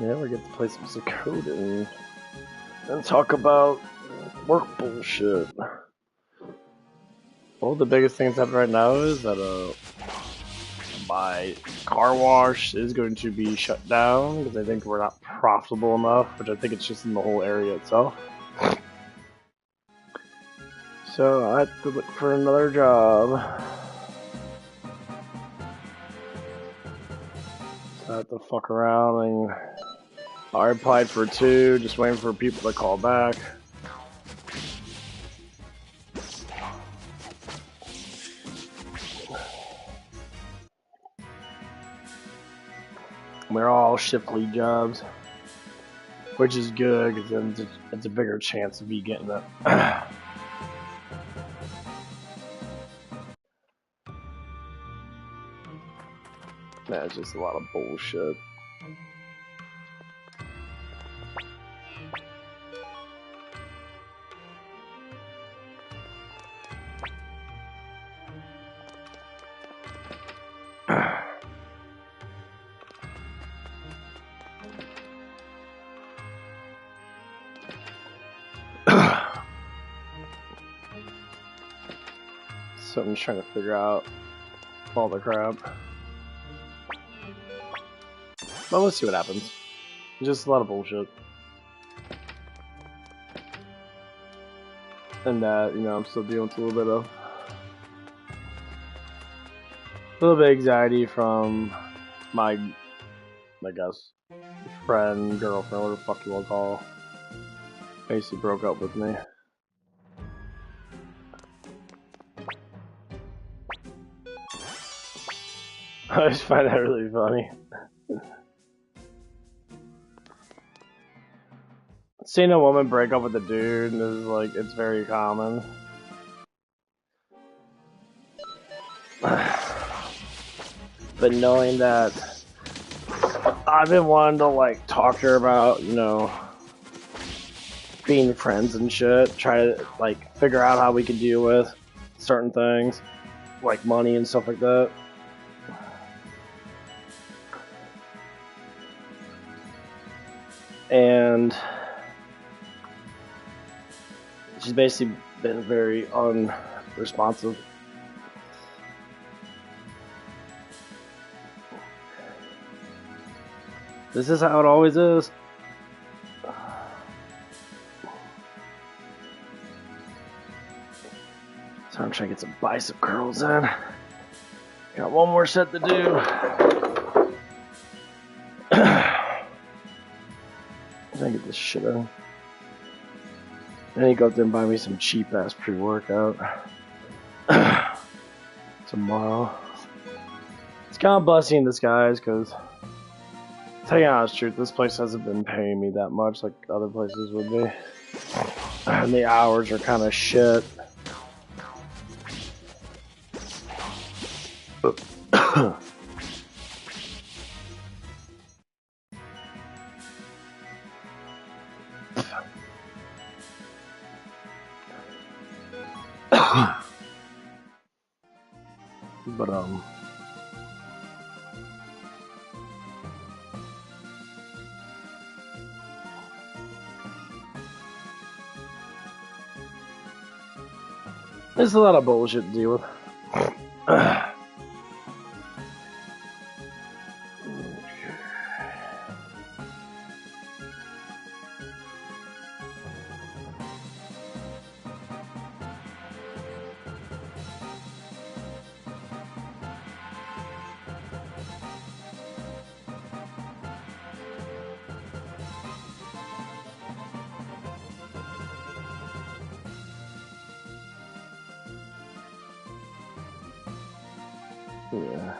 Yeah, we get to play some Suikoden and talk about work bullshit. Well, the biggest thing that's happening right now is that my car wash is going to be shut down because I think we're not profitable enough, which I think it's just in the whole area itself. So I have to look for another job. So I have to fuck around and I applied for 2, just waiting for people to call back. They're all shift lead jobs, which is good because then it's a bigger chance of me getting it. Man, it's just a lot of bullshit. So I'm just trying to figure out all the crap. Well, let's see what happens. Just a lot of bullshit. And that, you know, I'm still dealing with a little bit of anxiety from my, I guess, friend, girlfriend, whatever the fuck you want to call. Basically broke up with me. I just find that really funny. Seeing a woman break up with a dude is like, it's very common. But knowing that I've been wanting to like talk to her about, you know, being friends and shit, try to like figure out how we can deal with certain things, like money and stuff like that. And she's basically been very unresponsive. This is how it always is. So I'm trying to get some bicep curls in. Got one more set to do. I get this shit in. I need to go up there and buy me some cheap ass pre-workout tomorrow. It's kind of blessing in disguise because, tell you the honest truth, this place hasn't been paying me that much like other places would be. And the hours are kind of shit. But there's a lot of bullshit to deal with. Yeah.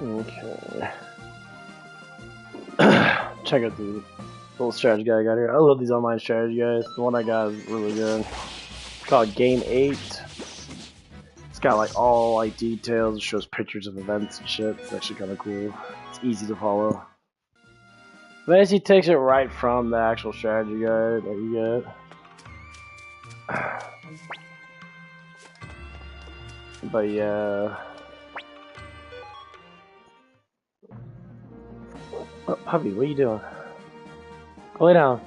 Okay. Check out the little strategy guide I got here. I love these online strategy guys. The one I got is really good. It's called Game 8. It's got like all like details. It shows pictures of events and shit. It's actually kind of cool. It's easy to follow. Basically takes it right from the actual strategy guide that you get. But yeah. Oh, puppy, what are you doing? Go lay down.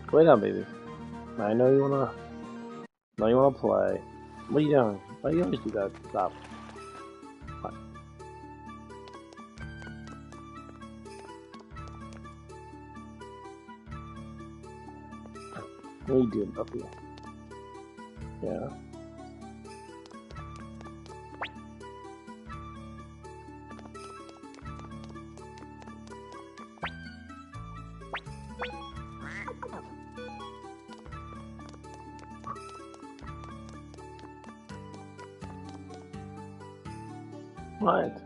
Go lay down, baby. I know you wanna play. What are you doing? Why do you always do that? Stop. What? What are you doing, puppy? Yeah. What?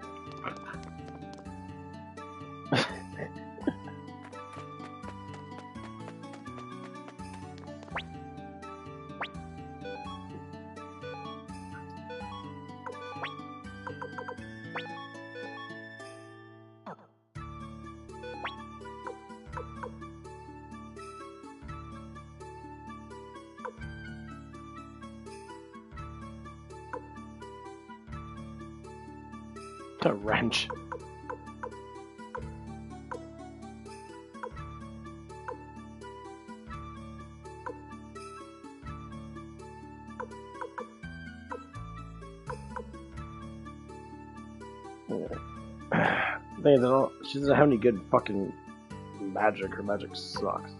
A wrench. She doesn't have any good fucking magic. Her magic sucks.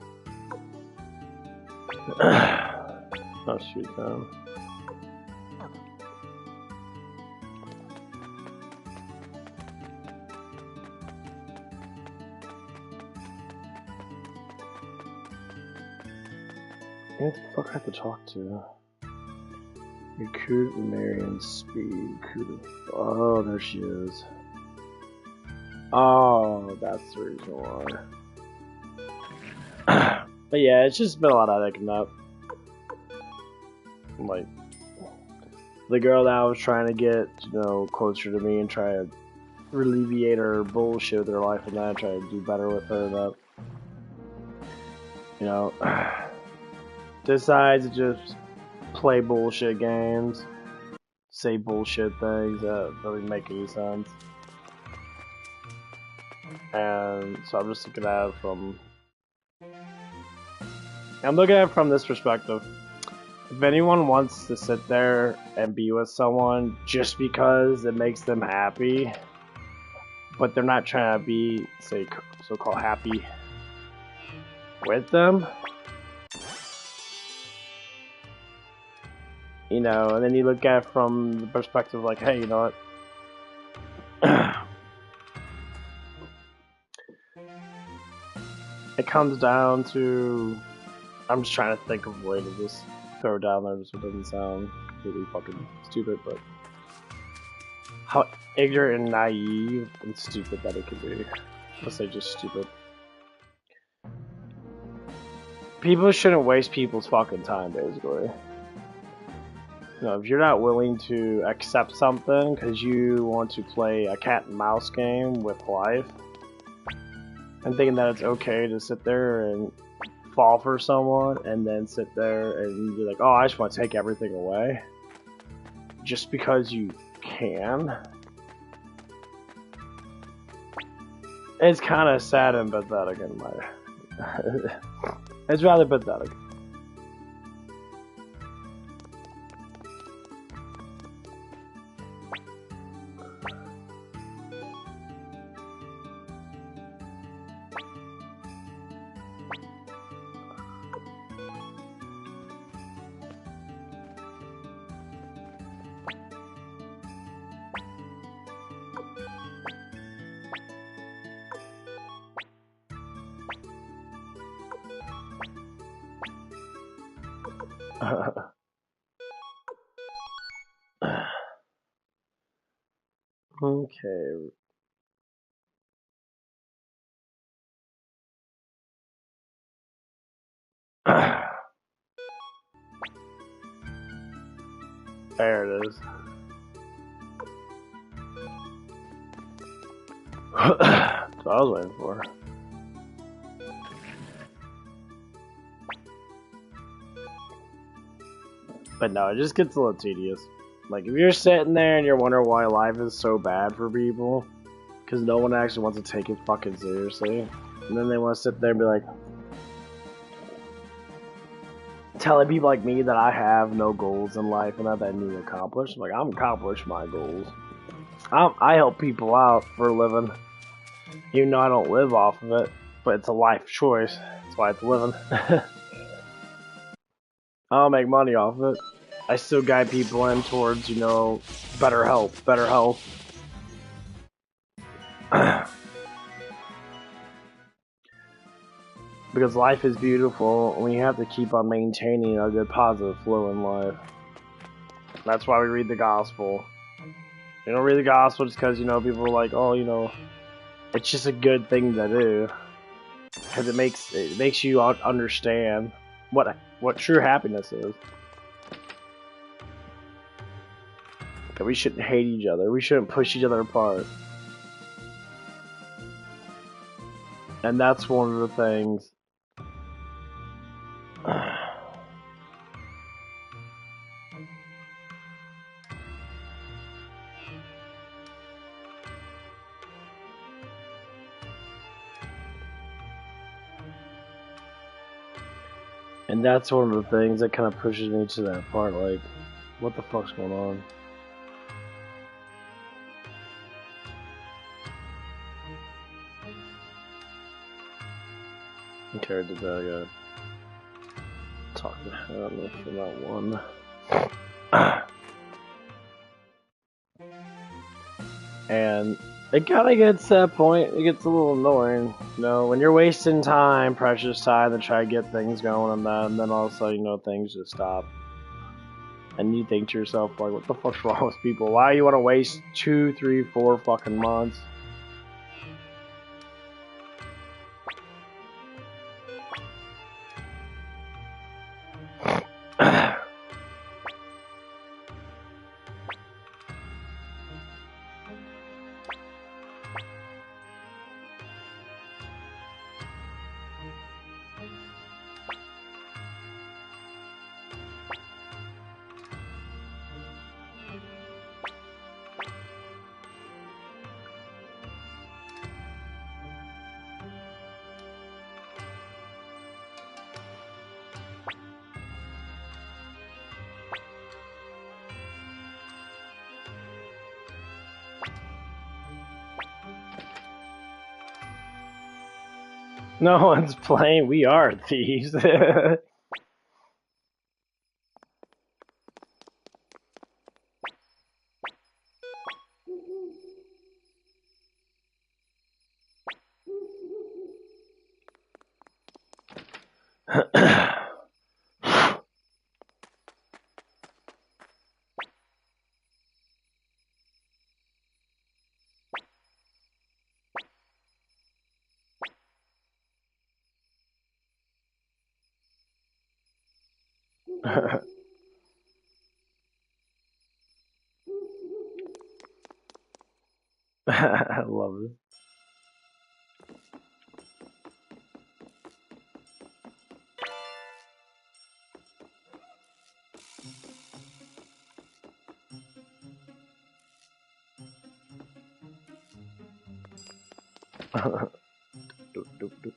Oh shoot, though. Who the fuck I have to talk to? Recruit Marion Speed. Oh, there she is. Oh, that's the reason why. But yeah, it's just been a lot of headache up. Like, the girl that I was trying to get, closer to me and try to alleviate her bullshit with her life and that, try to do better with her, that, decides to just play bullshit games, say bullshit things that don't even make any sense. And so I'm just looking at it from this perspective. If anyone wants to sit there and be with someone just because it makes them happy, but they're not trying to be, say, so-called happy with them, and then you look at it from the perspective like, hey, you know what? It comes down to, I'm just trying to think of a way to just throw it down there so it doesn't sound completely fucking stupid, but how ignorant and naive and stupid that it could be. Let's say just stupid. People shouldn't waste people's fucking time, basically. If you're not willing to accept something because you want to play a cat and mouse game with life, and thinking that it's okay to sit there and fall for someone and then sit there and be like, oh, I just want to take everything away just because you can. It's kind of sad and pathetic in my... It's rather pathetic. Okay. There it is. That's what I was waiting for. But no, it just gets a little tedious. Like, if you're sitting there and you're wondering why life is so bad for people, because no one actually wants to take it fucking seriously, and then they want to sit there and be like, telling people like me that I have no goals in life and that I need to accomplish. Like, I'm accomplishing my goals. I help people out for a living, even though I don't live off of it, but it's a life choice. That's why it's living. I don't make money off of it. I still guide people in towards, you know, better health, better health. Because life is beautiful, and we have to keep on maintaining a good positive flow in life. That's why we read the gospel. You don't read the gospel just because, you know, people are like, oh, you know, it's just a good thing to do. Because it makes you understand what true happiness is. That we shouldn't hate each other. We shouldn't push each other apart. And that's one of the things. And that's one of the things that kind of pushes me to that part, like, what the fuck's going on? Okay, I did that again. Talk to him for that one. And it kind of gets to that point, it gets a little annoying, you know, when you're wasting time, precious time, to try to get things going and then all of a sudden, you know, things just stop. And you think to yourself, like, what the fuck's wrong with people? Why do you want to waste 2, 3, 4 fucking months? No one's playing, we are thieves. I love it. Doop, doop, doop.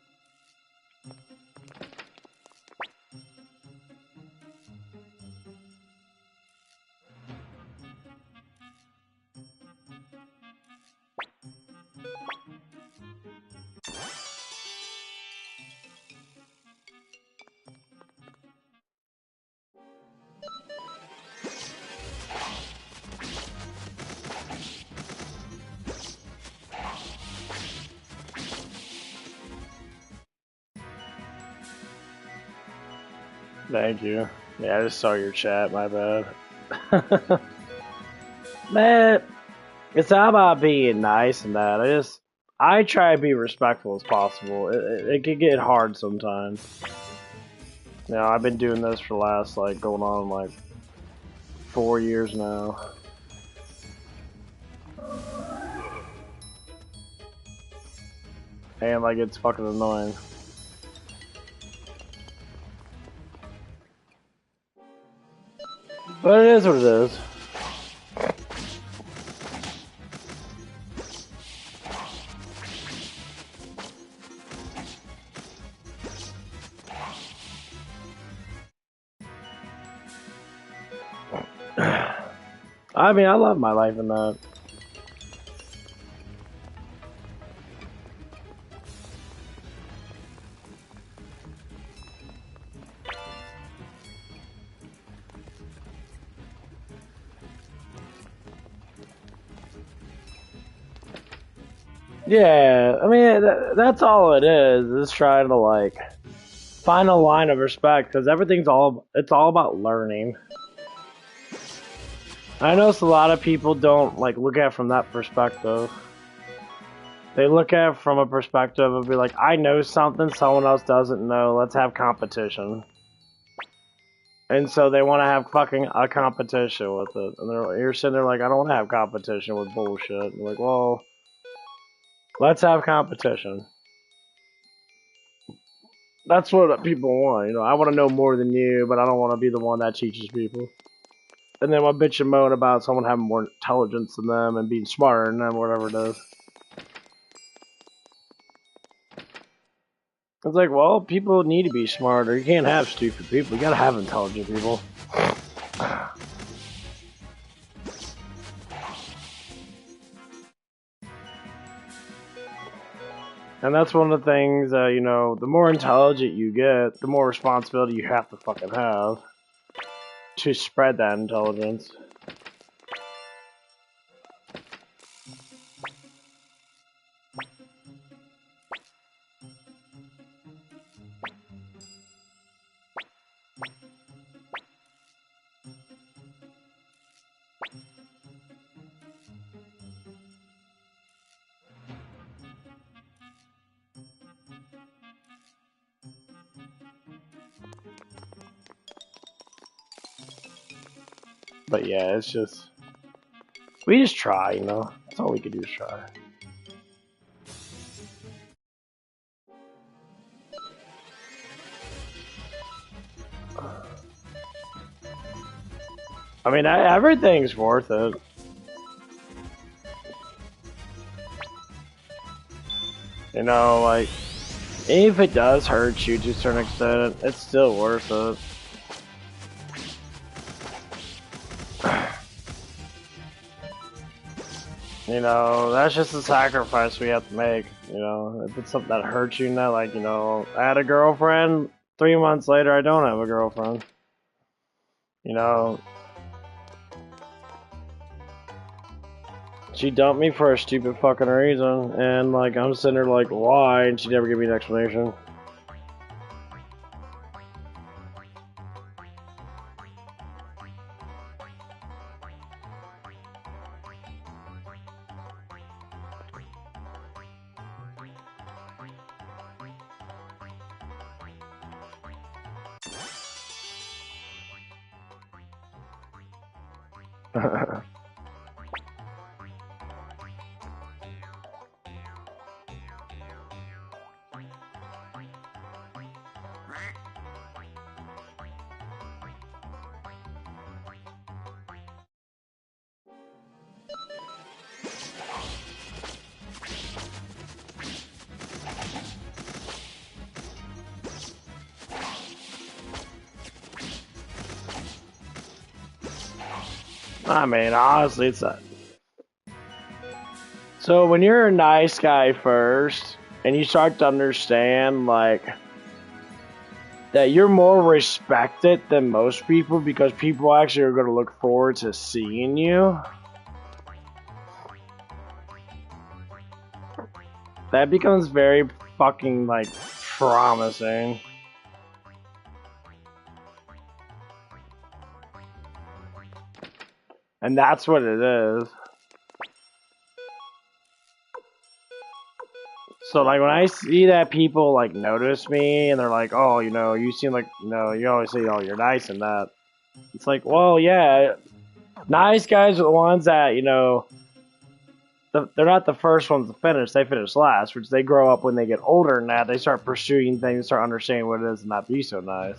Thank you. Yeah, I just saw your chat, my bad. Man. It's not about being nice and that. I try to be respectful as possible. It can get hard sometimes. You know, I've been doing this for the last, like, going on, like, 4 years now. And, like, it's fucking annoying. But it is what it is. I mean, I love my life in that. Yeah, I mean, that's all it is trying to, like, find a line of respect, because it's all about learning. I notice a lot of people don't, like, look at it from that perspective. They look at it from a perspective of be like, I know something someone else doesn't know, let's have competition. And so they want to have fucking a competition with it. And you're sitting there like, I don't want to have competition with bullshit. And like, well, let's have competition. That's what people want, you know. I want to know more than you, but I don't want to be the one that teaches people. And then what bitch and moan about someone having more intelligence than them and being smarter than them, whatever it is. It's like, well, people need to be smarter. You can't have stupid people. You gotta have intelligent people. And that's one of the things, you know, the more intelligent you get, the more responsibility you have to fucking have to spread that intelligence. But yeah, it's just, we just try, you know. That's all we can do is try. I mean, everything's worth it. You know, like, if it does hurt you to a certain extent, it's still worth it. You know, that's just a sacrifice we have to make. You know, if it's something that hurts you, not like, you know, I had a girlfriend, 3 months later I don't have a girlfriend. You know, she dumped me for a stupid fucking reason, and like, I'm sitting there like, why? And she never gave me an explanation. I mean, honestly, it's a... So when you're a nice guy first, and you start to understand, like, that you're more respected than most people because people actually are going to look forward to seeing you, that becomes very fucking, like, promising. And that's what it is. So like when I see that people like notice me and they're like, oh, you know, you seem like, you know, you always say, oh, you're nice and that. It's like, well, yeah, nice guys are the ones that, you know, they're not the first ones to finish. They finish last, which they grow up when they get older and that they start pursuing things, start understanding what it is and not be so nice.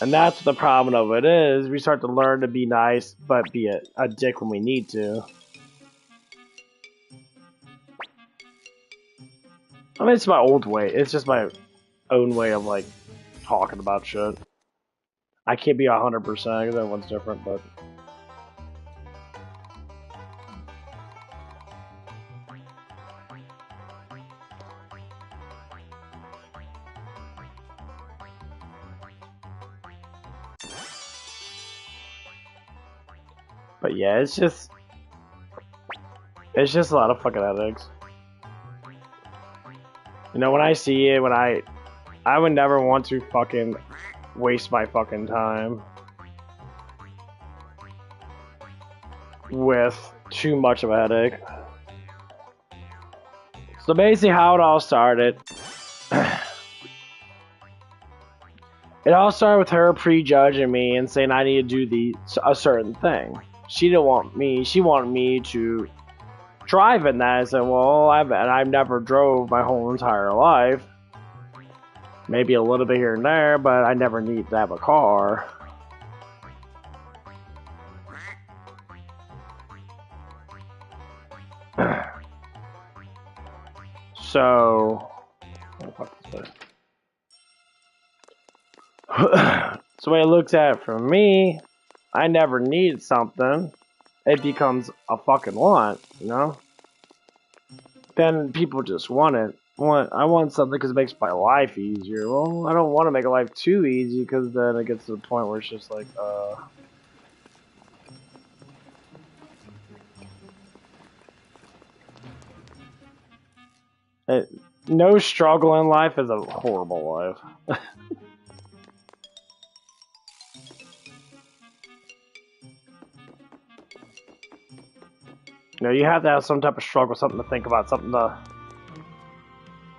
And that's what the problem of it is. We start to learn to be nice, but be a dick when we need to. I mean, it's my old way. It's just my own way of, like, talking about shit. I can't be 100% because everyone's different, but... But yeah, it's just a lot of fucking headaches. You know, when I see it, I would never want to fucking waste my fucking time with too much of a headache. So basically how it all started, it all started with her prejudging me and saying I need to do a certain thing. She didn't want me, she wanted me to drive in that. I said, well, I've never drove my whole entire life. Maybe a little bit here and there, but I never need to have a car. So, so when it looks at it from me, I never need something. It becomes a fucking want, you know? Then people just want it. I want something because it makes my life easier. Well, I don't want to make a life too easy because then it gets to the point where it's just like, no struggle in life is a horrible life. You know, you have to have some type of struggle, something to think about, something to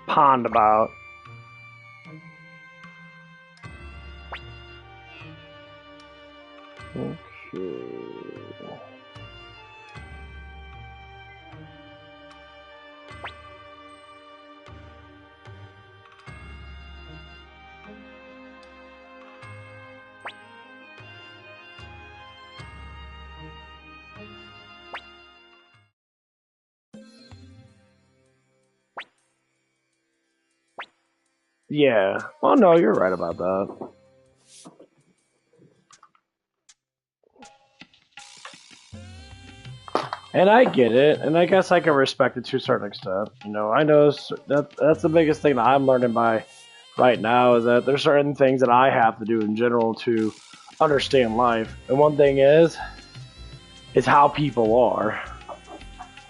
pond about. Okay. Yeah. Well, no, you're right about that. And I get it, and I guess I can respect it to a certain extent. You know, I know that's the biggest thing that I'm learning by right now is that there's certain things that I have to do in general to understand life. And one thing is how people are.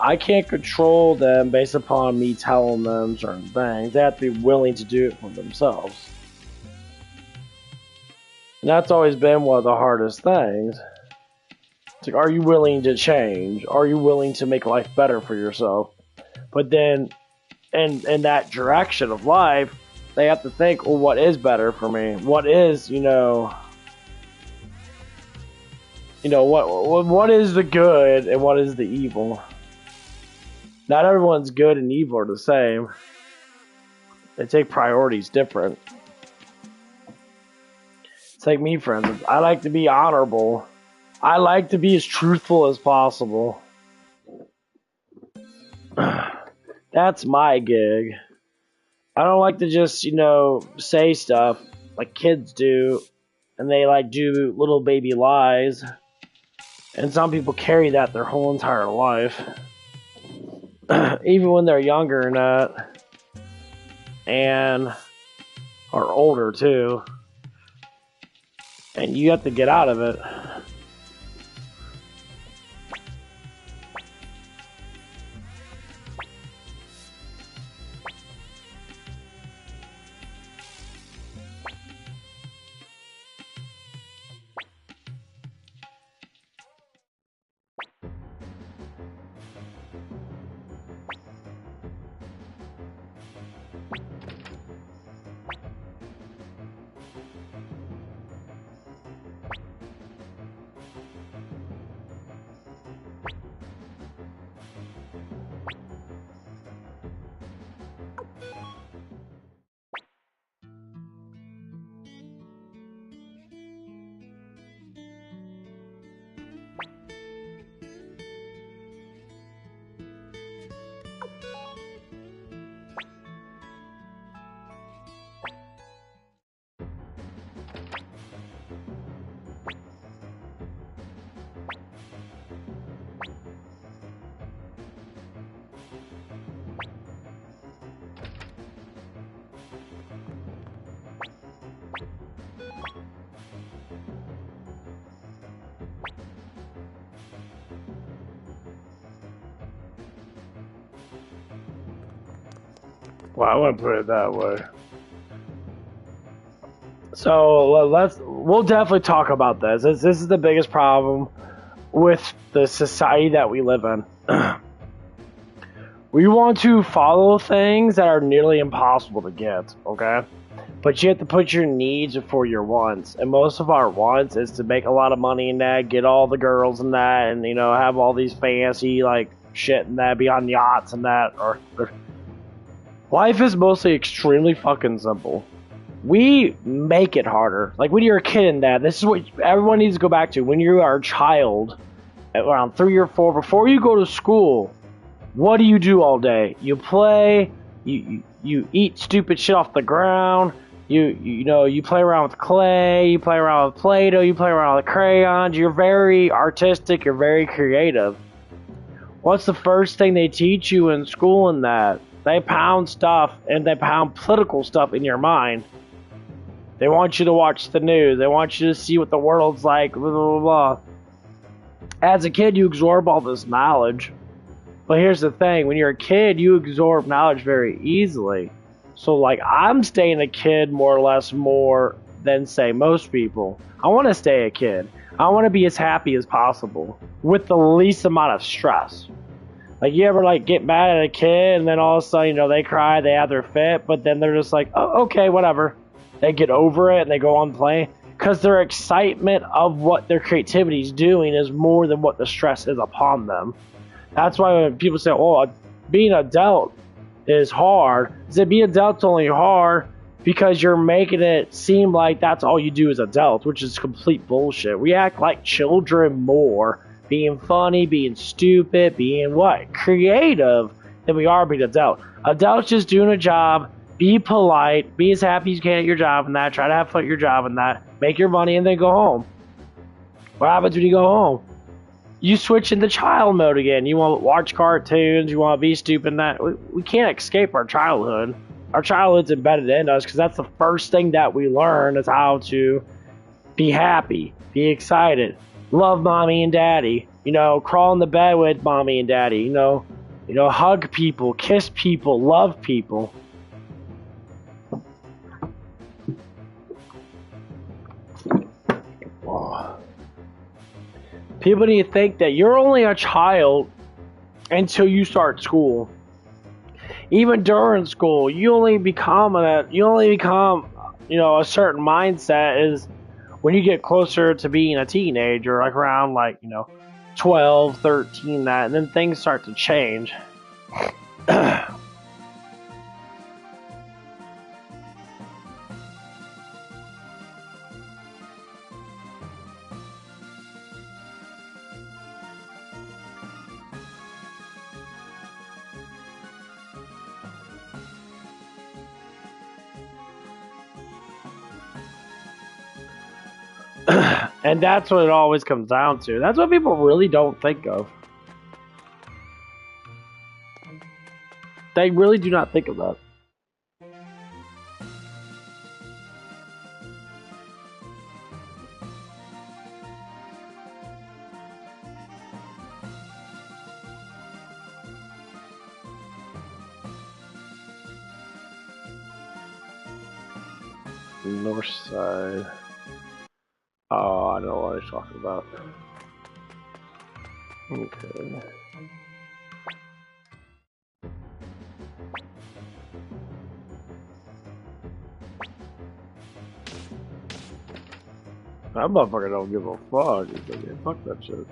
I can't control them based upon me telling them certain things. They have to be willing to do it for themselves. And that's always been one of the hardest things. It's like, are you willing to change? Are you willing to make life better for yourself? But then, in that direction of life, they have to think, well, what is better for me? What is, what is the good and what is the evil? Not everyone's good and evil are the same. They take priorities different. It's like me, for instance. I like to be honorable. I like to be as truthful as possible. That's my gig. I don't like to just, say stuff like kids do, and they like do little baby lies. And some people carry that their whole entire life. Even when they're younger and that. And are older too. And you have to get out of it. Well, I wouldn't put it that way. So we'll definitely talk about this. This is the biggest problem with the society that we live in. We want to follow things that are nearly impossible to get, okay? But you have to put your needs before your wants. And most of our wants is to make a lot of money in that, get all the girls in that, and, you know, have all these fancy, like, shit in that, be on yachts and that. Or life is mostly extremely fucking simple. We make it harder. Like, when you're a kid in that, this is what everyone needs to go back to. When you are a child, around 3 or 4, before you go to school, what do you do all day? You play, you eat stupid shit off the ground, you play around with clay, you play around with Play-Doh, you play around with crayons. You're very artistic, you're very creative. What's the first thing they teach you in school in that? They pound stuff, and they pound political stuff in your mind. They want you to watch the news. They want you to see what the world's like, blah, blah, blah. As a kid, you absorb all this knowledge. But here's the thing. When you're a kid, you absorb knowledge very easily. So, like, I'm staying a kid more or less more than, say, most people. I want to stay a kid. I want to be as happy as possible with the least amount of stress. Like, you ever, like, get mad at a kid and then all of a sudden, you know, they cry, they have their fit, but then they're just like, oh, okay, whatever. They get over it and they go on playing. Because their excitement of what their creativity is doing is more than what the stress is upon them. That's why when people say, oh, being an adult is hard, being an adult's only hard because you're making it seem like that's all you do as adults, which is complete bullshit. We act like children more, being funny, being stupid, being what? Creative than we are being adult. Adults just doing a job. Be polite, be as happy as you can at your job and that, try to have fun at your job and that, make your money and then go home. What happens when you go home? You switch into child mode again. You want to watch cartoons, you want to be stupid and that. We can't escape our childhood. Our childhood's embedded in us because that's the first thing that we learn is how to be happy, be excited, love mommy and daddy, you know, crawl in the bed with mommy and daddy, you know, hug people, kiss people, love people. People need to think that you're only a child until you start school. Even during school, you only become, a certain mindset is when you get closer to being a teenager, like around 12, 13, that, and then things start to change. And that's what it always comes down to. That's what people really don't think of. They really do not think of that. North side. Oh, I know what he's talking about. Okay. That motherfucker don't give a fuck. He's like, yeah, fuck that shit.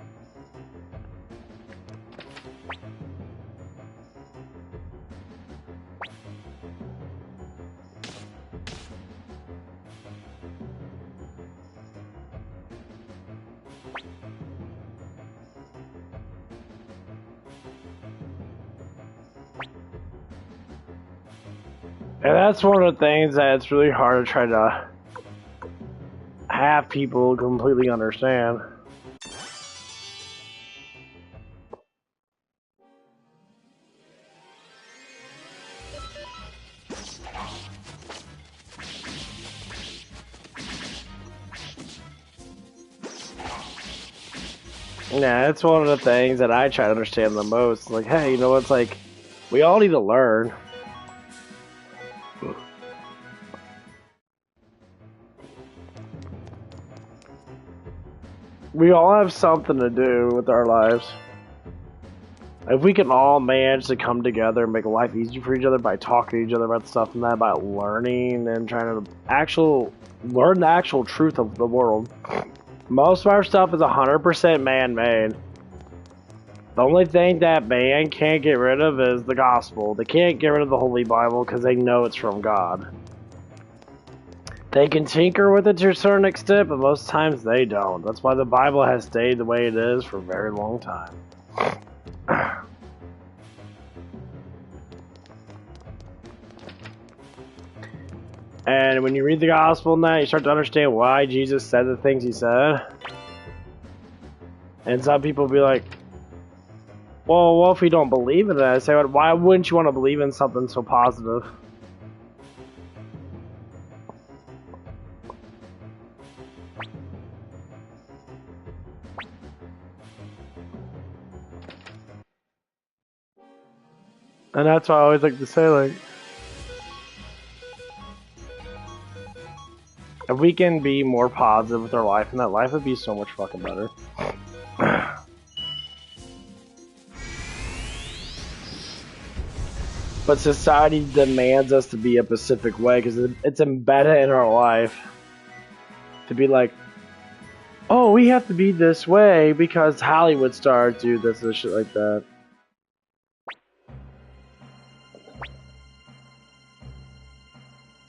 And that's one of the things that it's really hard to try to have people completely understand. Yeah, it's one of the things that I try to understand the most. Like, hey, you know, it's like, we all need to learn. We all have something to do with our lives. If we can all manage to come together and make life easy for each other by talking to each other about stuff and that, about learning and trying to learn the actual truth of the world. Most of our stuff is 100% man-made. The only thing that man can't get rid of is the gospel. They can't get rid of the Holy Bible because they know it's from God. They can tinker with it to a certain extent, but most times they don't. That's why the Bible has stayed the way it is for a very long time. And when you read the gospel and that, you start to understand why Jesus said the things he said. And some people will be like, well, what if we don't believe in that? I say, why wouldn't you want to believe in something so positive? And that's why I always like to say, like, if we can be more positive with our life, and that life would be so much fucking better. But society demands us to be a specific way because it's embedded in our life to be like, oh, we have to be this way because Hollywood stars do this and shit like that.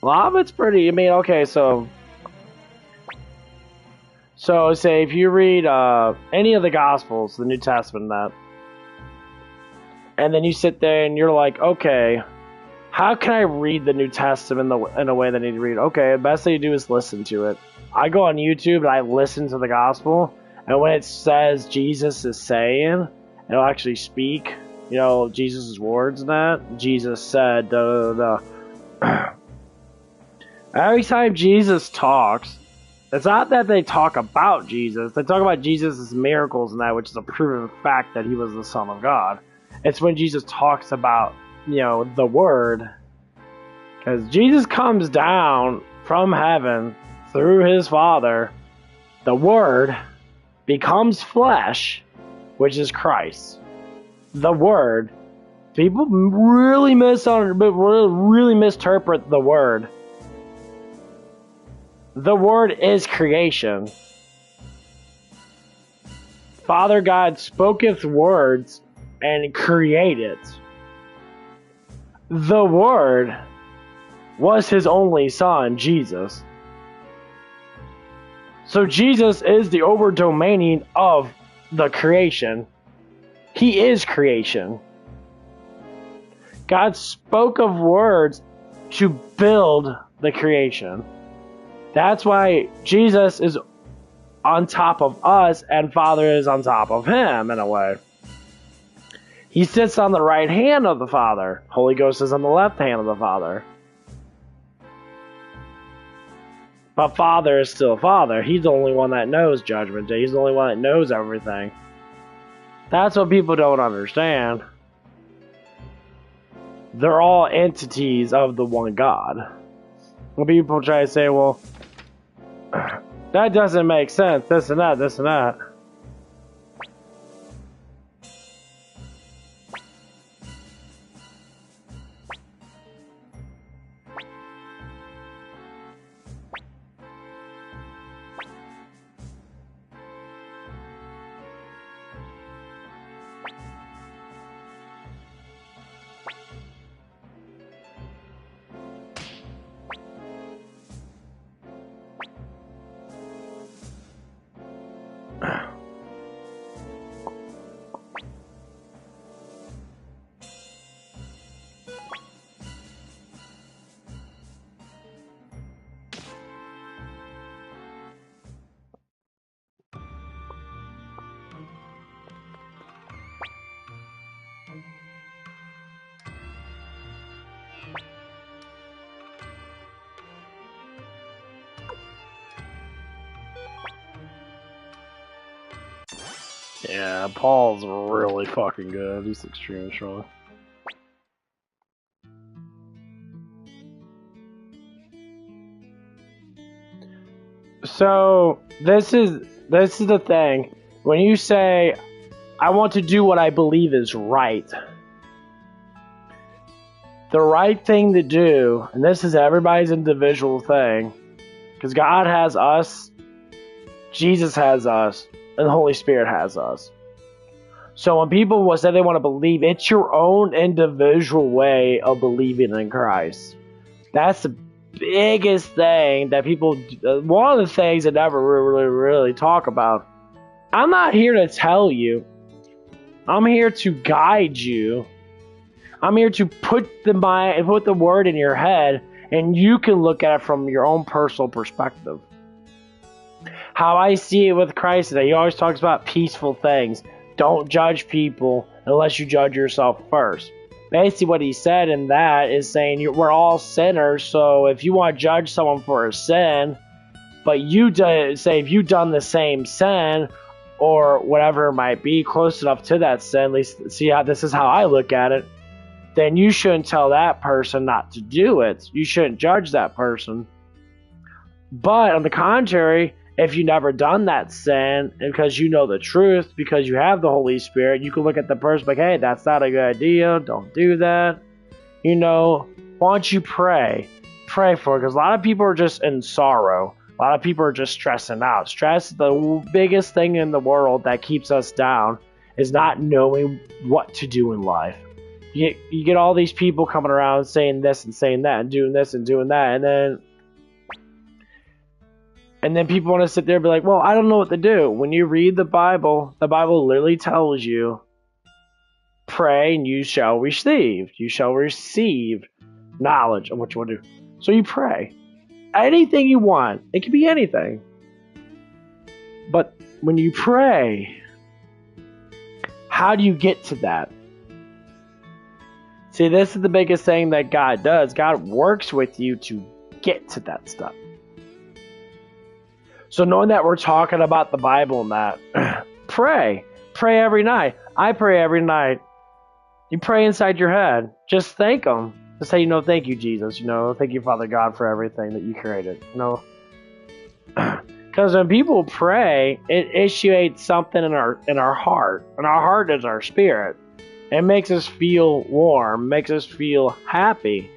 A lot of it's pretty, I mean, okay, so say if you read any of the Gospels, the New Testament, and then you sit there and you're like, okay, how can I read the New Testament in a way that I need to read? Okay, the best thing you do is listen to it. I go on YouTube and I listen to the Gospel, and when it says Jesus is saying, it'll actually speak, you know, Jesus' words and that. Jesus said, da da da. Every time Jesus talks, it's not that they talk about Jesus. They talk about Jesus' miracles and that, which is a proven fact that he was the Son of God. It's when Jesus talks about, you know, the Word. Because Jesus comes down from heaven through his Father. The Word becomes flesh, which is Christ. The Word. People really misinterpret the Word. The Word is creation. Father God spoketh words and created. The Word was his only Son, Jesus. So Jesus is the over-domaining of the creation. He is creation. God spoke of words to build the creation. That's why Jesus is on top of us and Father is on top of him in a way. He sits on the right hand of the Father. Holy Ghost is on the left hand of the Father. But Father is still Father. He's the only one that knows Judgment Day. He's the only one that knows everything. That's what people don't understand. They're all entities of the one God. When people try to say, well, that doesn't make sense, this and that, this and that. Yeah, Paul's really fucking good. He's extremely strong. So this is This is the thing. When you say, I want to do what I believe is right, the right thing to do, and this is everybody's individual thing, because God has us, Jesus has us, and the Holy Spirit has us. So when people say they want to believe, it's your own individual way of believing in Christ. That's the biggest thing that people, one of the things that never really talk about. I'm not here to tell you. I'm here to guide you. I'm here to put the word in your head, and you can look at it from your own personal perspective. How I see it with Christ is that he always talks about peaceful things. Don't judge people unless you judge yourself first. Basically what he said in that is saying we're all sinners, so if you want to judge someone for a sin, but if you've done the same sin, or whatever it might be, close enough to that sin, at least this is how I look at it, then you shouldn't tell that person not to do it. You shouldn't judge that person. But on the contrary, if you've never done that sin, and because you know the truth, because you have the Holy Spirit, you can look at the person like, hey, that's not a good idea. Don't do that. Why don't you pray? Pray for it, because a lot of people are just in sorrow. A lot of people are just stressing out. Stress is the biggest thing in the world that keeps us down, is not knowing what to do in life. You get all these people coming around saying this and saying that and doing this and doing that, and then people want to sit there and be like, well, I don't know what to do. When you read the Bible literally tells you, pray and you shall receive. You shall receive knowledge of what you want to do. So you pray. Anything you want. It can be anything. But when you pray, how do you get to that? See, this is the biggest thing that God does. God works with you to get to that stuff. So knowing that we're talking about the Bible and that, pray. Pray every night. I pray every night. You pray inside your head. Just thank Him. Just say, thank you, Jesus. Thank you, Father God, for everything that you created. Because when people pray, it initiates something in our heart. And our heart is our spirit. It makes us feel warm, makes us feel happy.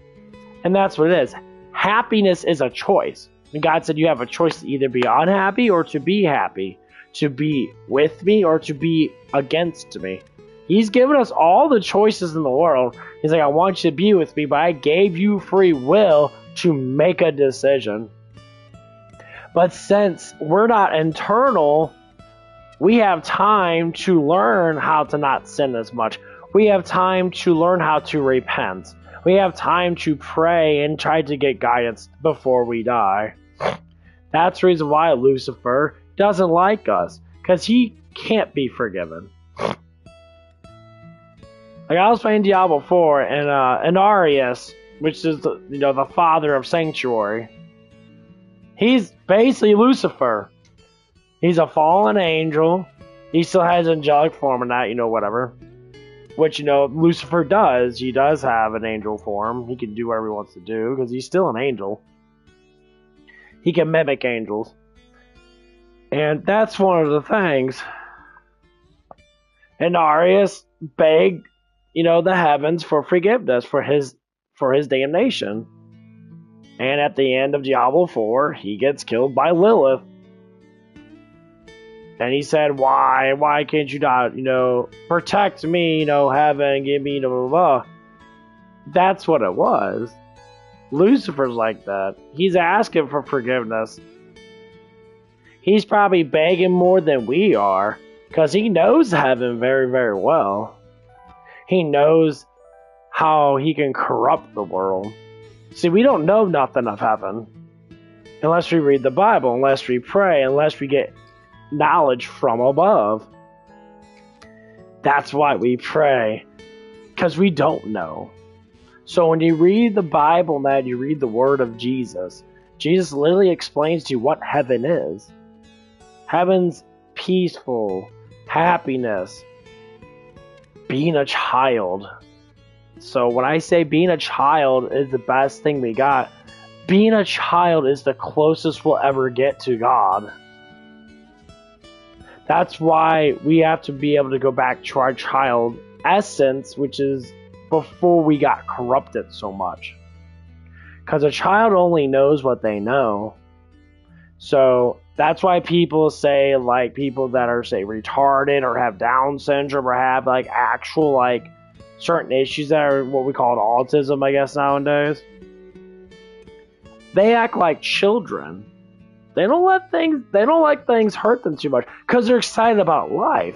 And that's what it is. Happiness is a choice. And God said you have a choice to either be unhappy or to be happy. To be with me or to be against me. He's given us all the choices in the world. He's like, I want you to be with me, but I gave you free will to make a decision. But since we're not internal, we have time to learn how to not sin as much. We have time to learn how to repent. We have time to pray and try to get guidance before we die. That's the reason why Lucifer doesn't like us, because he can't be forgiven. Like I was playing Diablo 4, and Arius, which is the father of Sanctuary, he's basically Lucifer. He's a fallen angel. He still has angelic form and that, whatever. Which, Lucifer does. He does have an angel form. He can do whatever he wants to do, because he's still an angel. He can mimic angels. And that's one of the things. And Arius begged, the heavens for forgiveness for his damnation. And at the end of Diablo 4, he gets killed by Lilith. And he said, why can't you not, protect me, heaven, give me, blah, blah, blah. That's what it was. Lucifer's like that. He's asking for forgiveness. He's probably begging more than we are, because he knows heaven very, very well. He knows how he can corrupt the world. See, we don't know nothing of heaven unless we read the Bible, unless we pray, unless we get knowledge from above. That's why we pray, because we don't know. So when you read the Bible and you read the word of Jesus, Jesus literally explains to you what heaven is. Heaven's peaceful, happiness, being a child. So when I say being a child is the best thing we got, being a child is the closest we'll ever get to God. That's why we have to be able to go back to our child essence, which is before we got corrupted so much. Because a child only knows what they know. So that's why people say, like, people that are, say, retarded or have Down syndrome or have, like, actual, like, certain issues that are what we call autism, I guess, nowadays. They act like children. They don't let things hurt them too much because they're excited about life.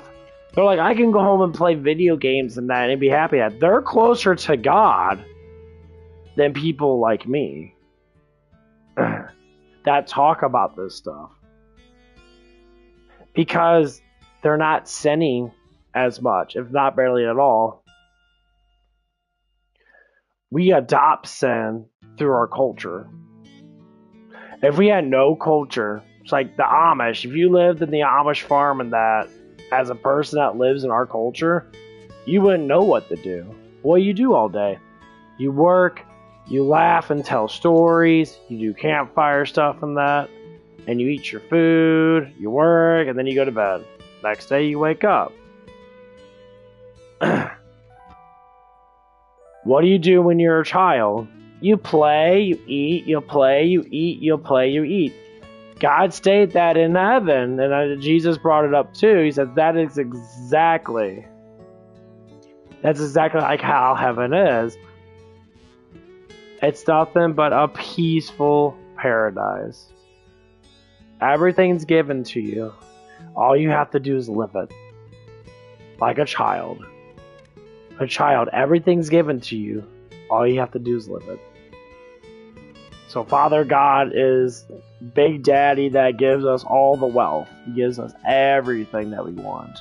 They're like, I can go home and play video games and that and be happy at. They're closer to God than people like me that talk about this stuff. Because they're not sinning as much, if not barely at all. We adopt sin through our culture. If we had no culture, it's like the Amish. If you lived in the Amish farm and that, as a person that lives in our culture, you wouldn't know what to do. What do you do all day? You work, you laugh and tell stories, you do campfire stuff and that, and you eat your food, you work, and then you go to bed. Next day you wake up. What do you do when you're a child? You play, you eat, you play, you eat, you play, you eat. God stated that in heaven, and Jesus brought it up too. He said that's exactly like how heaven is. It's nothing but a peaceful paradise. Everything's given to you. All you have to do is live it. Like a child. A child, everything's given to you. All you have to do is live it. So Father God is Big Daddy that gives us all the wealth. He gives us everything that we want.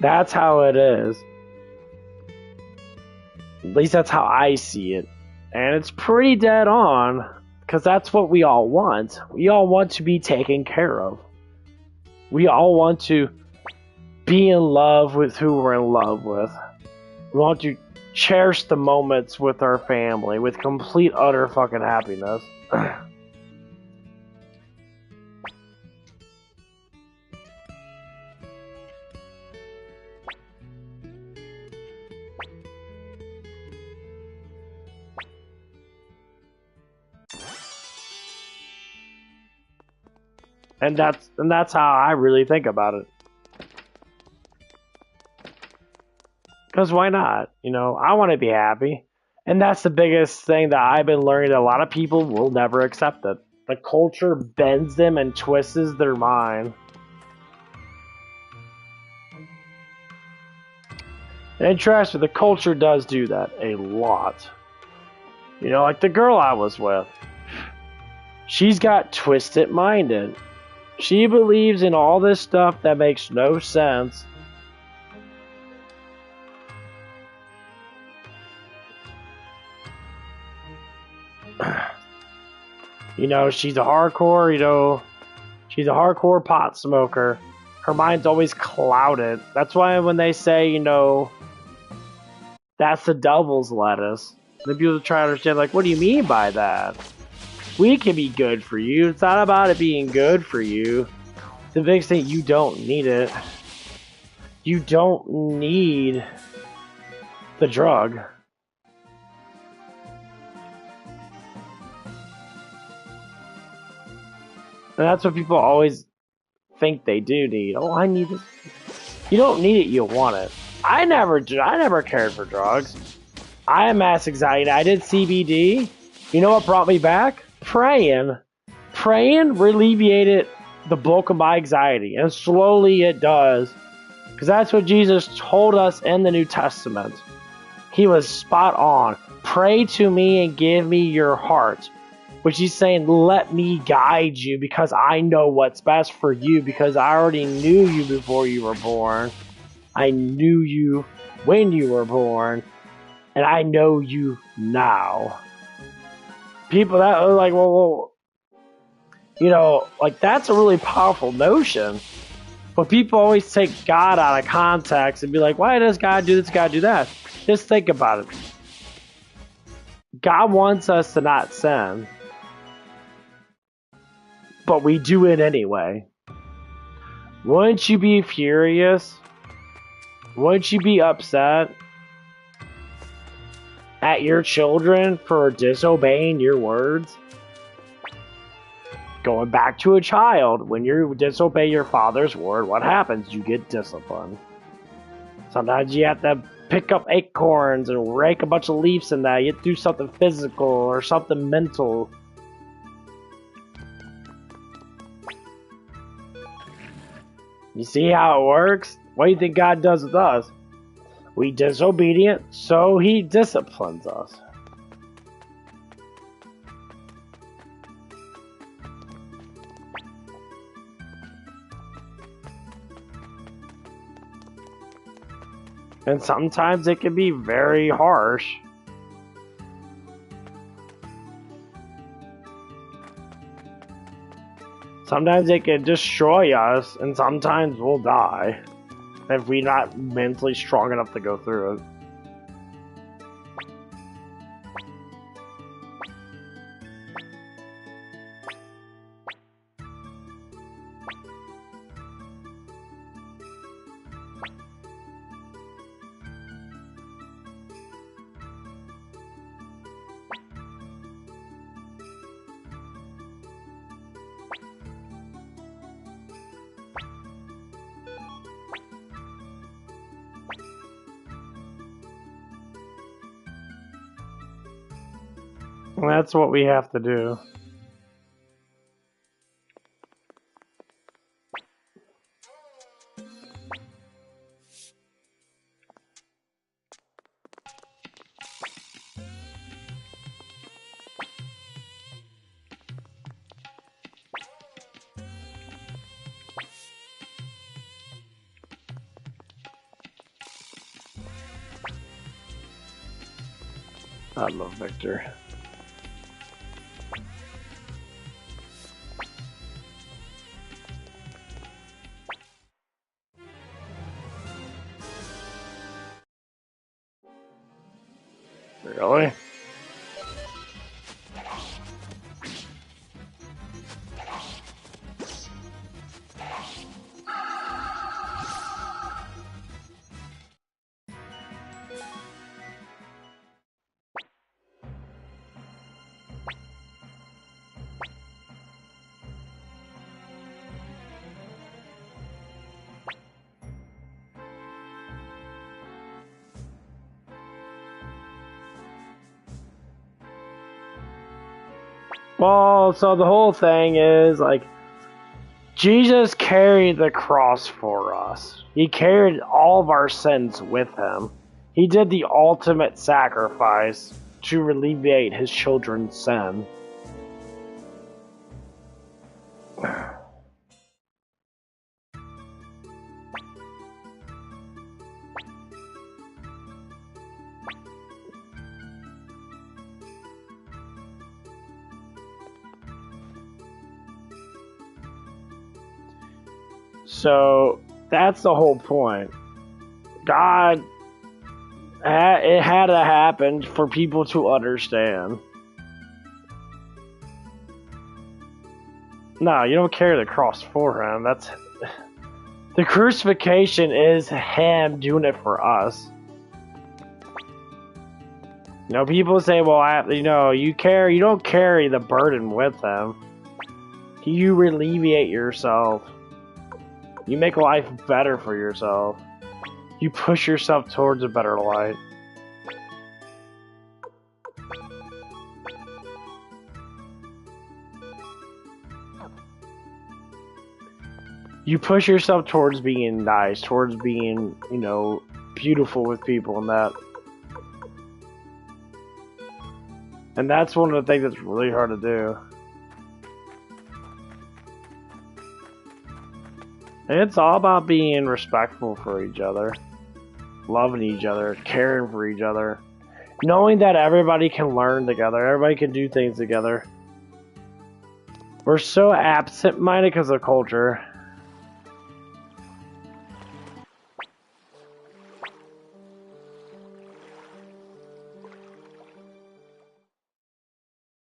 That's how it is. At least that's how I see it. And it's pretty dead on. Because that's what we all want. We all want to be taken care of. We all want to be in love with who we're in love with. We want to cherish the moments with our family with complete, utter fucking happiness. And that's how I really think about it. Because why not? You know, I want to be happy. And that's the biggest thing that I've been learning, that a lot of people will never accept it. The culture bends them and twists their mind. And trust me, the culture does do that a lot. You know, like the girl I was with. She's got twisted minded. She believes in all this stuff that makes no sense. You know, she's a hardcore pot smoker. Her mind's always clouded. That's why when they say, you know, that's the devil's lettuce, the people try to understand, like, what do you mean by that? We can be good for you. It's not about it being good for you. The biggest thing, you don't need it. You don't need the drug. And that's what people always think they do need. Oh, I need this. You don't need it, you want it. I never cared for drugs. I have mass anxiety. I did CBD. You know what brought me back? Praying. Praying alleviated the bulk of my anxiety. And slowly it does. Because that's what Jesus told us in the New Testament. He was spot on. Pray to me and give me your heart. Which he's saying, let me guide you because I know what's best for you, because I already knew you before you were born. I knew you when you were born. And I know you now. People that are like, well, you know, like that's a really powerful notion. But people always take God out of context and be like, why does God do this, God do that? Just think about it. God wants us to not sin. But we do it anyway. Wouldn't you be furious? Wouldn't you be upset at your children for disobeying your words? Going back to a child, when you disobey your father's word, what happens? You get disciplined. Sometimes you have to pick up acorns and rake a bunch of leaves in that. You have to do something physical or something mental. You see how it works? What do you think God does with us? We disobedient, so he disciplines us. And sometimes it can be very harsh. Sometimes it can destroy us, and sometimes we'll die if we're not mentally strong enough to go through it. And that's what we have to do. I love Victor. Really? Well, so the whole thing is like Jesus carried the cross for us. He carried all of our sins with him. He did the ultimate sacrifice to alleviate his children's sin. So that's the whole point. God, it had to happen for people to understand. No, you don't carry the cross for him. That's the crucifixion is him doing it for us. You know, people say, "Well, you don't carry the burden with him. You alleviate yourself. You make life better for yourself. You push yourself towards a better light." You push yourself towards being nice, towards being, beautiful with people and that. And that's one of the things that's really hard to do. And it's all about being respectful for each other, loving each other, caring for each other, knowing that everybody can learn together, everybody can do things together. We're so absent-minded because of culture.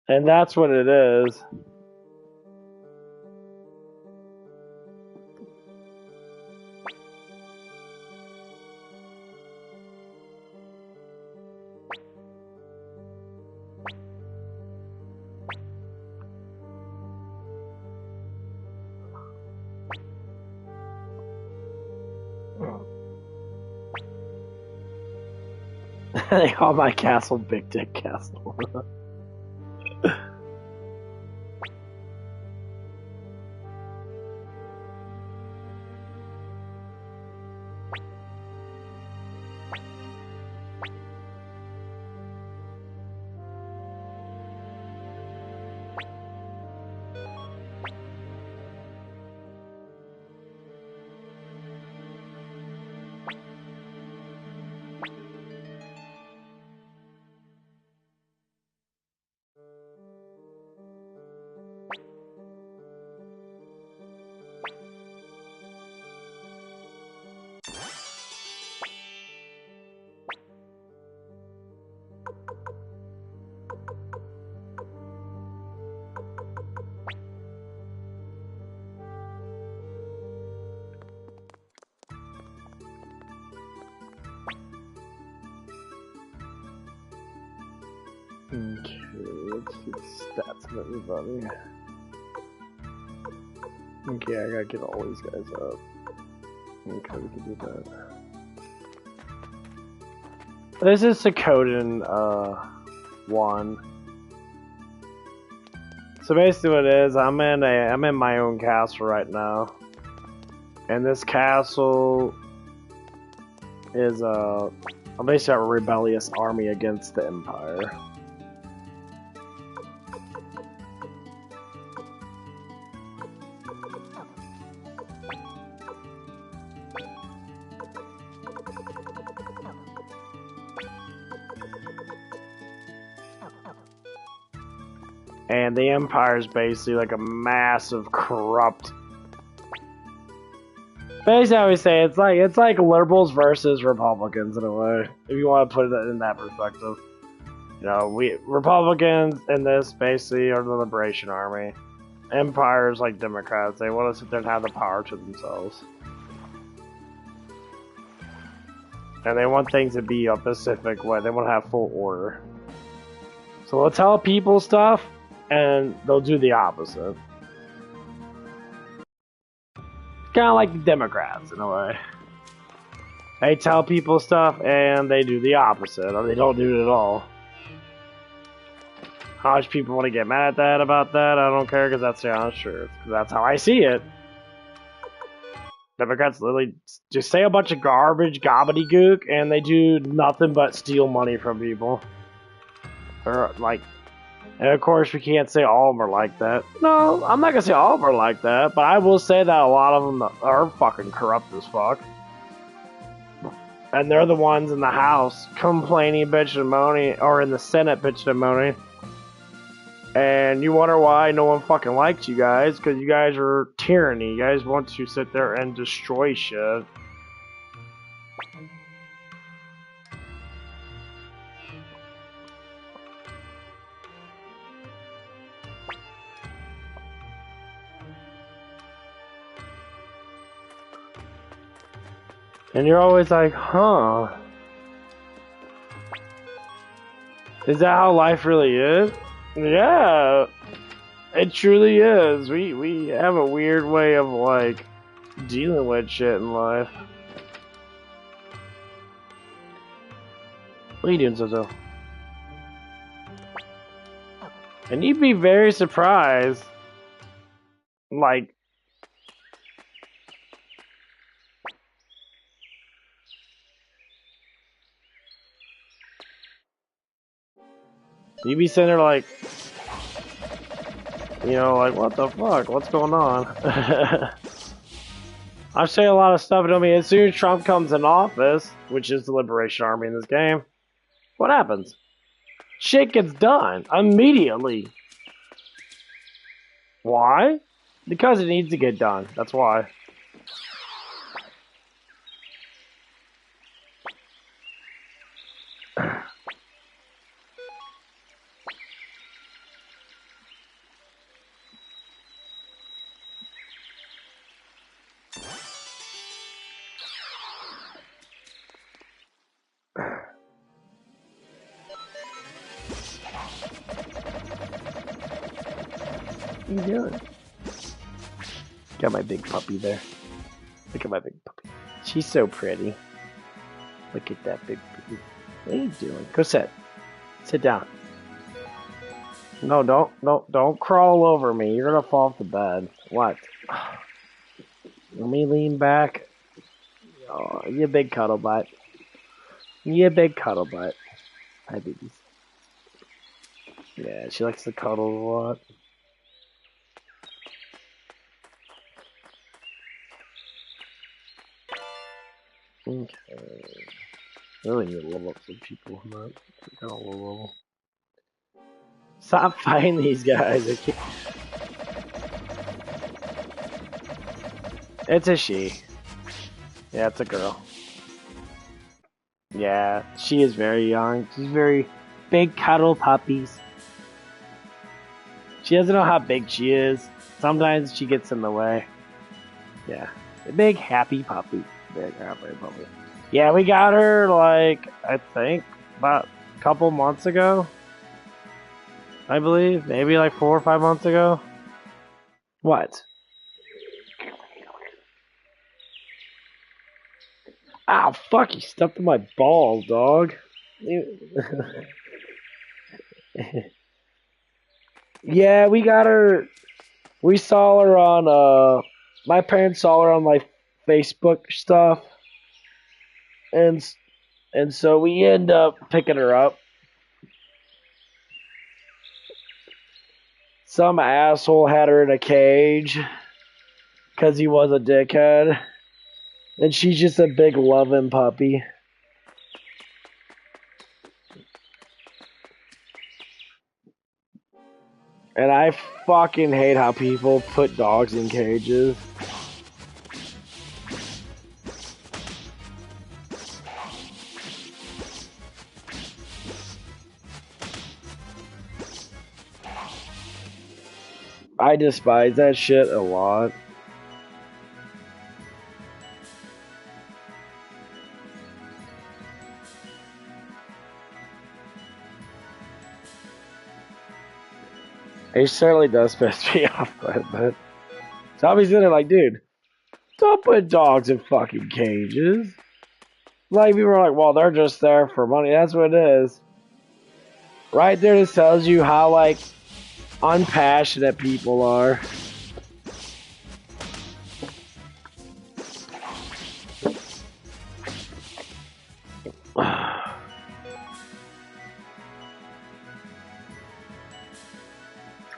And that's what it is. They call my castle Big Dick Castle. Okay, let's see the stats of everybody. Okay, I gotta get all these guys up. Okay, we can do that. This is Suikoden 1. So basically what it is, I'm in my own castle right now. And this castle is I'm basically a rebellious army against the Empire. And the Empire is basically like a massive corrupt. Basically, I would say it's like liberals versus Republicans in a way, if you want to put it in that perspective. You know, Republicans in this basically are the Liberation Army. Empire is like Democrats; they want to sit there and have the power to themselves, and they want things to be a specific way. They want to have full order. So they'll tell people stuff, and they'll do the opposite. Kind of like the Democrats in a way. They tell people stuff, and they do the opposite, or they don't do it at all. How much people want to get mad at that about that, I don't care, because that's the honest truth. That's how I see it. Democrats literally just say a bunch of garbage, gobbledygook, and they do nothing but steal money from people. Or, like, and of course we can't say all of them are like that. No, I'm not gonna say all of them are like that, but I will say that a lot of them are fucking corrupt as fuck. And they're the ones in the House complaining, bitching and moaning, or in the Senate bitching and moaning. And you wonder why no one fucking likes you guys, because you guys are tyranny. You guys want to sit there and destroy shit. And you're always like, huh? Is that how life really is? Yeah, it truly is. We have a weird way of like dealing with shit in life. What are you doing, Zozo? And you'd be very surprised, like, you'd be sitting there like, you know, like, what the fuck? What's going on? I'm saying a lot of stuff, I mean, as soon as Trump comes in office, which is the Liberation Army in this game, what happens? Shit gets done immediately. Why? Because it needs to get done. That's why. What are you doing? Got my big puppy there. Look at my big puppy. She's so pretty. Look at that big puppy. What are you doing? Go sit. Sit down. No, don't crawl over me. You're gonna fall off the bed. What? Let me lean back. Oh, you big cuddle butt. You big cuddle butt. Hi, babies. Yeah, she likes to cuddle a lot. Okay. I really need to level up some people. I'm not kind of low level. Stop fighting these guys. It's a she. Yeah, it's a girl. Yeah, she is very young. She's very big cuddle puppies. She doesn't know how big she is. Sometimes she gets in the way. Yeah. A big happy puppy. Big happy puppy. Yeah, we got her like I think about a couple months ago. I believe. Maybe like 4 or 5 months ago. What? Ow, fuck, you stepped on my balls, dog. Yeah, we got her. We saw her on, my parents saw her on, like, Facebook stuff. And, and so we end up picking her up. Some asshole had her in a cage. Because he was a dickhead. And she's just a big loving puppy. And I fucking hate how people put dogs in cages. I despise that shit a lot. It certainly does piss me off quite a bit. So I'll be sitting there like, dude, don't put dogs in fucking cages. Like, people are like, well, they're just there for money. That's what it is. Right there, this tells you how, like, unpassionate people are.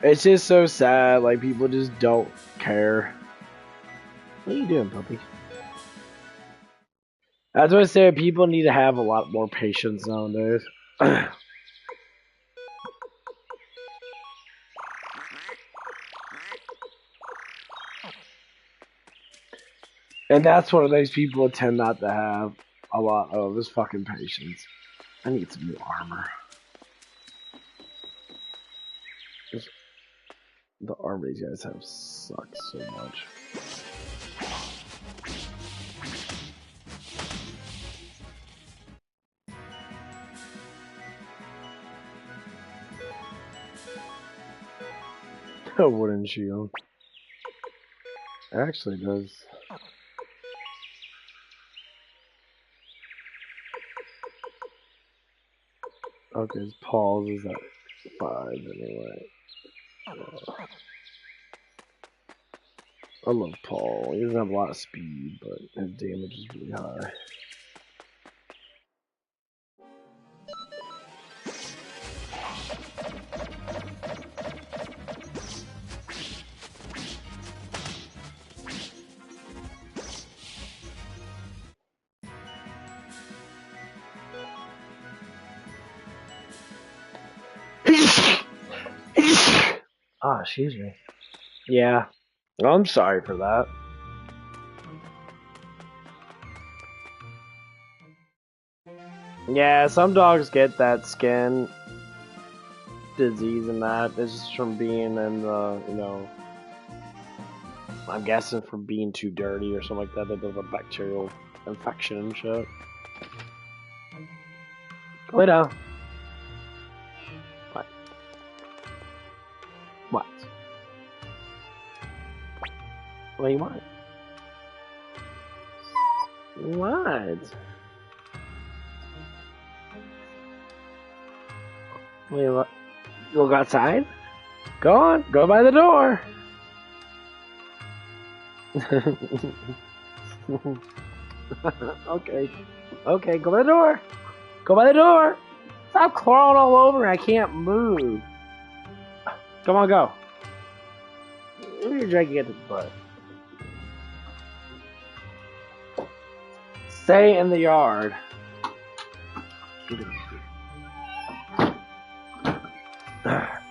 It's just so sad. Like, people just don't care. What are you doing, puppy? That's what I say. People need to have a lot more patience nowadays. And that's one of those people tend not to have a lot of this fucking patience. I need some new armor. The armor these guys have sucks so much. A wooden shield. It actually does. Okay, his pause is at 5 anyway. I love Paul. He doesn't have a lot of speed, but his damage is really high. Ah, excuse me. Yeah. I'm sorry for that. Yeah, some dogs get that skin disease and that. It's just from being in the, you know, I'm guessing from being too dirty or something like that. They build a bacterial infection and shit. Lay down. What? What? What do you want? What? You go outside? Go on, go by the door. Okay. Okay, go by the door. Go by the door. Stop crawling all over. I can't move. Come on, go. You're dragging it to the butt. Stay in the yard.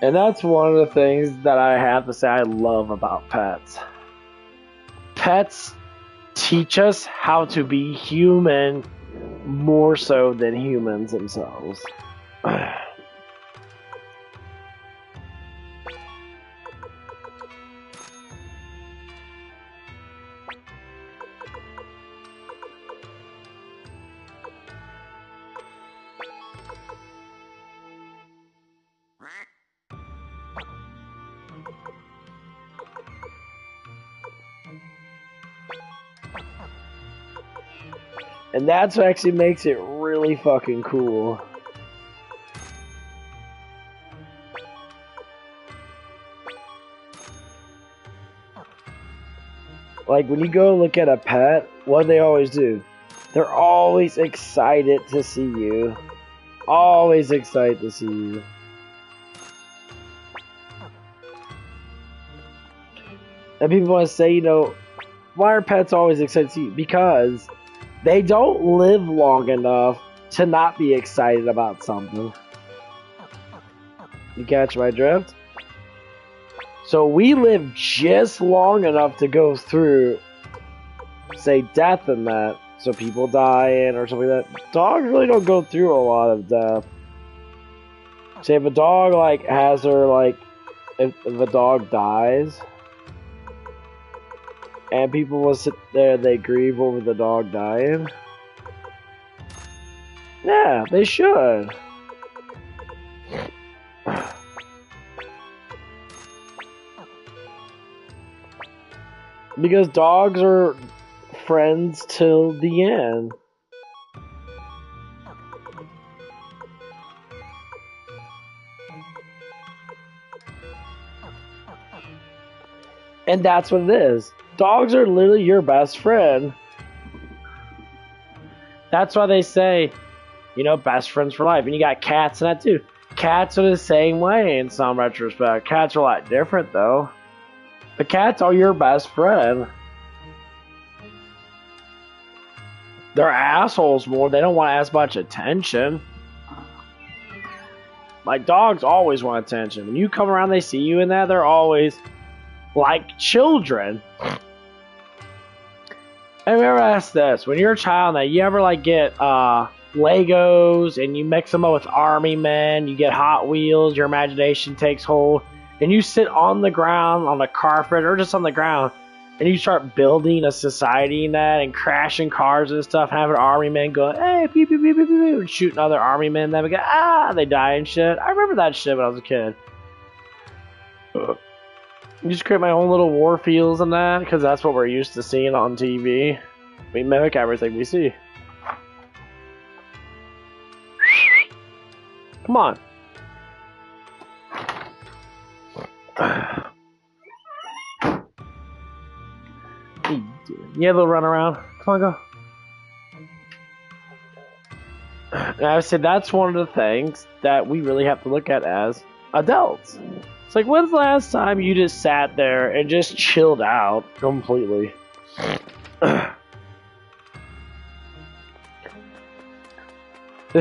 And that's one of the things that I have to say I love about pets. Pets teach us how to be human more so than humans themselves. And that's what actually makes it really fucking cool. Like, when you go look at a pet, what do they always do? They're always excited to see you. Always excited to see you. And people want to say, you know, why are pets always excited to see you? Because they don't live long enough to not be excited about something. You catch my drift? So we live just long enough to go through, say, death and that. So people dying or something like that. Dogs really don't go through a lot of death. Say if a dog like has her like, if a dog dies, and people will sit there, they grieve over the dog dying. Yeah, they should. Because dogs are friends till the end. And that's what it is. Dogs are literally your best friend. That's why they say, you know, best friends for life. And you got cats and that too. Cats are the same way in some retrospect. Cats are a lot different though. But cats are your best friend. They're assholes more. They don't want as much attention. Like dogs always want attention. When you come around, they see you in that. They're always like children. Have you ever asked this? When you're a child, now you ever like get Legos and you mix them up with Army Men, you get Hot Wheels, your imagination takes hold, and you sit on the ground, on the carpet, or just on the ground, and you start building a society in that and crashing cars and stuff, having Army Men go, hey, pew, pew, pew, pew, pew, and shooting other Army Men, then we go, they die and shit. I remember that shit when I was a kid. You just create my own little war fields and that, because that's what we're used to seeing on TV. We mimic everything we see. Come on. What are you doing? You have a little run around? Come on, go. And I said that's one of the things that we really have to look at as adults. It's like, when's the last time you just sat there and just chilled out completely? To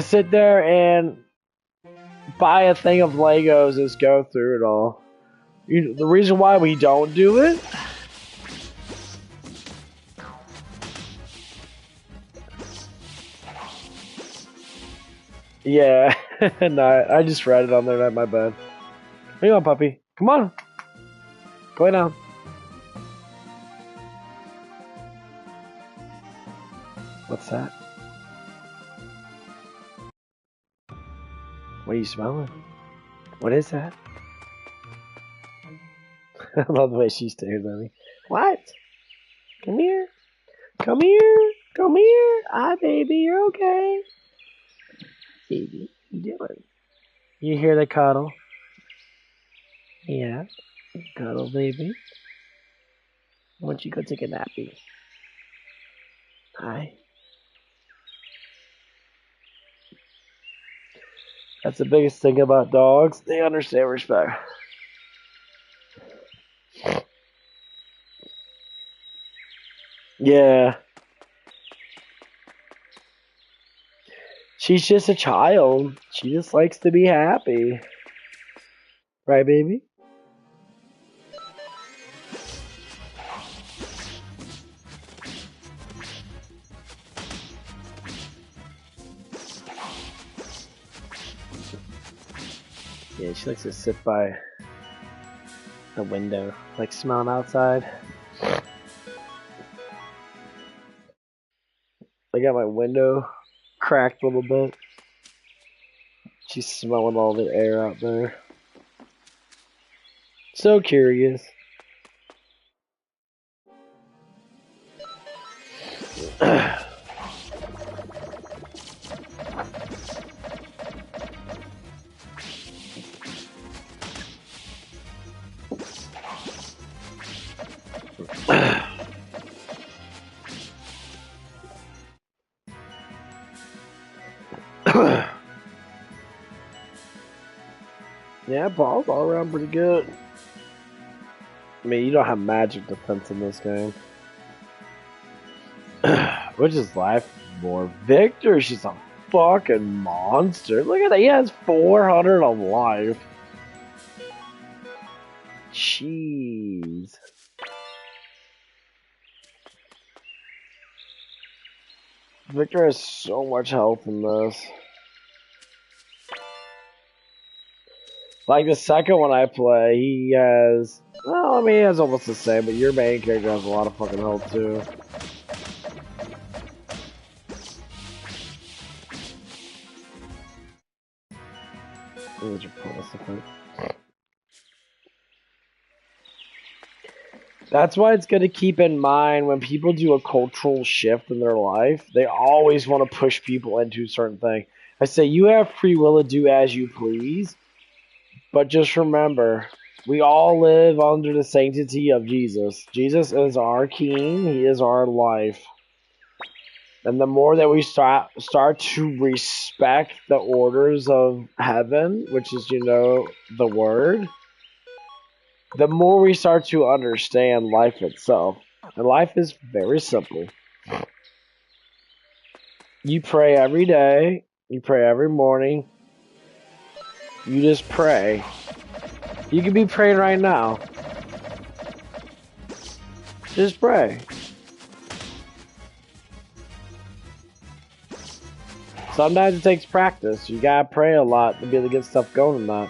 sit there and buy a thing of Legos and just go through it all. The reason why we don't do it? Yeah, no, I just read it on there, not my bad. Hang on, puppy. Come on. Go down. What's that? What are you smelling? What is that? I love the way she stares at me. What? Come here. Come here. Come here. Hi, baby. You're okay. Baby, what you doing? You hear the cuddle? Yeah. Cuddle, baby. Why don't you go take a nappy? Hi. That's the biggest thing about dogs. They understand respect. Yeah. She's just a child. She just likes to be happy. Right, baby? Yeah, she likes to sit by the window, like smelling outside. I got my window cracked a little bit. She's smelling all the air out there. So curious. Yeah, Paul's all around pretty good. I mean, you don't have magic defense in this game. Which is life more. Victor, she's a fucking monster. Look at that. He has 400 of life. Jeez. Victor has so much health in this. Like the second one I play, he has... Well, I mean, he has almost the same, but your main character has a lot of fucking health too. That's why it's good to keep in mind when people do a cultural shift in their life, they always want to push people into a certain thing. I say you have free will to do as you please, but just remember, we all live under the sanctity of Jesus. Jesus is our king, he is our life. And the more that we start to respect the orders of heaven, which is, the word, the more we start to understand life itself. And life is very simple. You pray every day. You pray every morning. You just pray. You could be praying right now. Just pray. Sometimes it takes practice. You gotta pray a lot to be able to get stuff going in that.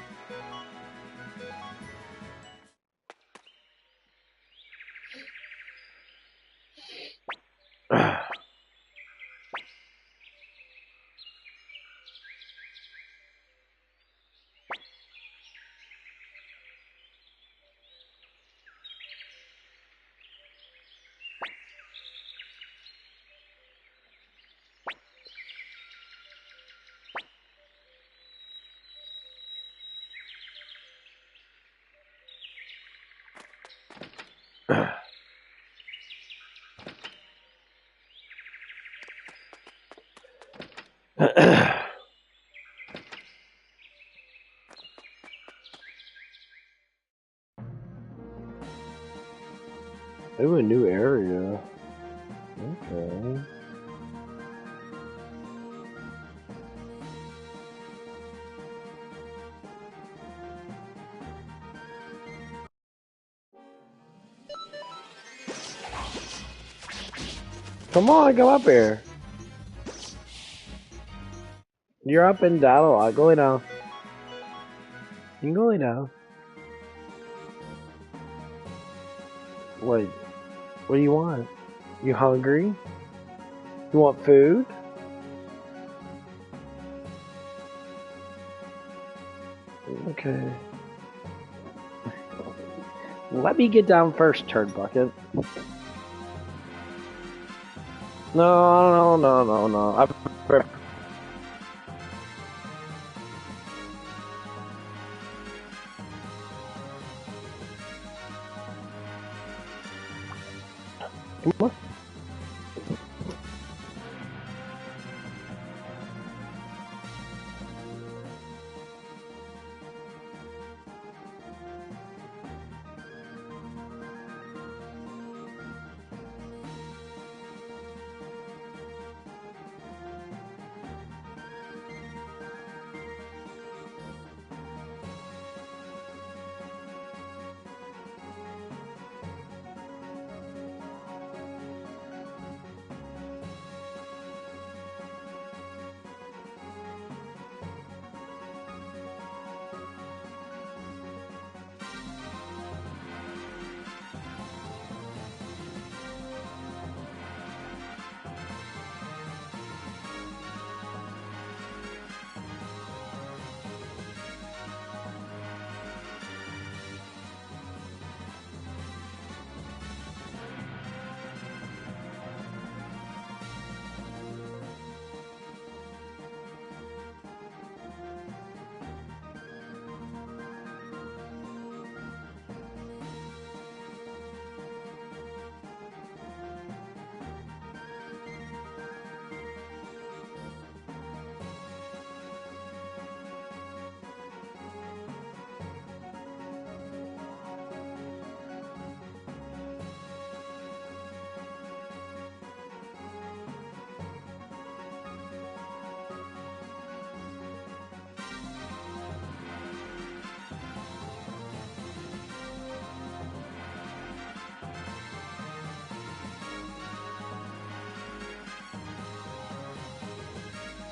Ooh, a new area. Okay. Come on, come up here. You're up and down a lot. Go lay down. You can go lay down. Wait. What do you want? You hungry? You want food? Okay. Let me get down first, turd bucket. No. Come on.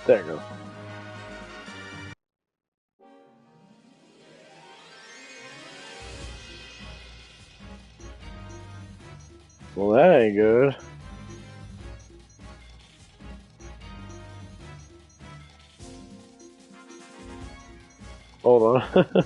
There it goes. Well, that ain't good. Hold on.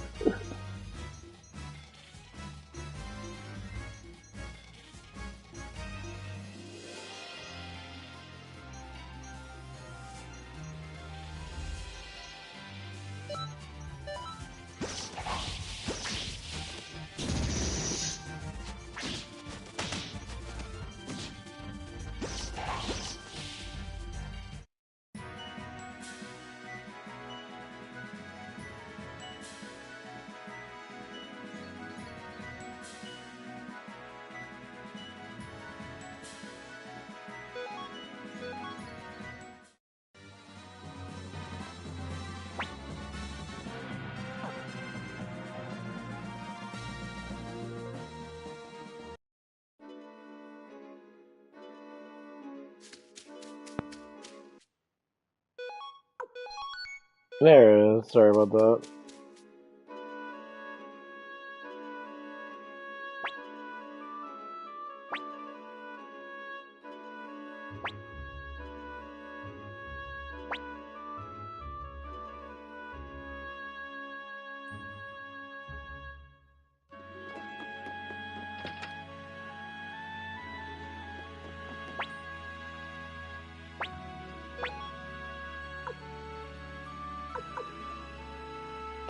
There it is. Sorry about that.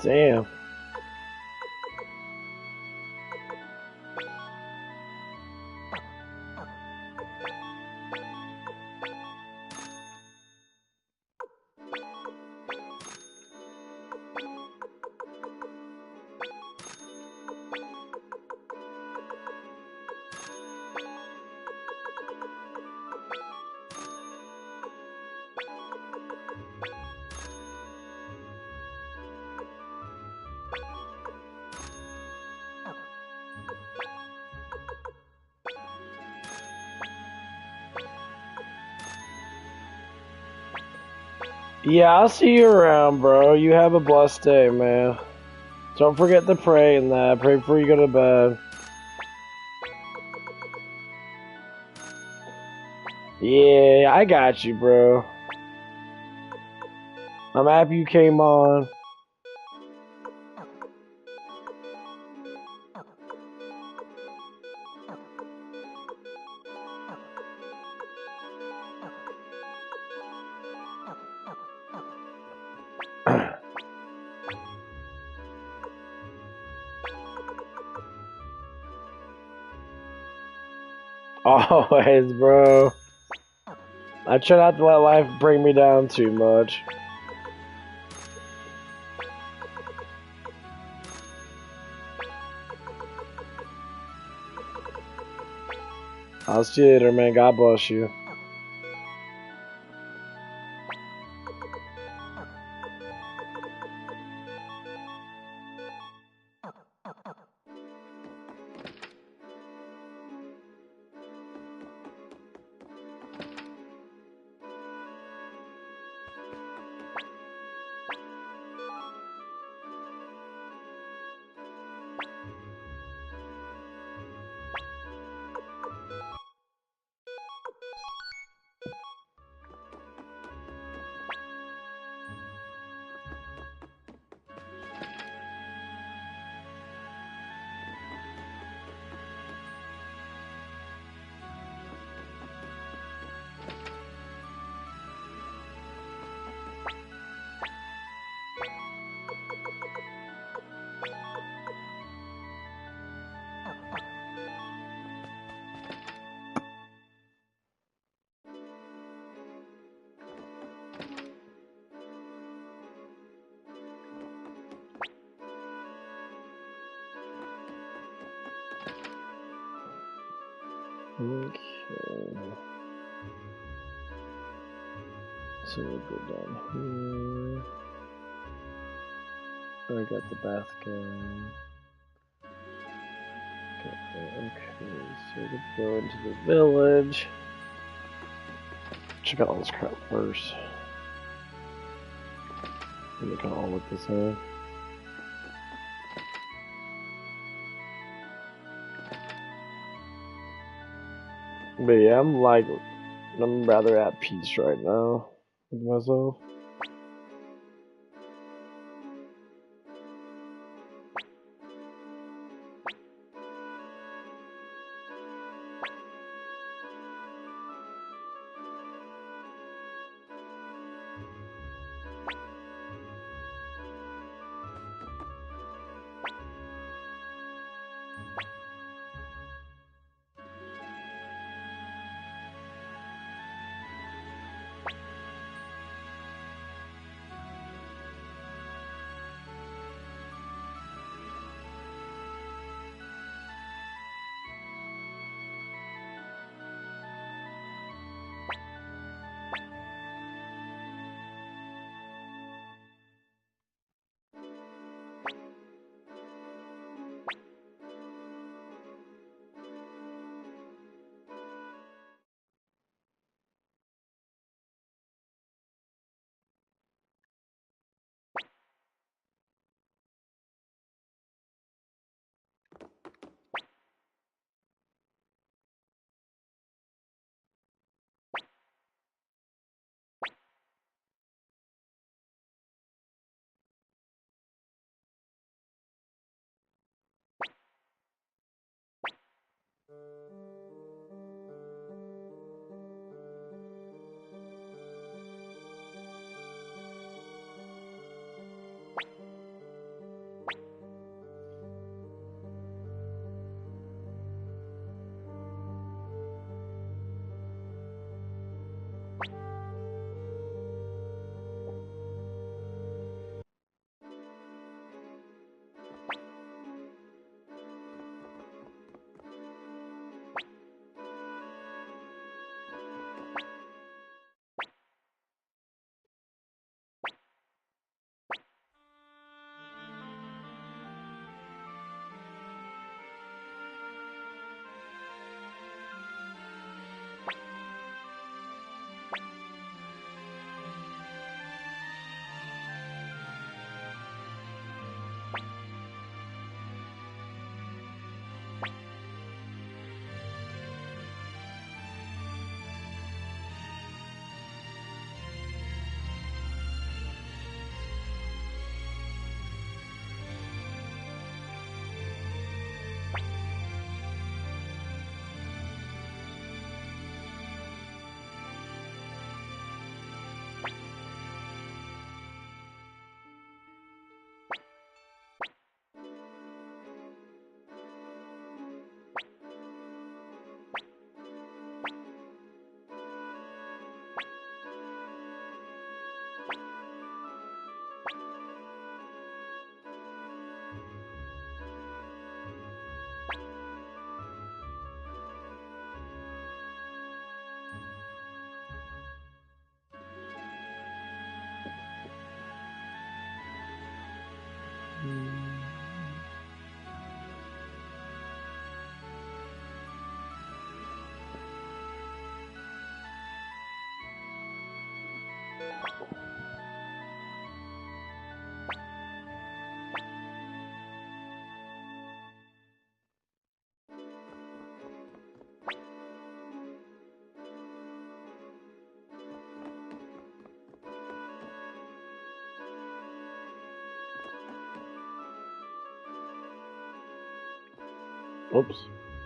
Damn. Yeah, I'll see you around, bro. You have a blessed day, man. Don't forget to pray and that. Pray before you go to bed. Yeah, I got you, bro. I'm happy you came on. Always, bro. I try not to let life bring me down too much. I'll see you later, man. God bless you. Okay. So we'll go down here. I got the bath guy. Okay, so we'll go into the village. Check out all this crap first. They kind of all look the same. But yeah, I'm rather at peace right now with myself. Oops.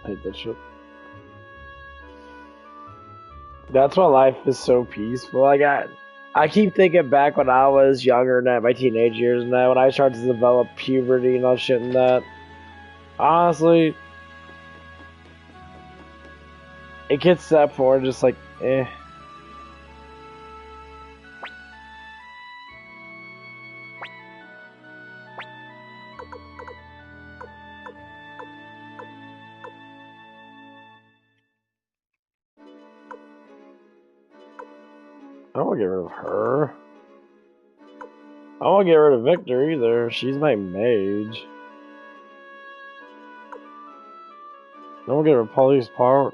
I hate that shit. That's why life is so peaceful. I keep thinking back when I was younger and my teenage years and that when I started to develop puberty and all shit and that. Honestly, it gets to that point just like, eh. I don't want to get rid of her. I don't want to get rid of Victor either. She's my mage. I don't want to get rid of Police Power.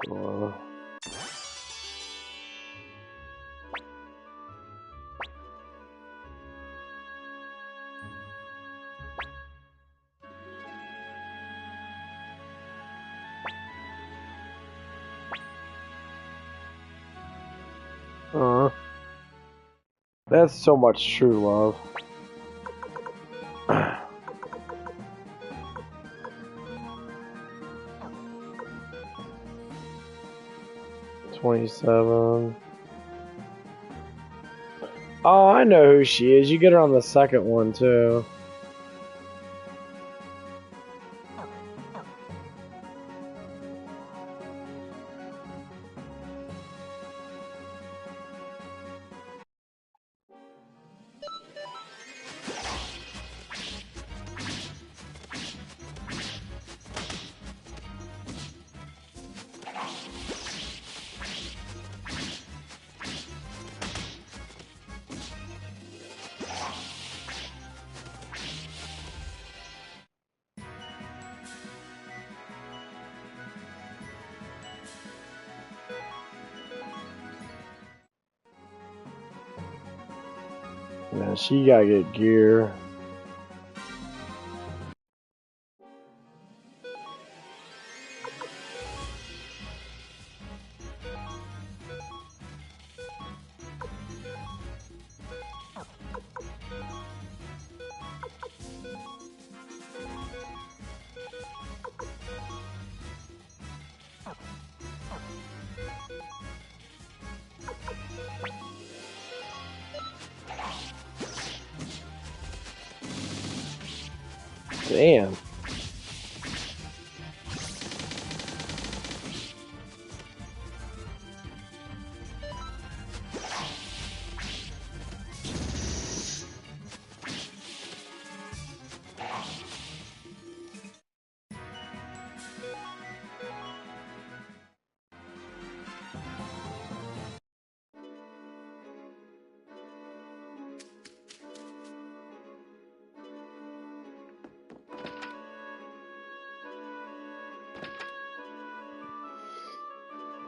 That's so much true love. 27. Oh, I know who she is. You get her on the second one too. Yeah, she gotta get gear. Damn.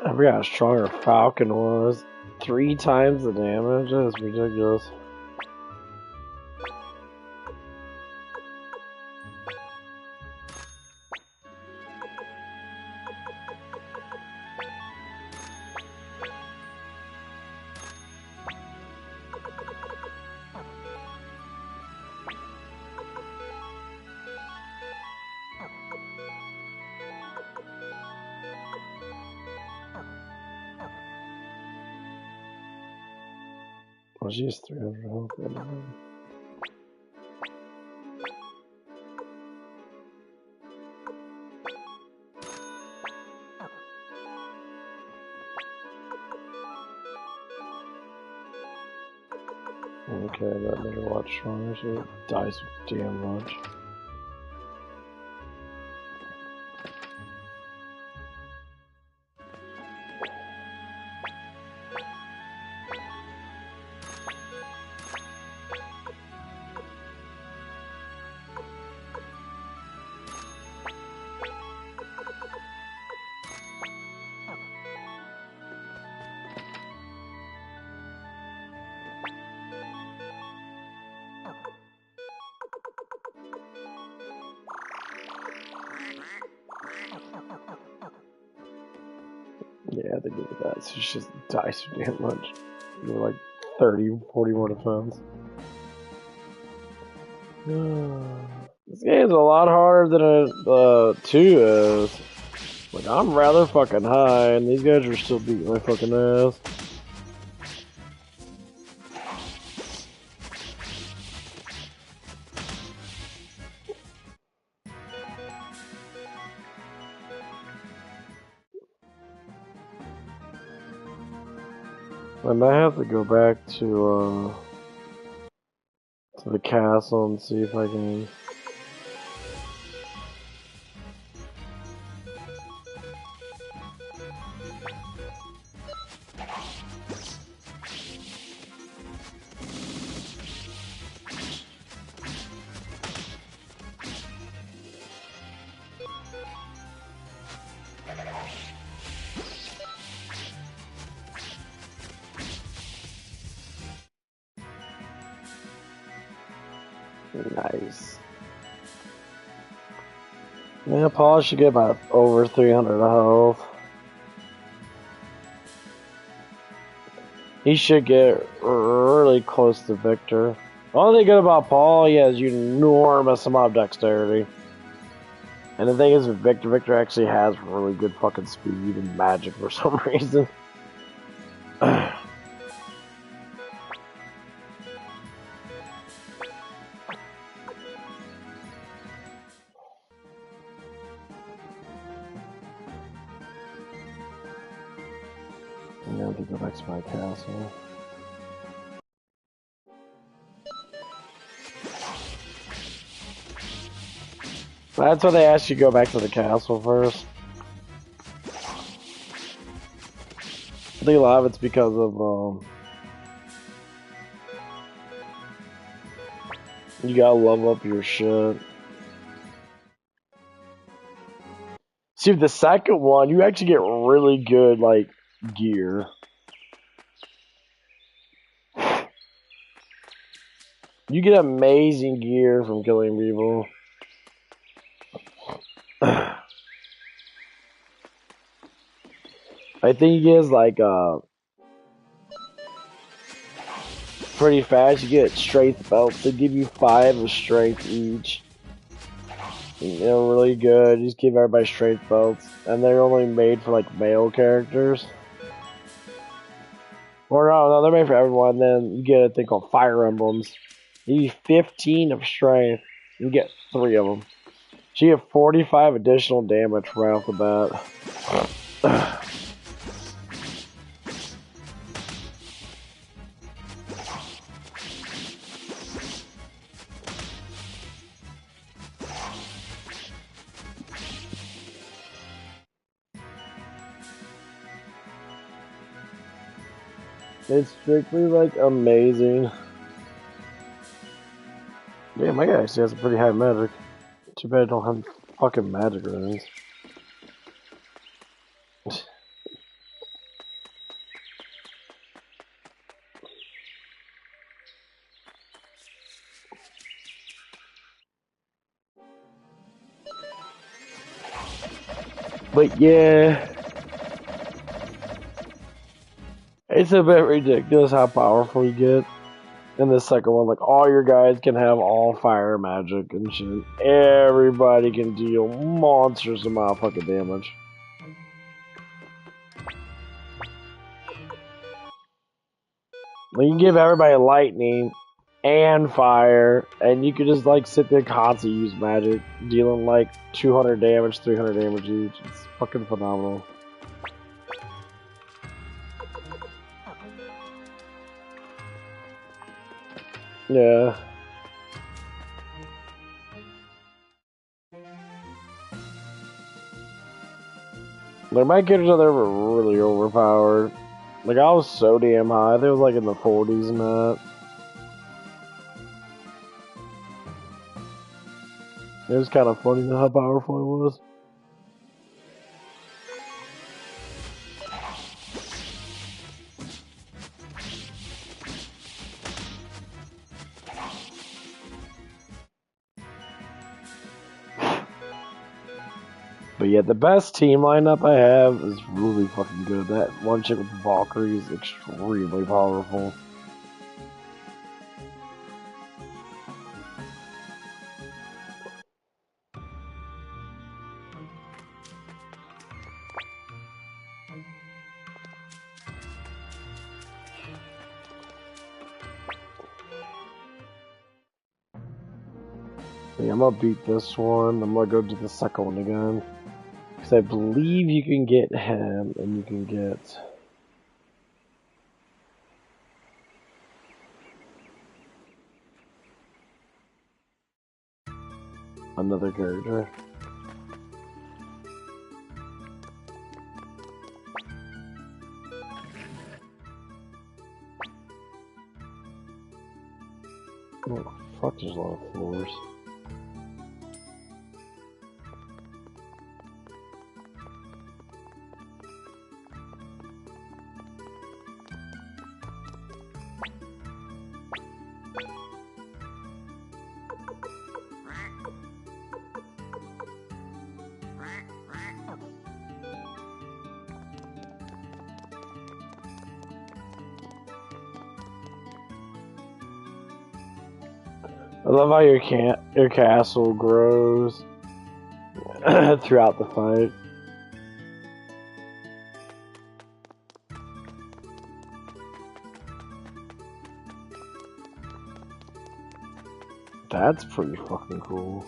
I forgot how strong her Falcon was. 3 times the damage? That's ridiculous. Well, she has 300 health. Okay, that made her a lot stronger, so it dies damn much. Yeah, they give it that. So she just dies so damn much. You're like 30, 40 more defense. This game's a lot harder than 2 is. Like, I'm rather fucking high, and these guys are still beating my fucking ass. I might have to go back to the castle and see if I can. Nice. Yeah, Paul should get about over 300 health. He should get really close to Victor. The only thing good about Paul, he has enormous amount of dexterity. And the thing is with Victor actually has really good fucking speed and magic for some reason. I have to go back to my castle. That's why they asked you to go back to the castle first. I think a lot of it's because of, you gotta level up your shit. See, the second one, you actually get really good, like, gear. You get amazing gear from killing people. I think he gets like pretty fast. You get strength belts. They give you 5 of strength each. You know, really good. You just give everybody strength belts, and they're only made for like male characters. Or no, they're made for everyone. Then you get a thing called fire emblems. You need 15 of strength. You get 3 of them. So you get 45 additional damage right off the bat. It's strictly like amazing. Yeah, my guy actually has a pretty high magic. Too bad I don't have fucking magic runes. But yeah, it's a bit ridiculous how powerful you get. In the second one, like, all your guys can have all fire magic and shit. Everybody can deal monstrous amount of fucking damage. Like, you can give everybody lightning and fire, and you can just, like, sit there constantly use magic, dealing, like, 200 damage, 300 damage each. It's fucking phenomenal. Yeah. Like, my characters there were really overpowered. Like, I was so damn high. They was like in the 40s and that. It was kind of funny how powerful it was. But yeah, the best team lineup I have is really fucking good. That one chick with Valkyrie is extremely powerful. Yeah, I'm gonna beat this one. I'm gonna go to the second one again. Because I believe you can get him and you can get... another character. Oh, fuck, there's a lot of floors. I love how your castle grows throughout the fight. That's pretty fucking cool.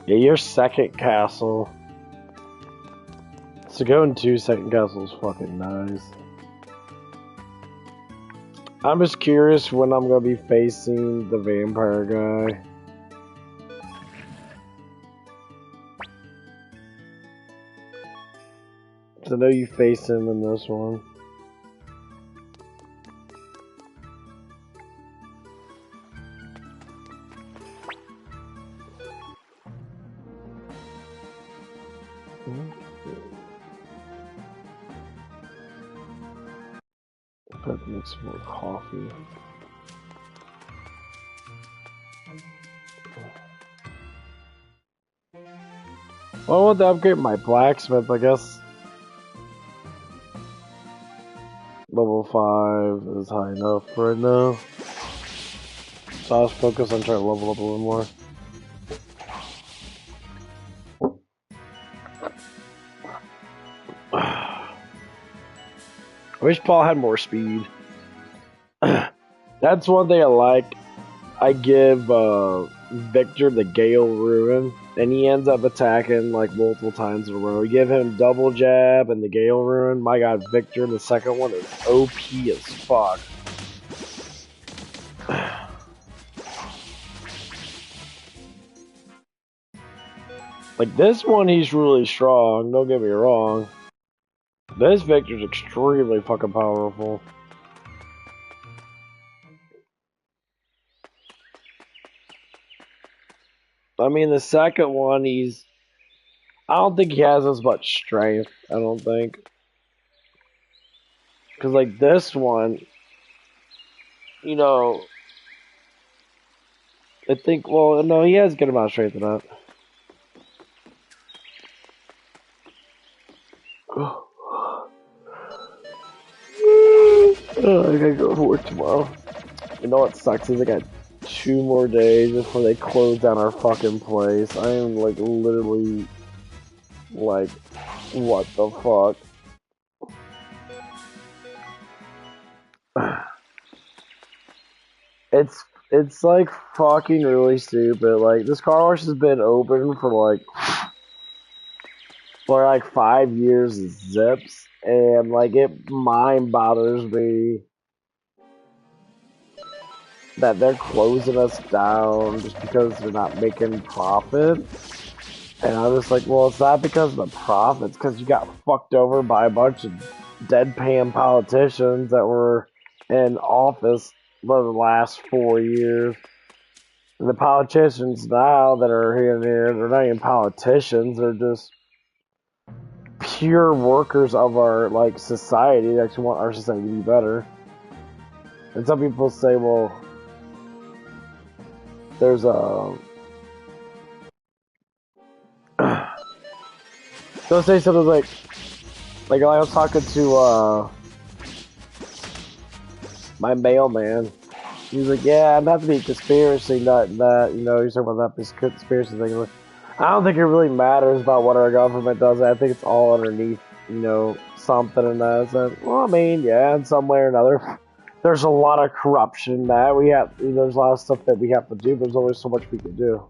Yeah, your second castle. So going to second castle is fucking nice. I'm just curious when I'm gonna be facing the vampire guy. So I know you face him in this one. That makes more coffee. Well, I want to upgrade my blacksmith, I guess. Level 5 is high enough right now. So I was focused on trying to level up a little more. I wish Paul had more speed. That's one thing I like. I give Victor the Gale Ruin, and he ends up attacking like multiple times in a row. You give him double jab and the Gale Ruin. My god, Victor, the second one is OP as fuck. Like this one, he's really strong. Don't get me wrong. This Victor's extremely fucking powerful. I mean, the second one, I don't think he has as much strength. I don't think. Because, like, this one, you know, I think, well, no, he has a good amount of strength in that. I gotta go to work tomorrow. You know what sucks is I got 2 more days before they close down our fucking place. I am like literally Like, what the fuck? It's like fucking really stupid. Like, this car wash has been open for like 5 years zips, and like it mind bothers me that they're closing us down just because they're not making profit. And I'm just like, well, it's not because of the profits, because you got fucked over by a bunch of deadpan politicians that were in office for the last 4 years. And the politicians now that are here and here, they're not even politicians, they're just pure workers of our like society that actually want our society to be better. And some people say, well, there's a they'll say something like I was talking to my mailman. He's like, yeah, not to be conspiracy nut and that, you know, he's talking about that conspiracy thing. Like, I don't think it really matters about what our government does. I think it's all underneath, you know, something in that. So, well, I mean, yeah, in some way or another. There's a lot of corruption that we have, you know, there's a lot of stuff that we have to do, but there's only so much we can do.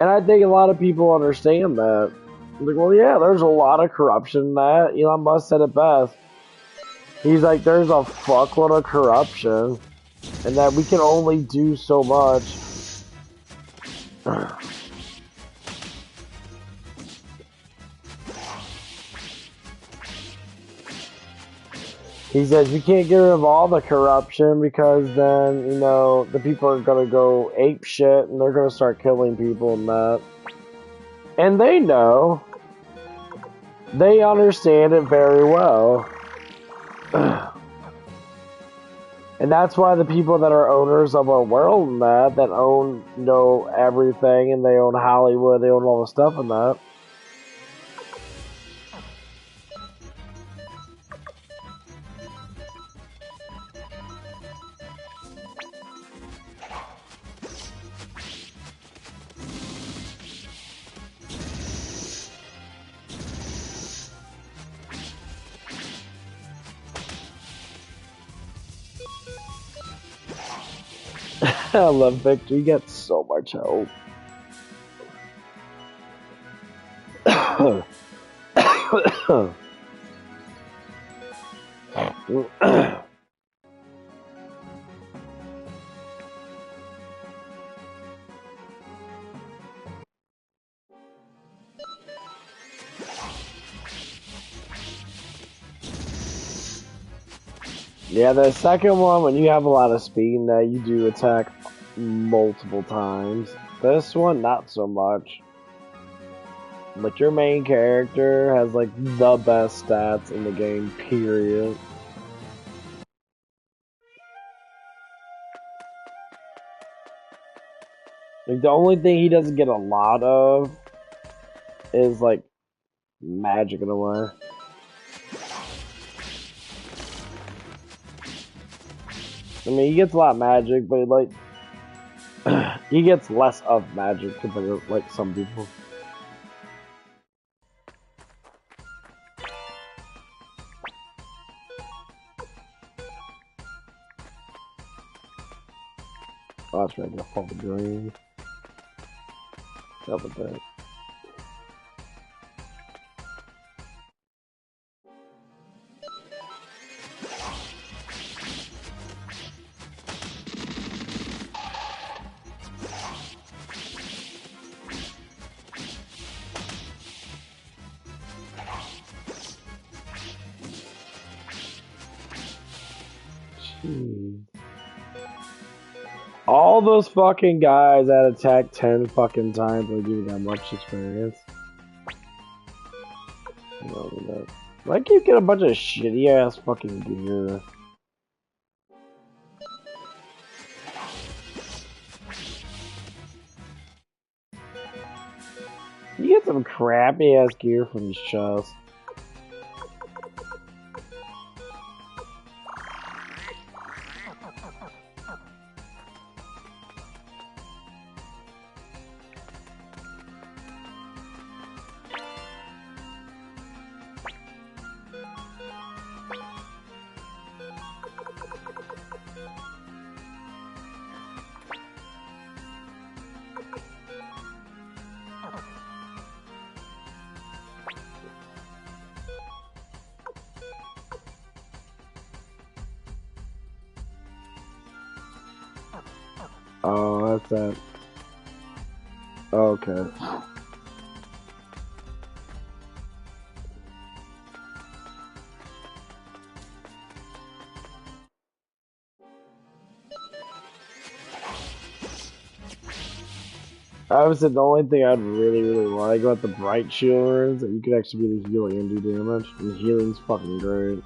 And I think a lot of people understand that. Like, well, yeah, there's a lot of corruption in that. Elon Musk said it best. He's like, there's a fuckload of corruption, and that we can only do so much. He says you can't get rid of all the corruption because then, you know, the people are gonna go ape shit and they're gonna start killing people and that. And they know. They understand it very well. And that's why the people that are owners of our world and that own, you know, everything, and they own Hollywood, they own all the stuff in that. I love Victor. You get so much help. Yeah, the second one, when you have a lot of speed, that you do attack multiple times. This one, not so much. But your main character has like the best stats in the game, period. Like the only thing he doesn't get a lot of is like magic in a way. I mean, he gets a lot of magic, but like he gets less of magic compared to like some people. Oh, that's right, I'm gonna fall the green. Help with that. All those fucking guys that attack 10 fucking times will give you that much experience. Like you get a bunch of shitty ass fucking gear. You get some crappy ass gear from his chest. last time. Okay. I would say the only thing I'd really like about the Bright Shield is that you could actually really heal and do damage. And healing's fucking great.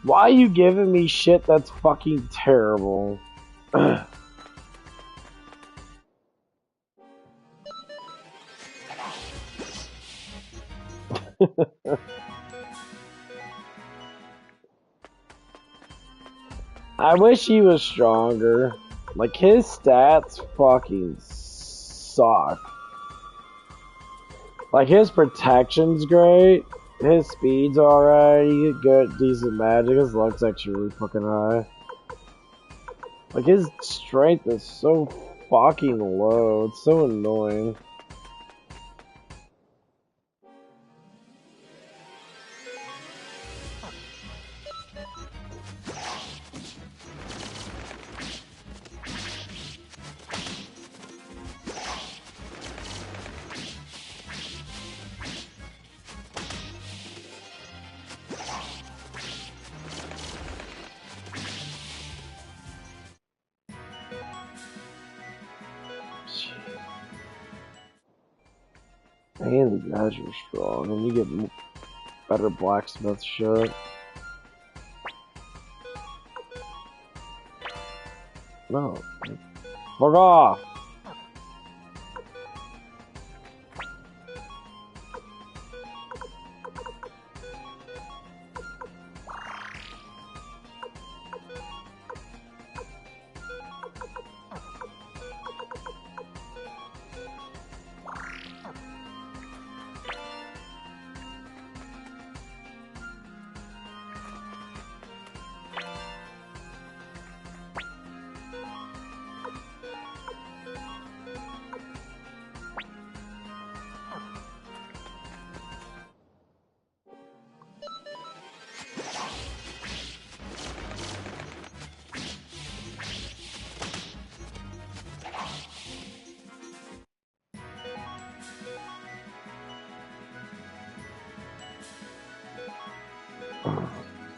Why are you giving me shit that's fucking terrible? I wish he was stronger. Like, his stats fucking suck. Like, his protection's great. His speed's alright. You get good, decent magic. His luck's actually really fucking high. Like, his strength is so fucking low. It's so annoying. Man, these guys are strong, and you get better blacksmith shit. No. Fuck off!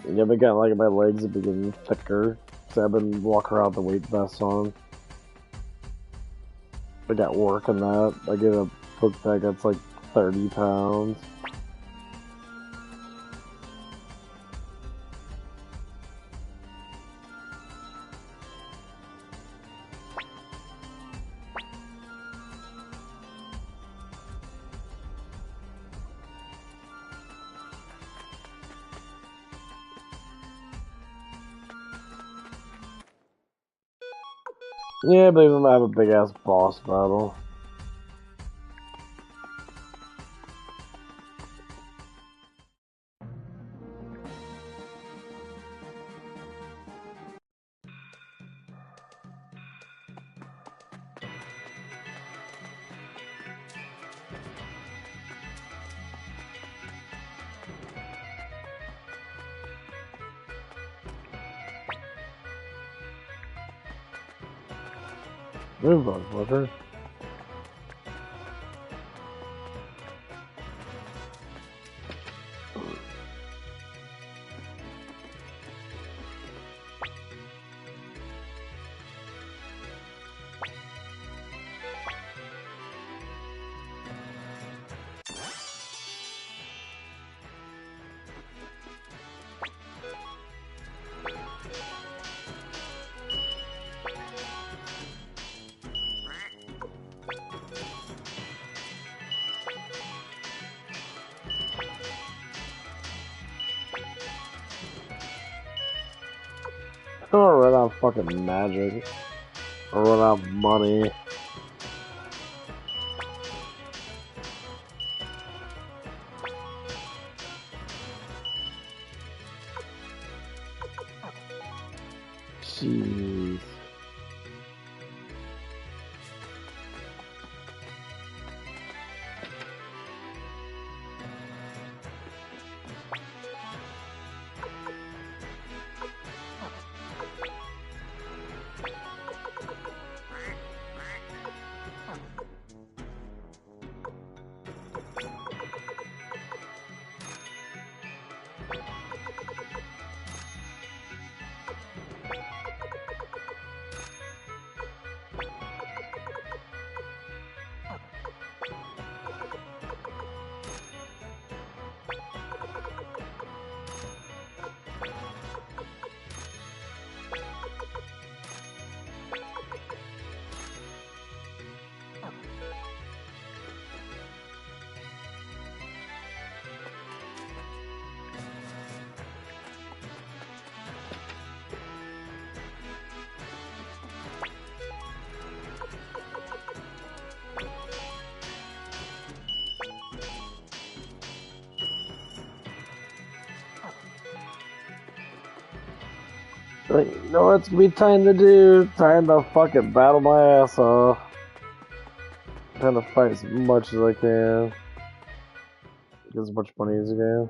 Yeah, but got like my legs have been getting thicker. So I've been walking around with the weight vest on. I got work on that. I get a book bag that's like 30 pounds. Yeah, but even I have a big ass boss battle. Move on, fucker. I don't run out of fucking magic. Or run out of money. Jeez. Like, you know what's gonna be time to do? Time to fucking battle my ass off. Trying to fight as much as I can. Get as much money as I can.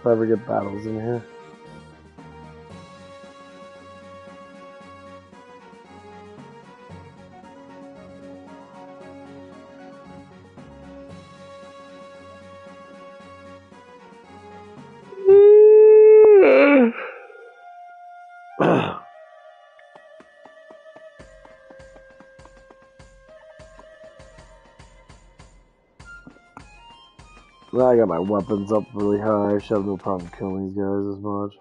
If I ever get battles in here. Now I got my weapons up really high. I should have no problem killing these guys as much.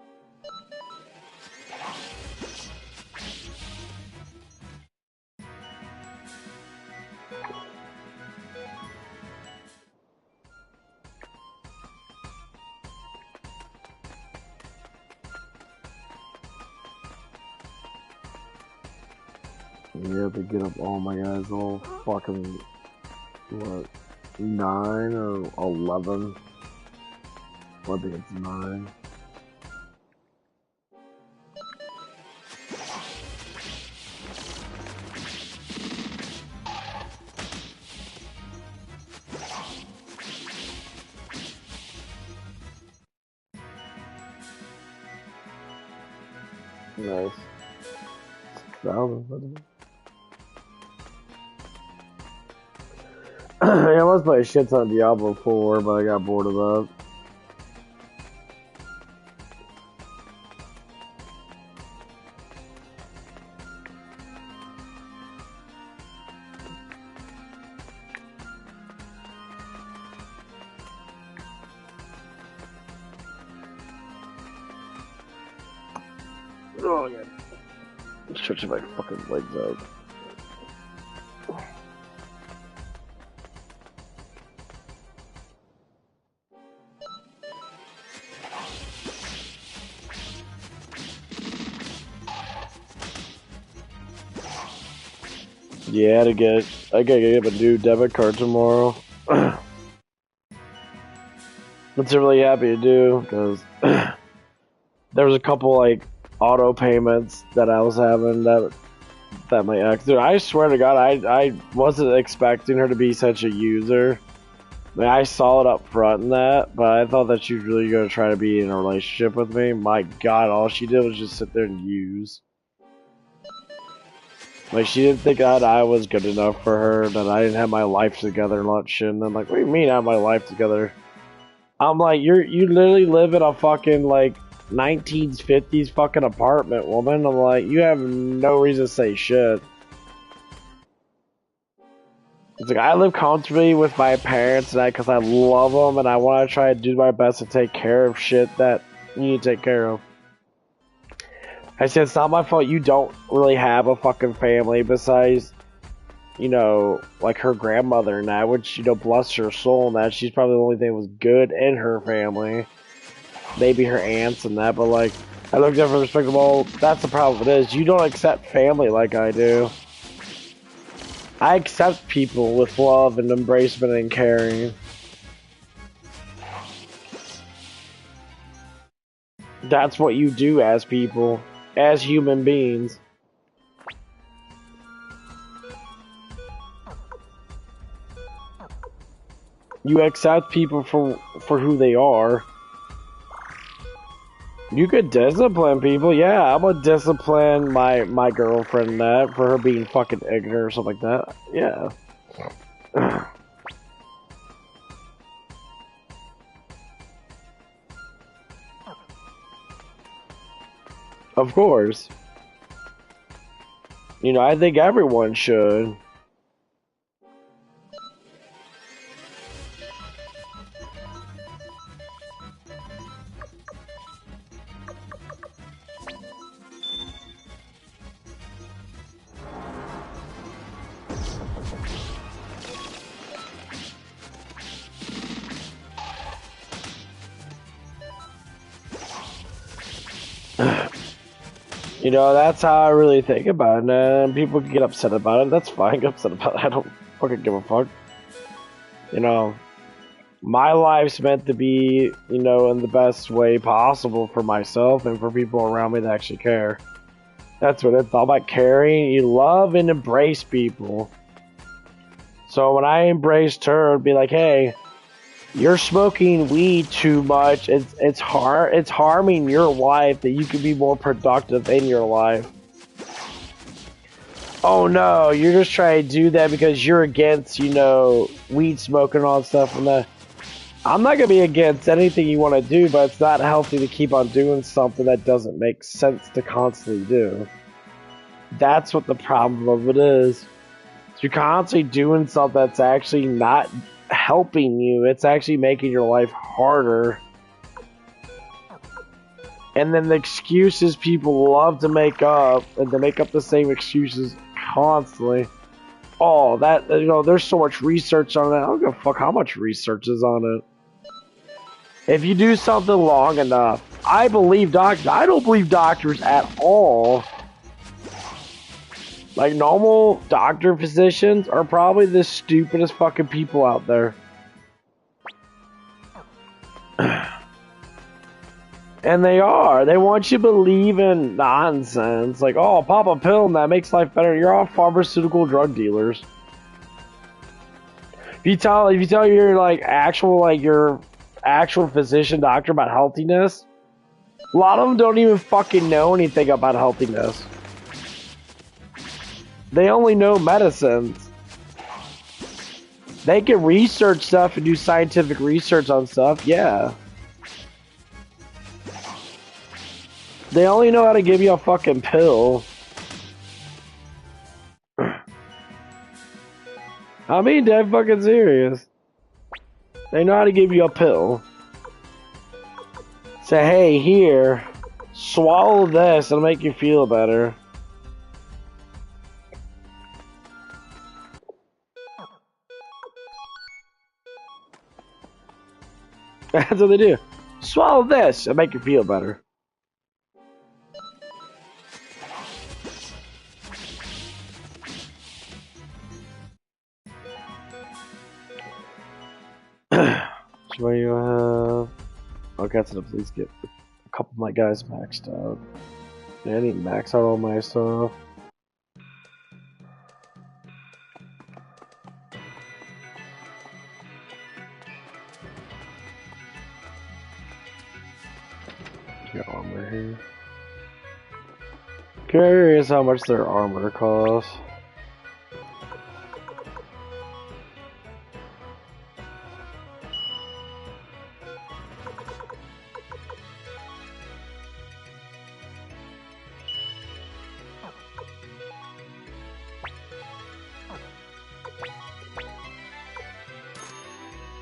You have to get up all my guys all fucking, what, 9 or 11? I think it's 9. Nice. 6,000. Yeah, I was playing shit on Diablo 4, but I got bored of that. Oh, yeah. Stretching my fucking legs out. Yeah, I gotta get a new debit card tomorrow. Which I'm really happy to do, because there was a couple, like, auto payments that I was having that my ex... Dude, I swear to God, I wasn't expecting her to be such a user. I mean, I saw it up front in that, but I thought that she was really going to try to be in a relationship with me. My God, all she did was just sit there and use. Like, she didn't think that I was good enough for her, that I didn't have my life together and all that shit. And I'm like, what do you mean I have my life together? I'm like, you literally live in a fucking, like, 1950s fucking apartment, woman. I'm like, you have no reason to say shit. It's like, I live comfortably with my parents and because I love them and I want to try to do my best to take care of shit that you need to take care of. I said, it's not my fault you don't really have a fucking family besides, you know, like her grandmother and that, which, you know, bless her soul and that. She's probably the only thing that was good in her family. Maybe her aunts and that, but like, I looked at it from the perspective, well, that's the problem with it is, you don't accept family like I do. I accept people with love and embracement and caring. That's what you do as people, as human beings. You accept people for who they are. You could discipline people, yeah. I'm gonna discipline my girlfriend that for her being fucking ignorant or something like that. Yeah. Of course. You know, I think everyone should. You know, that's how I really think about it, and people can get upset about it. That's fine, get upset about it. I don't fucking give a fuck. You know, my life's meant to be, you know, in the best way possible for myself and for people around me that actually care. That's what it's all about, caring. You love and embrace people. So when I embraced her, it'd be like, hey, you're smoking weed too much. It's harming your life that you could be more productive in your life. Oh no, you're just trying to do that because you're against, you know, weed smoking and all that stuff. And that I'm not gonna be against anything you want to do, but it's not healthy to keep on doing something that doesn't make sense to constantly do. That's what the problem of it is. You're constantly doing something that's actually not helping you. It's actually making your life harder. And then the excuses people love to make up, and to make up the same excuses constantly. Oh, that, you know, there's so much research on that. I don't give a fuck how much research is on it. If you do something long enough, I believe doctors. I don't believe doctors at all. Like, normal doctor physicians are probably the stupidest fucking people out there. And they are. They want you to believe in nonsense. Like, oh, pop a pill and that makes life better. You're all pharmaceutical drug dealers. If you tell your your actual physician doctor about healthiness, a lot of them don't even fucking know anything about healthiness. They only know medicines. They can research stuff and do scientific research on stuff, yeah. They only know how to give you a fucking pill. I mean, dead fucking serious. They know how to give you a pill. Say, hey, here, swallow this, it'll make you feel better. That's what they do. Swallow this, it'll make you feel better. What do you have? Okay, so please get a couple of my guys maxed out. Yeah, I need to max out all my stuff. Get armor here. Curious how much their armor costs.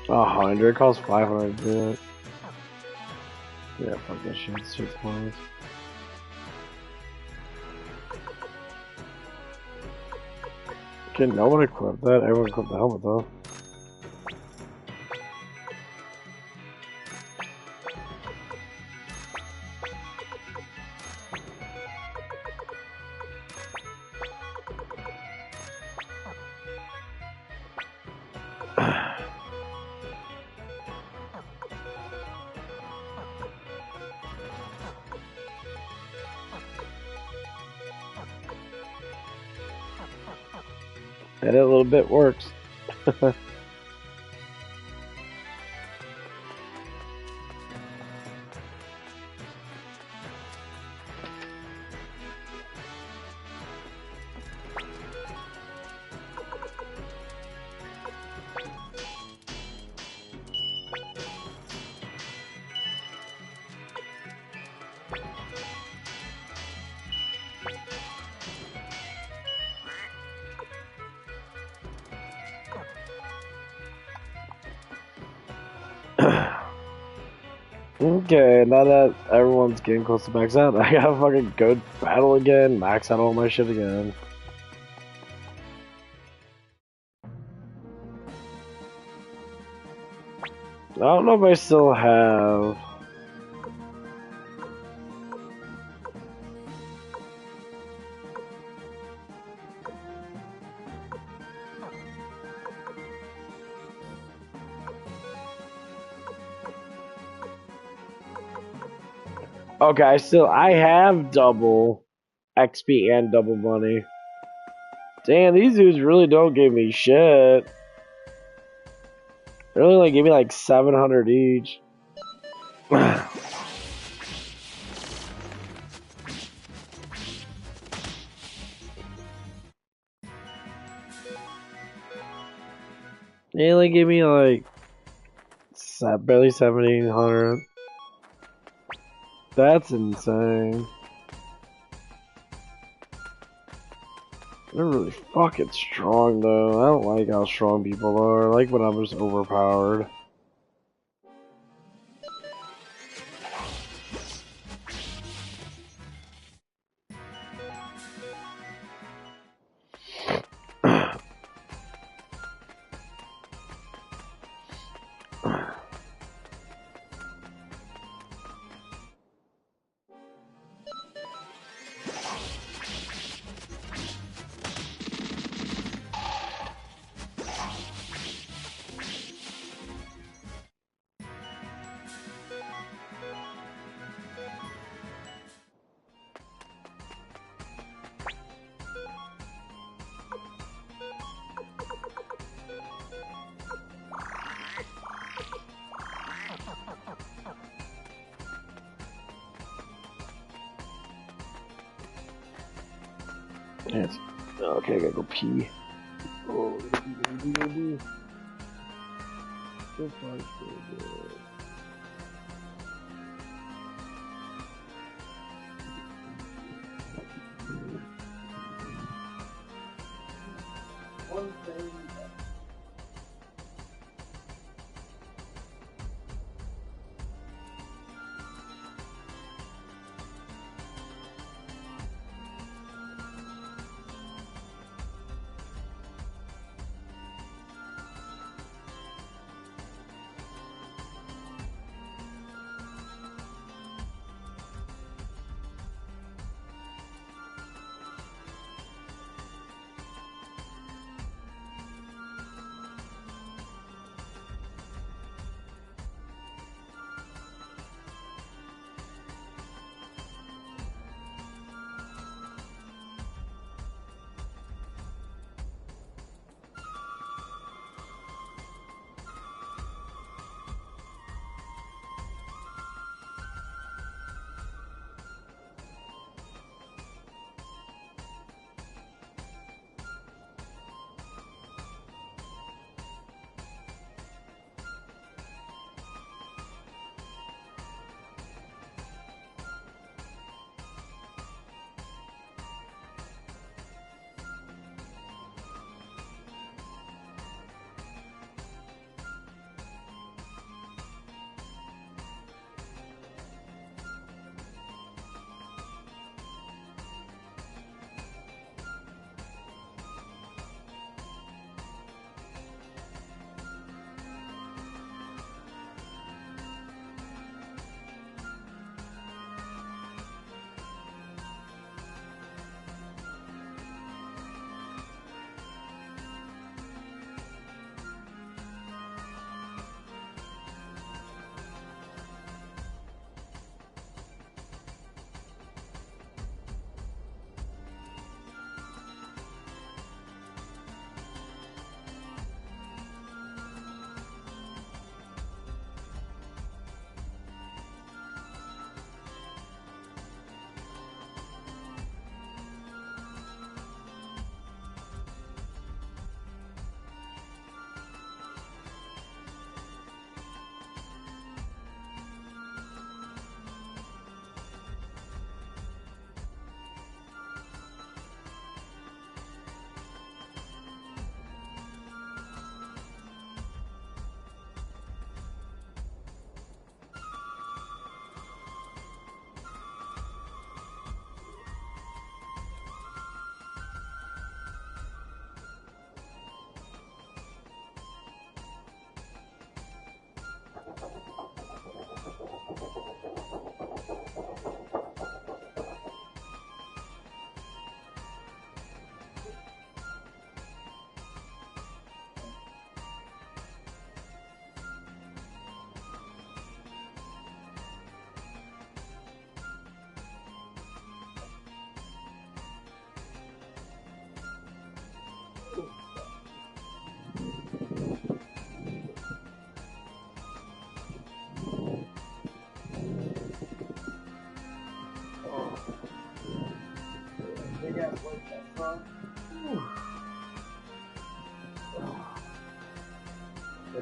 $100 costs 500 to do it. Yeah, fuck that shit. It's 6 points. Can no one equip that? Everyone equip the helmet though. And a little bit works. Okay, now that everyone's getting close to max out, I gotta fucking go battle again, max out all my shit again. I don't know if I still have... Okay, I have double XP and double money. Damn, these dudes really don't give me shit. They only like give me like 700 each. They only give me like barely 1700. That's insane. They're really fucking strong though. I don't like how strong people are. I like when I'm just overpowered. Yes. Okay, I gotta go pee. Oh, so far, so good. One thing.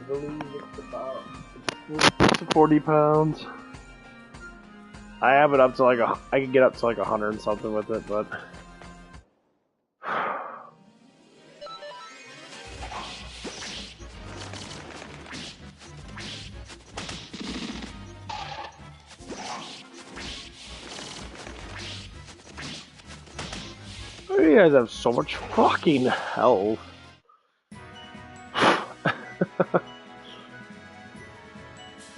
believe it's about 40 pounds. I have it up to like I can get up to like 100 and something with it, but you guys have so much fucking health.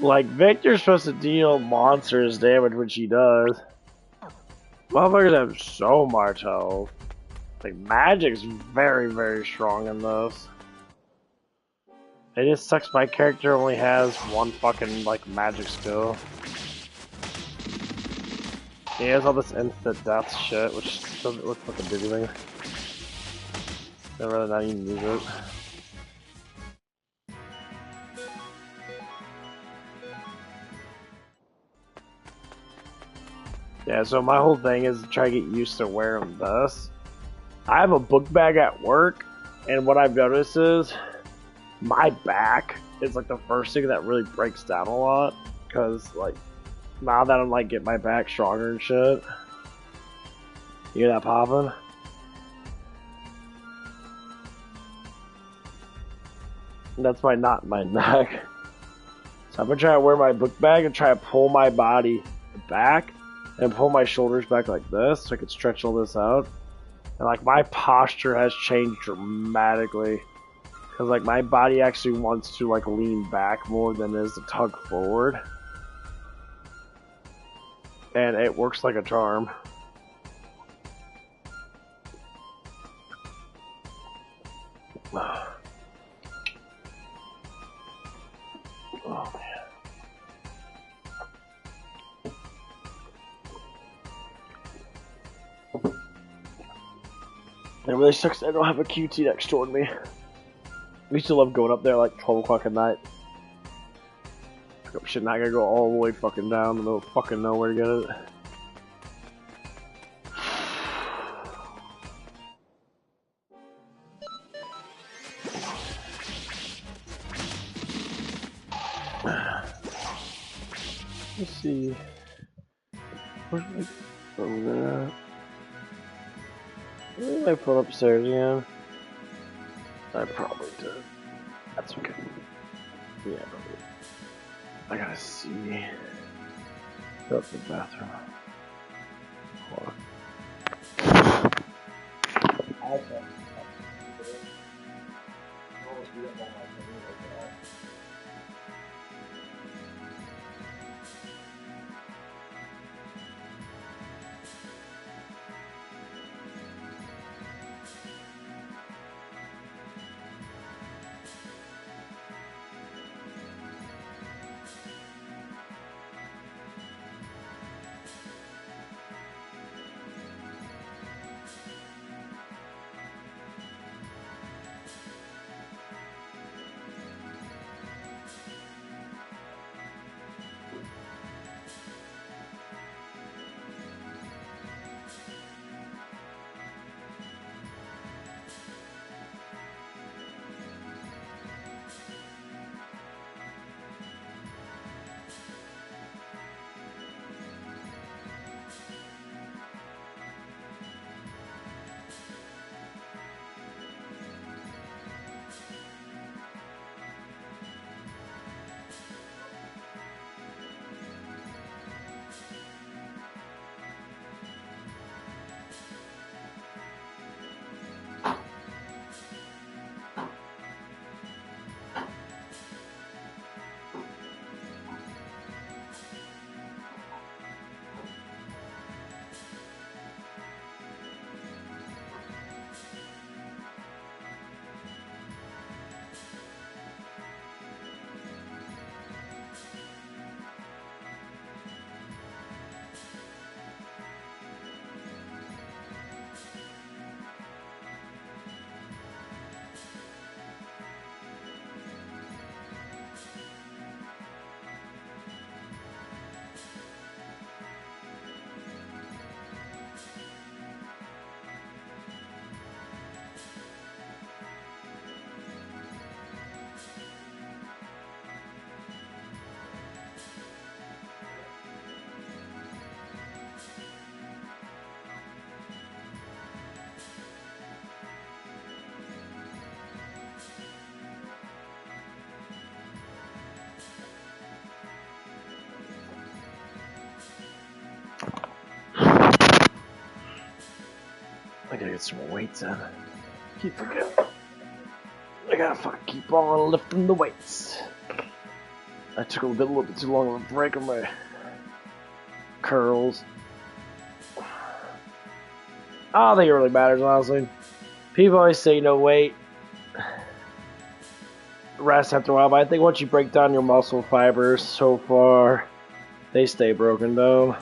Like, Victor's supposed to deal monstrous damage, which he does. Motherfuckers have so much health. Like, Magic's very, very strong in this. It just sucks my character only has one fucking, like, magic skill. He has all this instant death shit, which doesn't look like a busy thing. I'd rather not even use it. Yeah, so my whole thing is to try to get used to wearing this. I have a book bag at work, and what I've noticed is my back is like the first thing that really breaks down a lot. Because, like, now that I'm like getting my back stronger and shit. You hear that popping? That's my knot in my neck. So I'm gonna try to wear my book bag and try to pull my body back and pull my shoulders back like this so I can stretch all this out. And like my posture has changed dramatically. Cause like my body actually wants to like lean back more than it is to tug forward. And it works like a charm. Oh man. It really sucks I don't have a QT next door to me. I used to love going up there like 12 o'clock at night. Shit, now I gotta go all the way fucking down in the middle of fucking nowhere to get it. Let's see. Where's my phone at? Where's my phone upstairs again? I probably did. That's okay. Yeah, probably. I gotta see. Go up to the bathroom. Hold on. I gotta get some more weights in. Keep forgetting. I gotta fucking keep on lifting the weights. I took a little bit too long of a break on my curls. I don't think it really matters, honestly. People always say no weight, rest after a while, but I think once you break down your muscle fibers so far, they stay broken down.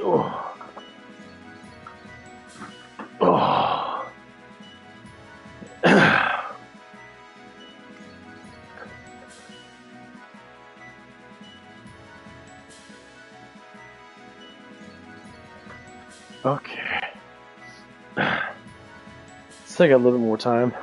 Oh. Oh. Okay. Let's take a little bit more time.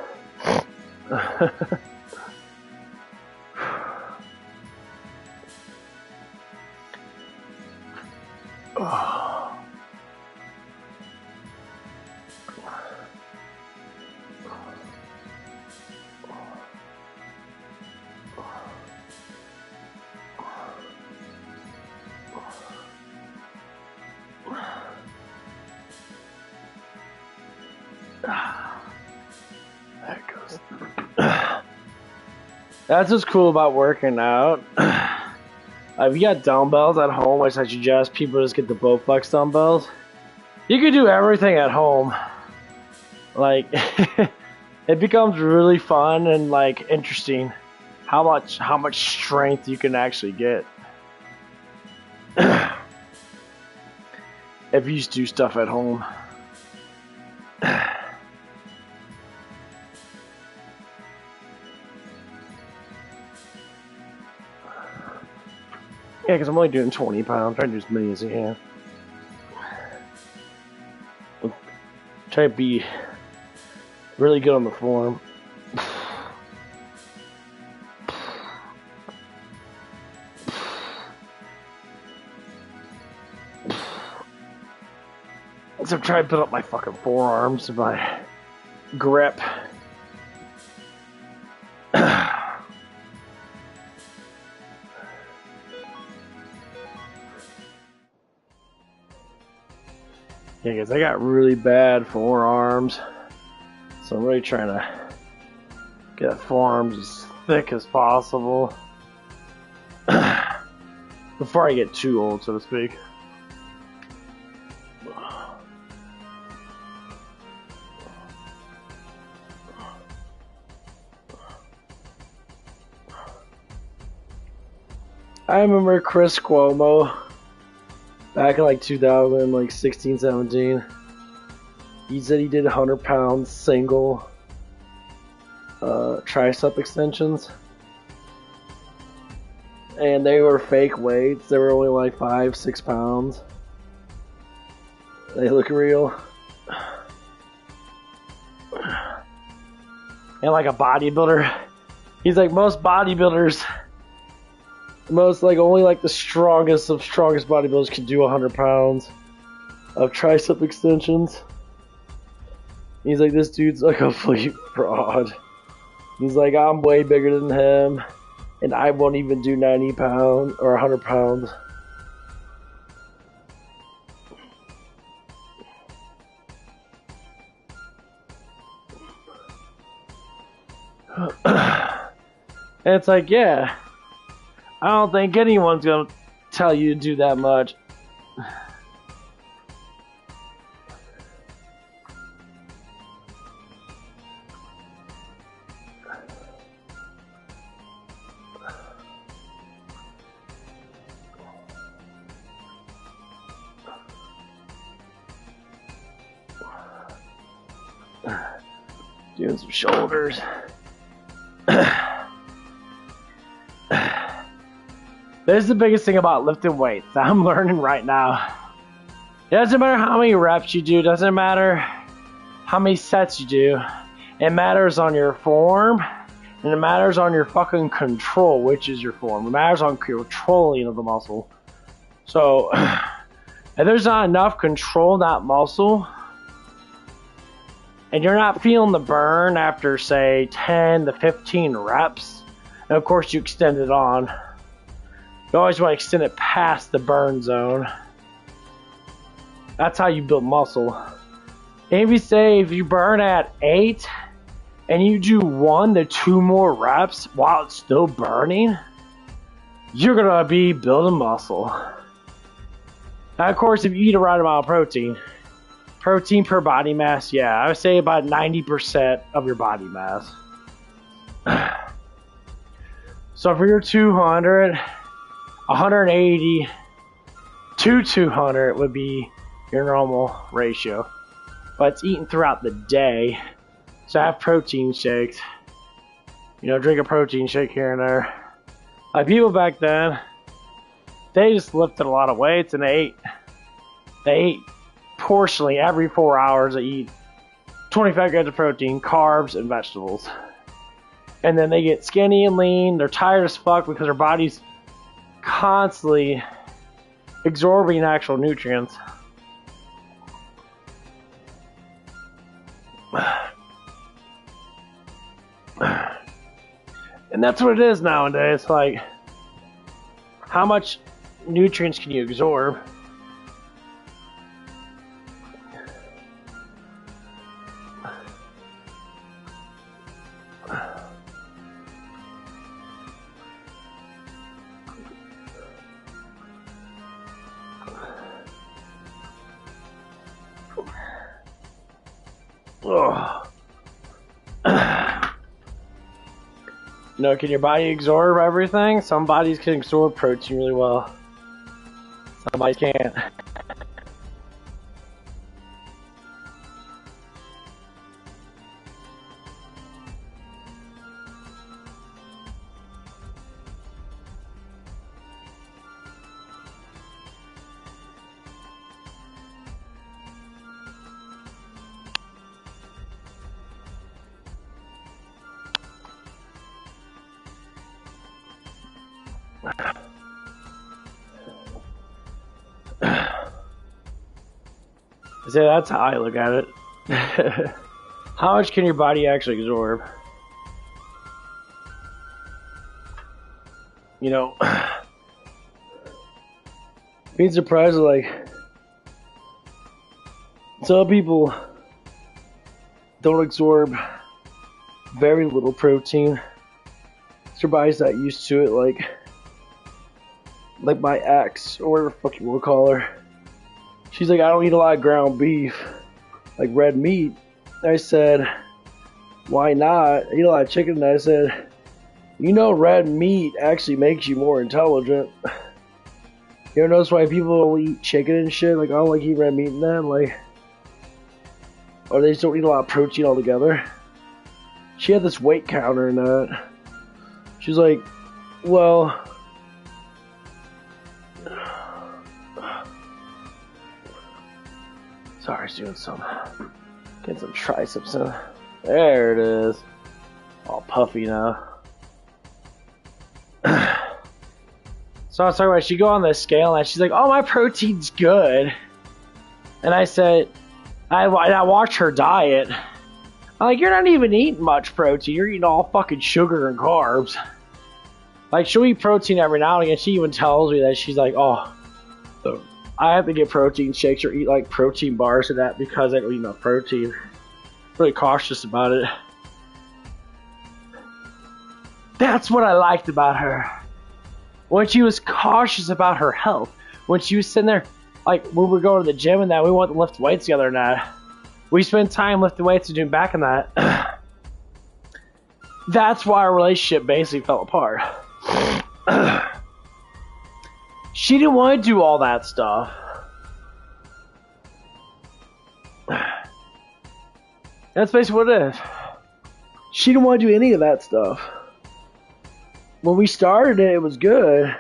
There it goes. That's what's cool about working out. If you got dumbbells at home, which I suggest people just get the Bowflex dumbbells, you can do everything at home. Like, it becomes really fun and like interesting how much strength you can actually get if you just do stuff at home. Yeah, because I'm only doing 20 pounds. Trying to do as many as I can. Try to be really good on the form. So I'm trying to put up my fucking forearms and my grip. Yeah, because I got really bad forearms, so I'm really trying to get forearms as thick as possible before I get too old, so to speak. I remember Chris Cuomo back in like 2016, 17. He said he did 100 pounds single tricep extensions, and they were fake weights. They were only like 5-6 pounds. They look real. And like a bodybuilder, he's like most bodybuilders. Most like only like the strongest of strongest bodybuilders can do 100 pounds of tricep extensions. He's like, this dude's a complete fraud. He's like, I'm way bigger than him, and I won't even do 90 pounds or 100 pounds. And it's like, yeah, I don't think anyone's gonna tell you to do that much. Doing some shoulders. This is the biggest thing about lifting weights that I'm learning right now. It doesn't matter how many reps you do, doesn't matter how many sets you do. It matters on your form, and it matters on your fucking control, which is your form. It matters on controlling of the muscle. So, if there's not enough control in that muscle, and you're not feeling the burn after, say, 10 to 15 reps, and of course you extend it on, you always want to extend it past the burn zone. That's how you build muscle. And if you burn at 8 and you do 1 to 2 more reps while it's still burning, you're going to be building muscle. Now, of course, if you eat the right amount of protein per body mass, yeah, I would say about 90% of your body mass. So for your 200, 180 to 200 would be your normal ratio. But it's eaten throughout the day. So have protein shakes. Drink a protein shake here and there. Like people back then, they just lifted a lot of weights and they ate portionally every 4 hours. They eat 25 grams of protein, carbs, and vegetables. And then they get skinny and lean. They're tired as fuck because their body's constantly absorbing actual nutrients. And that's what it is nowadays. Like, how much nutrients can you absorb? Can your body absorb everything? Some bodies can absorb protein really well. Some bodies can't. So that's how I look at it. How much can your body actually absorb? Being surprised, like, some people don't absorb very little protein. Their body's not used to it, like my ex, or whatever the fuck you want to call her. She's like, I don't eat a lot of ground beef, like red meat. I said, why not? I eat a lot of chicken. And I said, red meat actually makes you more intelligent. You ever notice why people eat chicken and shit? Like, I don't like eat red meat and that. Like, or they just don't eat a lot of protein altogether. She had this weight counter and that. She's like, well, sorry, I was doing getting some triceps in. There it is. All puffy now. So I was talking about, she go on the scale and she's like, oh, my protein's good. And I said, I watched her diet. I'm like, you're not even eating much protein. You're eating all fucking sugar and carbs. Like, she'll eat protein every now and again. She even tells me that she's like, oh, I have to get protein shakes or eat like protein bars and that because I don't eat enough protein. Really cautious about it. That's what I liked about her. When she was cautious about her health. When she was sitting there, like when we were going to the gym and that, we wanted to lift weights together and that. We spent time lifting weights and doing back and that. That's why our relationship basically fell apart. She didn't want to do all that stuff. That's basically what it is. She didn't want to do any of that stuff. When we started it, it was good.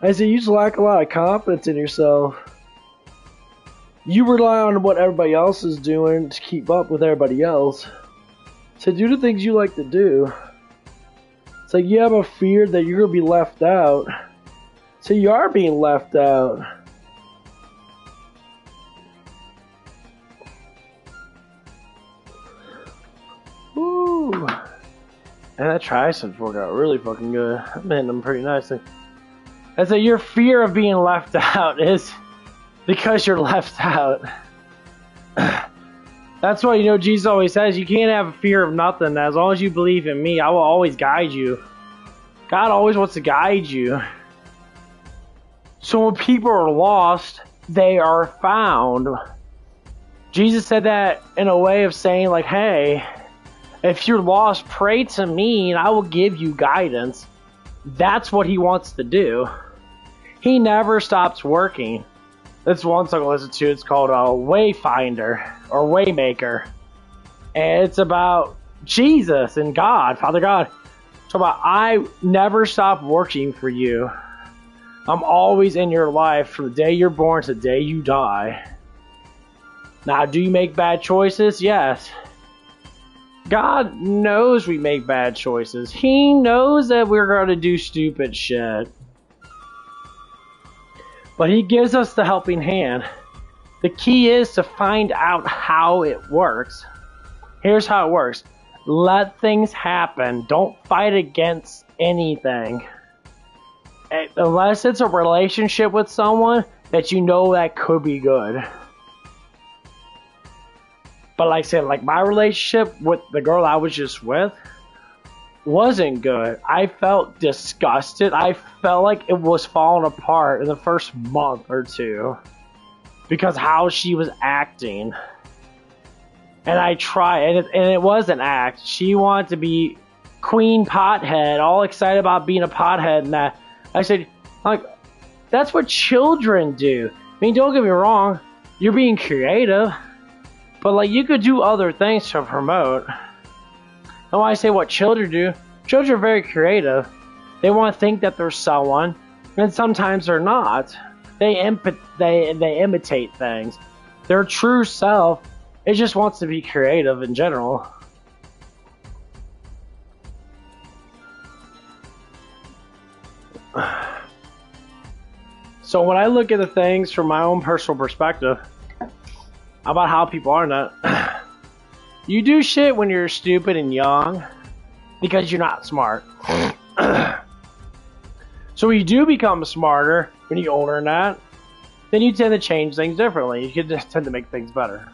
I said, you just lack a lot of confidence in yourself. You rely on what everybody else is doing to keep up with everybody else. So do the things you like to do. It's like you have a fear that you're going to be left out. So you are being left out. And that triceps workout really fucking good. I'm hitting them pretty nicely. I said your fear of being left out is because you're left out. That's why, Jesus always says you can't have a fear of nothing. As long as you believe in me, I will always guide you. God always wants to guide you. So when people are lost, they are found. Jesus said that in a way of saying, like, hey, if you're lost, pray to me and I will give you guidance. That's what he wants to do. He never stops working. This one song I listen to, it's called Wayfinder or Waymaker. And it's about Jesus and God, Father God. It's about, I never stop working for you. I'm always in your life from the day you're born to the day you die. Now, do you make bad choices? Yes. God knows we make bad choices. He knows that we're going to do stupid shit. But he gives us the helping hand. The key is to find out how it works. Here's how it works. Let things happen. Don't fight against anything. Unless it's a relationship with someone that you know that could be good. But like I said, like my relationship with the girl I was just with wasn't good. I felt disgusted. I felt like it was falling apart in the first month or two because how she was acting. And I tried, and it was an act. She wanted to be queen pothead, all excited about being a pothead and that. I said, like, that's what children do. I mean, don't get me wrong, you're being creative, but like you could do other things to promote. And when I say what children do, children are very creative. They want to think that they're someone, and sometimes they're not. They imitate things. Their true self, it just wants to be creative in general. So when I look at the things from my own personal perspective about how people are not, you do shit when you're stupid and young because you're not smart. So when you do become smarter when you're older than that, then you tend to change things differently. You can just tend to make things better.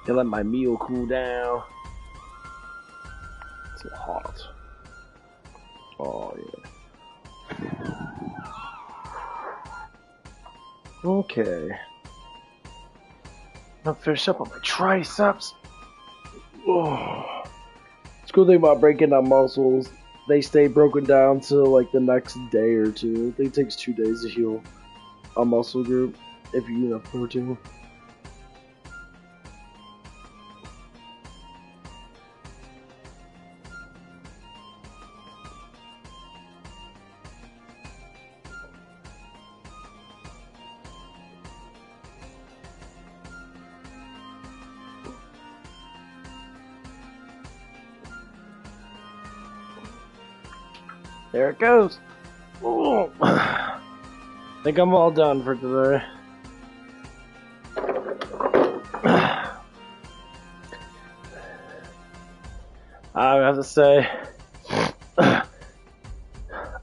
To let my meal cool down. It's hot. Oh yeah. Okay. I'll finish up on my triceps. Oh. It's a cool thing about breaking down muscles. They stay broken down till like the next day or two. I think it takes 2 days to heal a muscle group if you eat enough protein. There it goes. Oh. I think I'm all done for today. I have to say,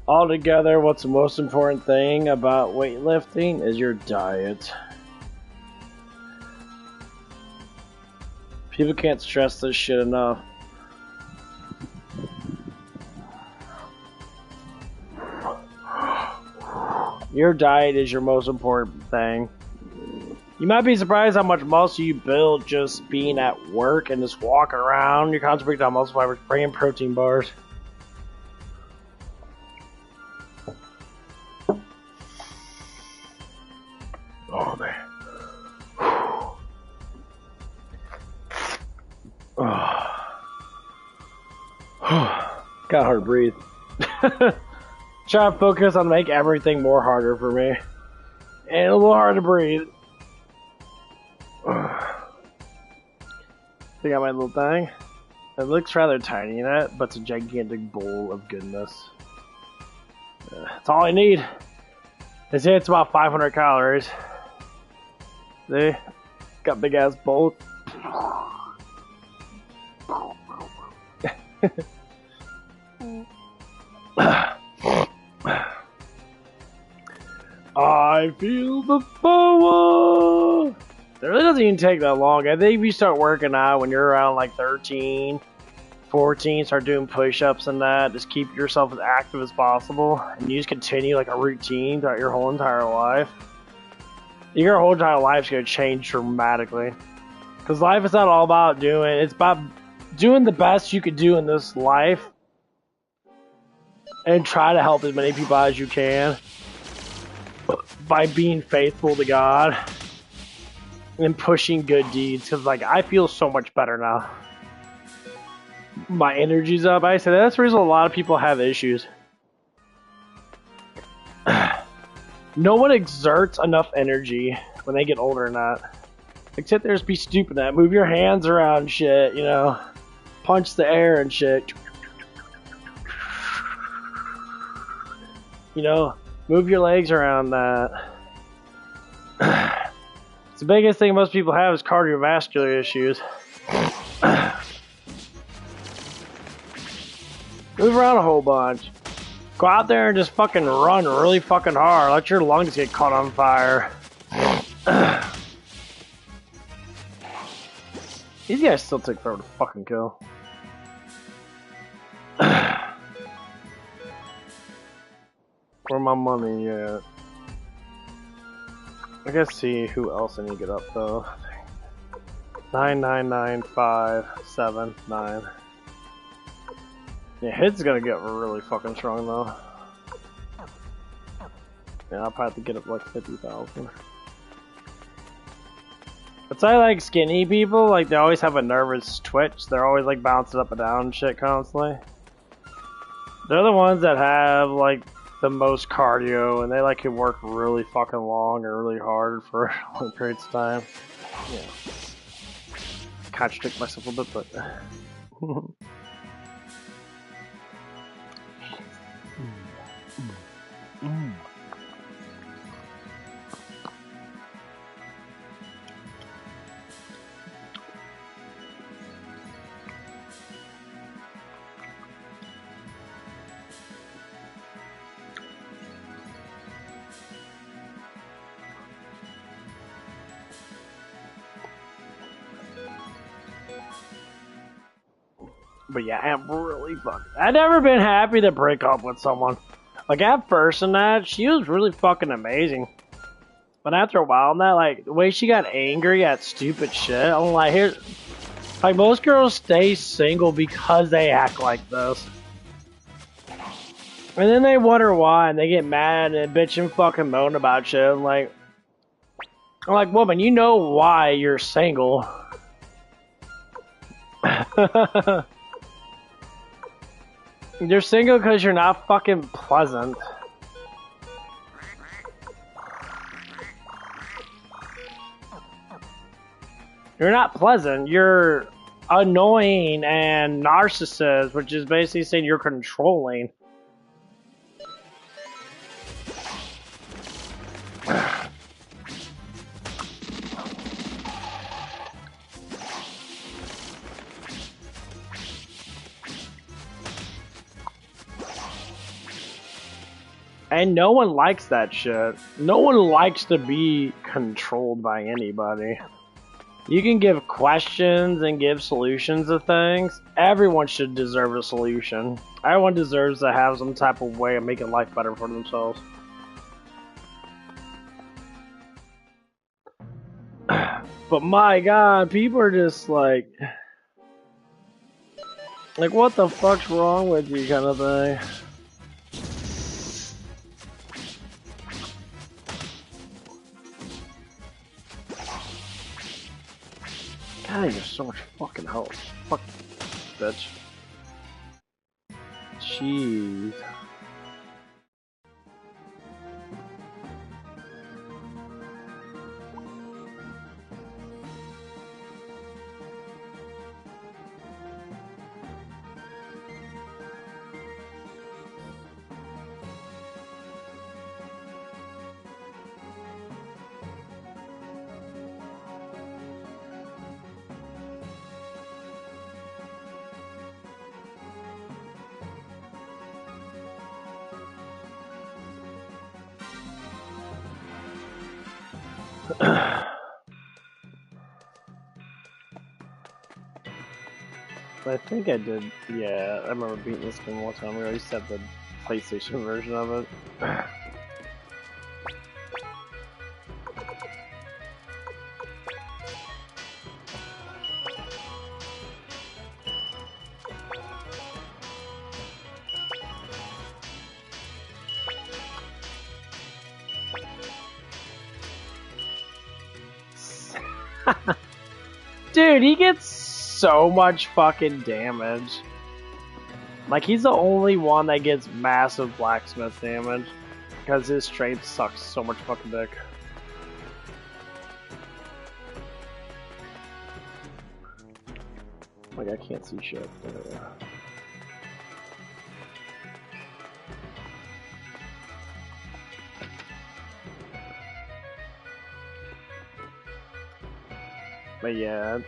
altogether, what's the most important thing about weightlifting is your diet. People can't stress this shit enough. Your diet is your most important thing. You might be surprised how much muscle you build just being at work and just walking around. You're concentrating on muscle fibers, bringing protein bars. Oh, man. Got hard to breathe. Try to focus on make everything more harder for me. And a little hard to breathe. I got my little thing. It looks rather tiny in it, but it's a gigantic bowl of goodness. That's all I need. They say it's about 500 calories. See? Got big ass bowl. I feel the power. It really doesn't even take that long. I think if you start working out when you're around like 13, 14, start doing push-ups and that, just keep yourself as active as possible, and you just continue like a routine throughout your whole entire life. Your whole entire life's gonna change dramatically. Because life is not all about doing, it's about doing the best you could do in this life and try to help as many people as you can by being faithful to God and pushing good deeds. Because like I feel so much better now. My energy's up. I said that's the reason a lot of people have issues. No one exerts enough energy when they get older or not. Like sit there and be stupid at. Move your hands around shit, you know. Punch the air and shit. You know, move your legs around that. It's the biggest thing most people have is cardiovascular issues. Move around a whole bunch. Go out there and just fucking run really fucking hard. Let your lungs get caught on fire. These guys still take forever to fucking kill. Where my money at? I gotta see who else I need to get up though. 99957 Yeah, Hid's gonna get really fucking strong though. Yeah, I'll probably have to get up like 50,000. It's like skinny people, like they always have a nervous twitch. They're always like bouncing up and down and shit constantly. They're the ones that have like the most cardio, and they like can work really fucking long or really hard for long periods of time. Yeah. Contradict myself a bit, but. But yeah, I'm really fucking. I've never been happy to break up with someone. Like at first and that, she was really fucking amazing. But after a while, now, like the way she got angry at stupid shit, I'm like, here, like most girls stay single because they act like this, and then they wonder why, and they get mad and bitch and fucking moan about shit. I'm like, woman, you know why you're single. You're single because you're not fucking pleasant. You're not pleasant. You're annoying and narcissist, which is basically saying you're controlling. And no one likes that shit. No one likes to be controlled by anybody. You can give questions and give solutions to things. Everyone should deserve a solution. Everyone deserves to have some type of way of making life better for themselves. But my god, people are just like what the fuck's wrong with you kind of thing. God, you have so much fucking health. Fuck, bitch. Jeez. I think I did, yeah, I remember beating this game one time. We always had the PlayStation version of it. Dude, he gets so much fucking damage. Like, he's the only one that gets massive blacksmith damage. Because his strength sucks so much fucking dick. Like, I can't see shit. But yeah, it's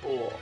oh.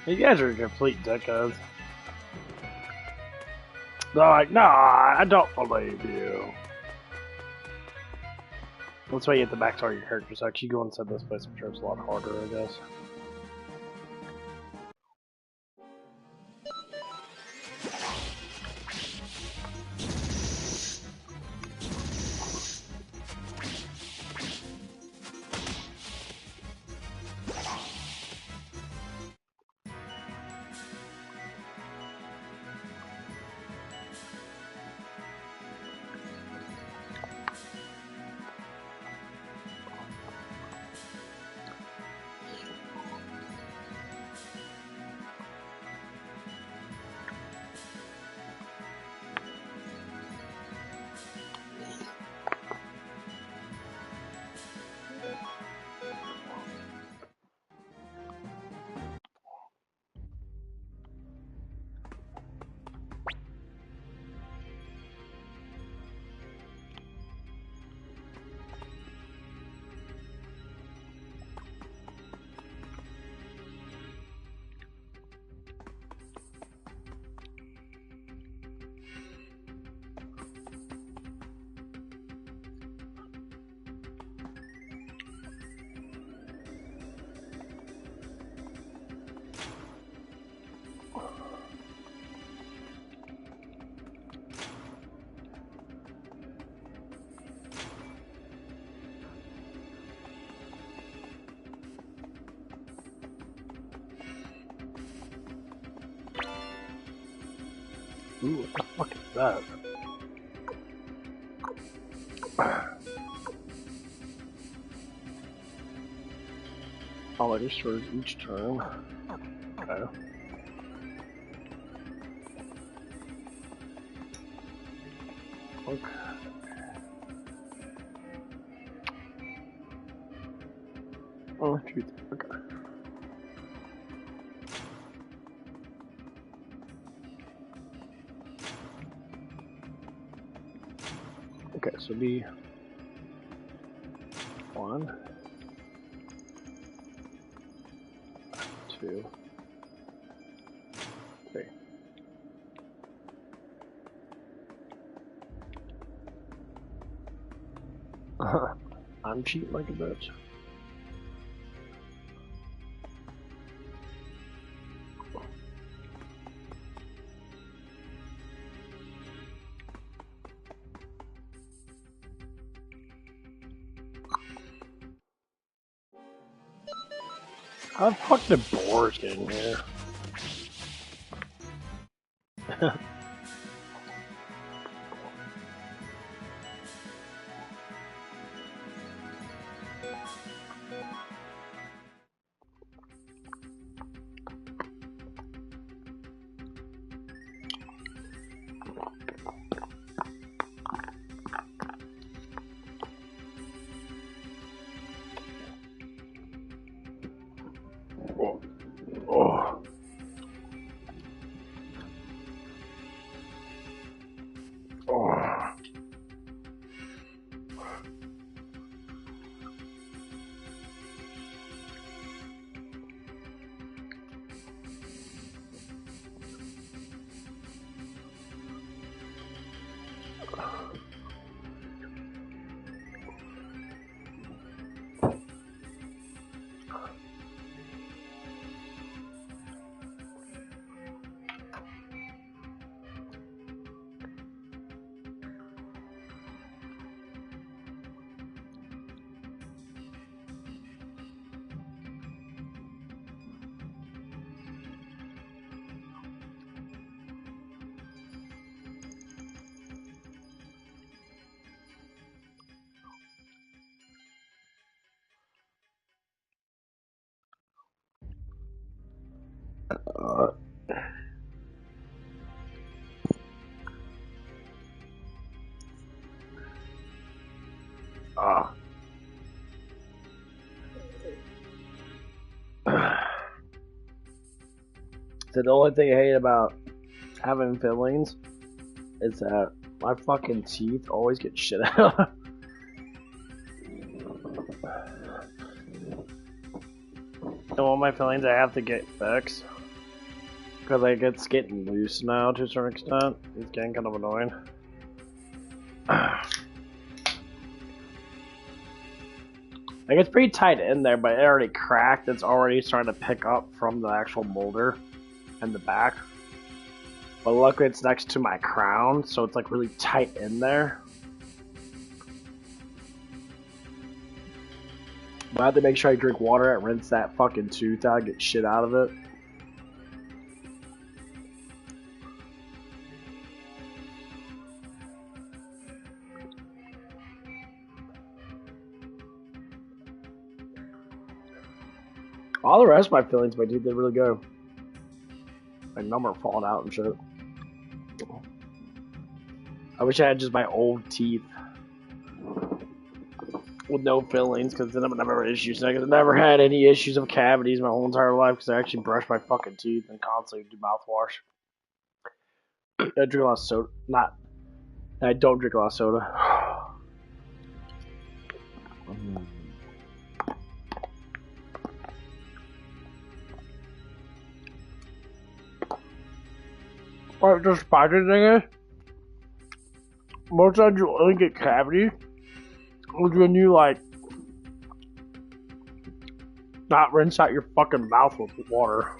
You guys are complete dickheads. They're like, nah, I don't believe you. That's why you have to backstory your characters. Actually, go inside this place, I'm sure it's a lot harder, I guess. Ooh, what the fuck is that? Oh, it restores each turn. Okay. Okay. Oh, truth. Okay. Okay, so be 1, 2, 3. I'm cheating like a bitch. How the fuck did boars get in here? Oh. Oh. Oh. Ah. So the only thing I hate about having fillings is that my fucking teeth always get shit out. And all my fillings I have to get fixed. Because like it's getting loose now to a certain extent. It's getting kind of annoying. Like it's pretty tight in there, but it already cracked. It's already starting to pick up from the actual molder and the back. But luckily it's next to my crown, so it's like really tight in there. But I have to make sure I drink water and rinse that fucking tooth out, get shit out of it. All the rest of my fillings, my teeth did really good. My number falling out and shit. I wish I had just my old teeth with no fillings, because then I would never have issues. I've never had any issues of cavities my whole entire life because I actually brush my fucking teeth and constantly do mouthwash. I drink a lot of soda. I don't drink a lot of soda. Alright, the spider thing is, most times you only get cavity when you like not rinse out your fucking mouth with water.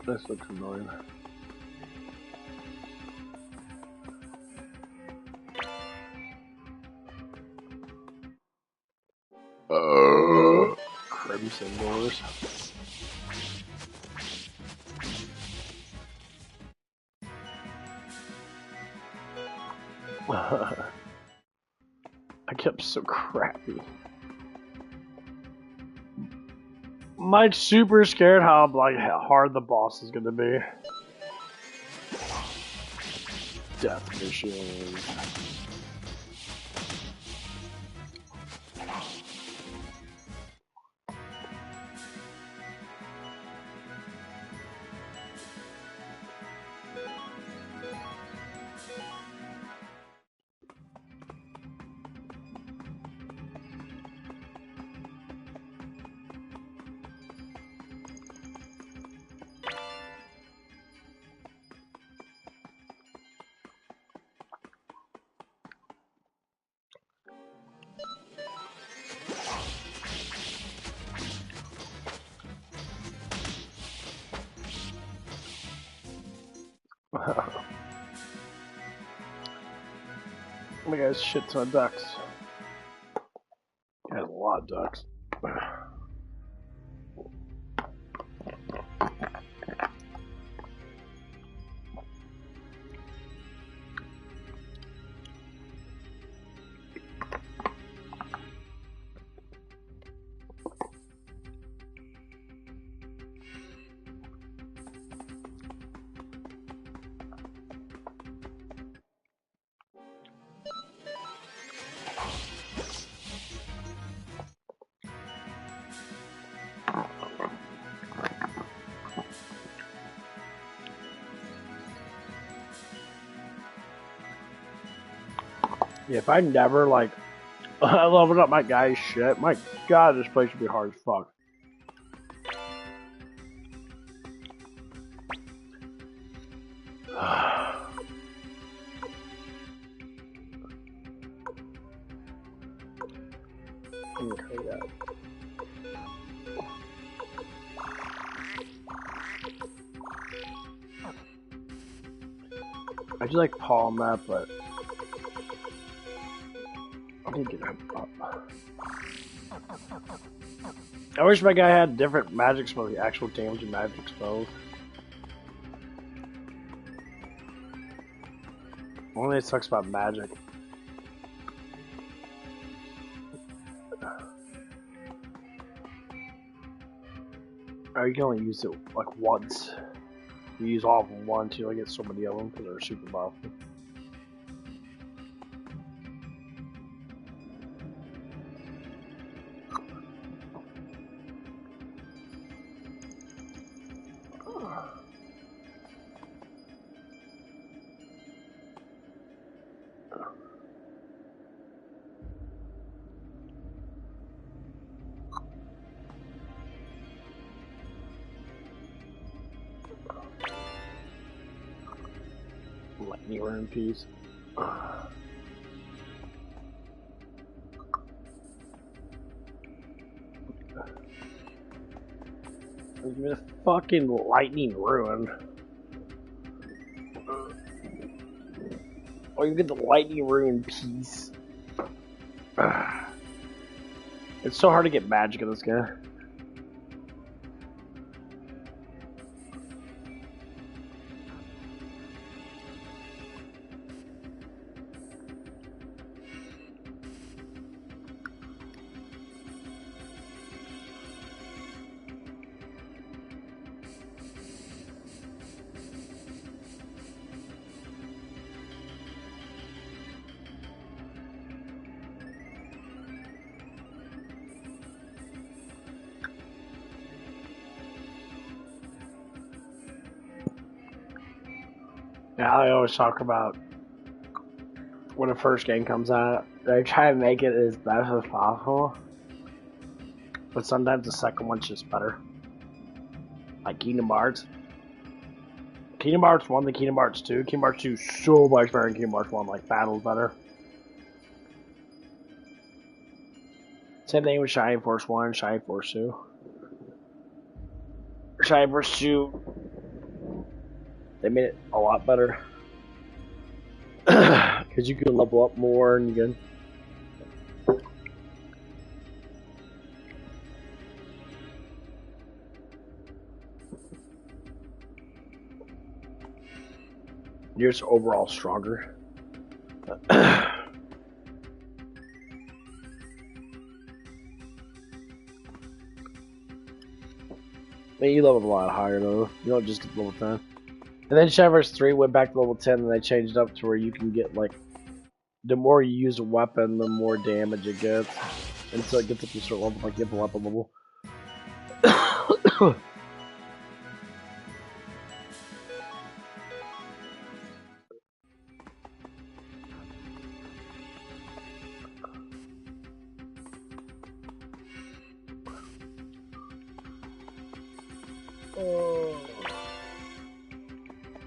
This looks annoying. Crimson doors. I kept so crappy. I'm super scared how hard the boss is gonna be. Death machine. Oh my guy's shit ton of ducks. He has a lot of ducks. Yeah, if I never I leveled up my guy's shit, my god, this place would be hard as fuck. Okay, yeah. I do like Paul map, but I didn't get him up. I wish my guy had different magic spells, the actual damage and magic spells. Only it sucks about magic. You can only use it like once. You use all of them once, you only get so many of them because they're super powerful. Lightning rune piece. Give me the fucking lightning rune. Oh, you get the lightning rune piece. It's so hard to get magic in this guy. Yeah, I always talk about when the first game comes out, they try to make it as best as possible, but sometimes the second one's just better. Like Kingdom Hearts. Kingdom Hearts 1 to Kingdom Hearts 2. Kingdom Hearts 2 is so much better than Kingdom Hearts 1. Like, battles better. Same thing with Shining Force 1 and Shining Force 2. Shining Force 2, they made it a lot better. Because you can level up more and you can... You're just overall stronger. I mean, you leveled a lot higher though. You don't just get to level 10. And then Shivers 3 went back to level 10 and they changed it up to where you can get like, the more you use a weapon, the more damage it gets. And so it gets up to a certain level, like you have a weapon level.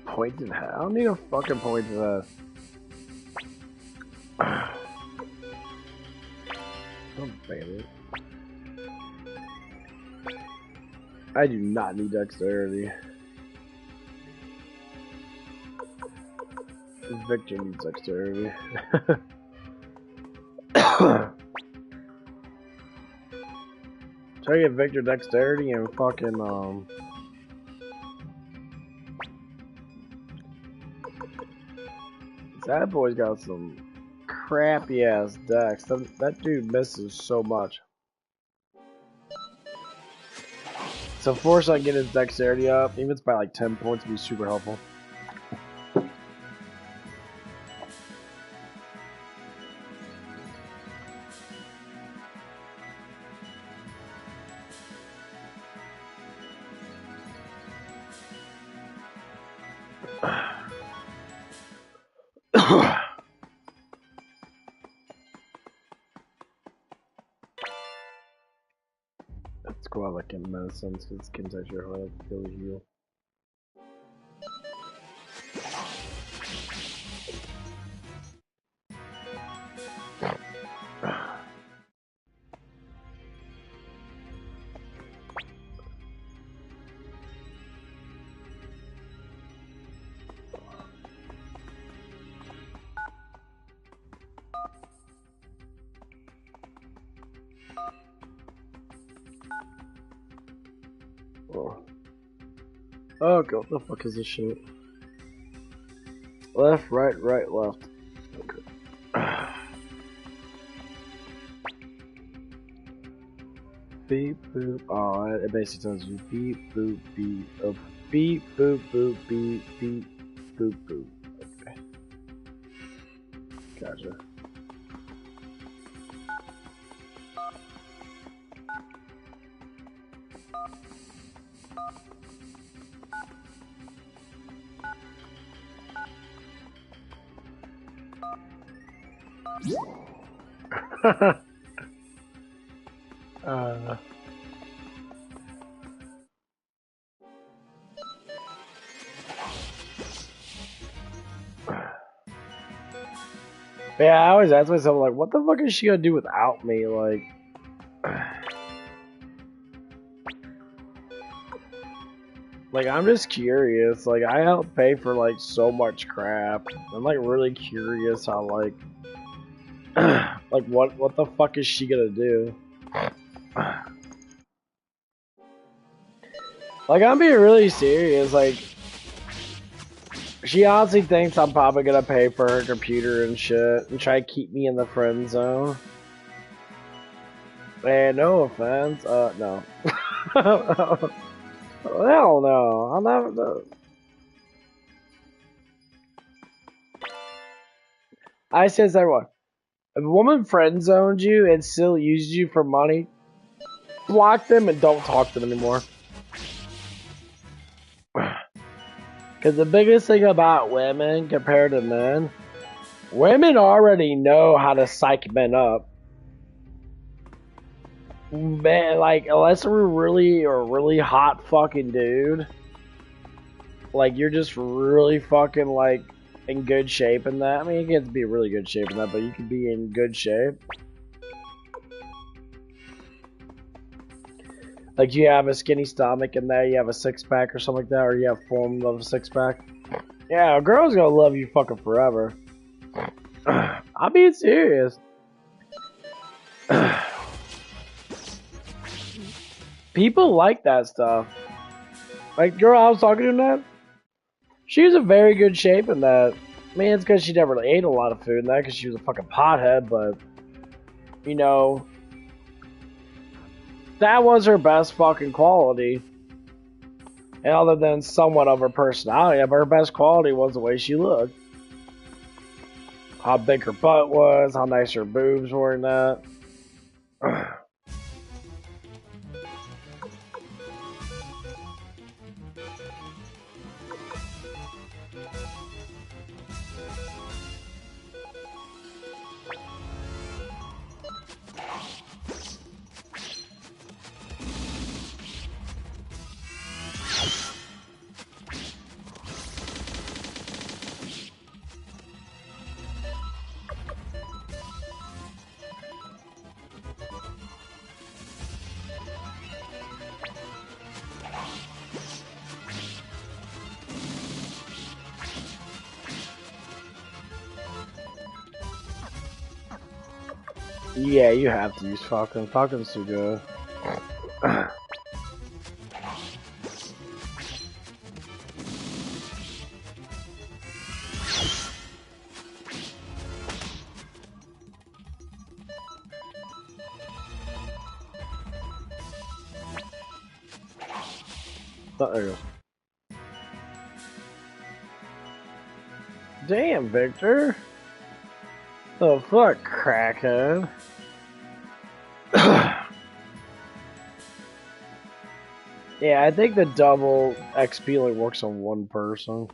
Pointed hat? I don't need a fucking pointed hat. Don't ban it. I do not need dexterity. Victor needs dexterity. Try to get Victor dexterity and fucking that boy's got some crappy ass dex. That dude misses so much. So force I get his dexterity up, even if it's by like 10 points, would be super helpful. Let's go out like in medicine, because skin's actually hard to really heal. Oh god, what the fuck is this shit? Left, right, left. Okay. Beep boop. Oh, it basically tells you beep boop beep. Oh, beep boop boop beep beep boop boop. Okay. Gotcha. Yeah, I always ask myself, like, what the fuck is she gonna do without me? Like, I'm just curious. Like, I help pay for, like, so much crap. I'm, like, really curious how, like, like, what the fuck is she gonna do? Like, I'm being really serious. Like, she honestly thinks I'm probably gonna pay for her computer and shit and try to keep me in the friend zone. Man, no offense. No. Hell no. I'll never do. I says everyone. If a woman friend zones you and still uses you for money, block them and don't talk to them anymore. Because the biggest thing about women compared to men, women already know how to psych men up. Man, like, unless we're really a really hot fucking dude, like you're just really fucking like in good shape in that. I mean, you can have to be really good shape in that, but you can be in good shape. Like you have a skinny stomach in there, you have a six-pack or something like that, or you have form of a six-pack. Yeah, a girl's gonna love you fucking forever. I'm being serious. People like that stuff. Like, girl I was talking to in that, she was in very good shape in that. I mean, it's because she never really ate a lot of food in that because she was a fucking pothead, but, you know, that was her best fucking quality. And other than somewhat of her personality, but her best quality was the way she looked. How big her butt was, how nice her boobs were in that. Yeah, you have to use Falcon. Falcon's too good. Oh, there you go. Damn, Victor. Oh, fuck, crackhead. Yeah, I think the double XP only works on one person.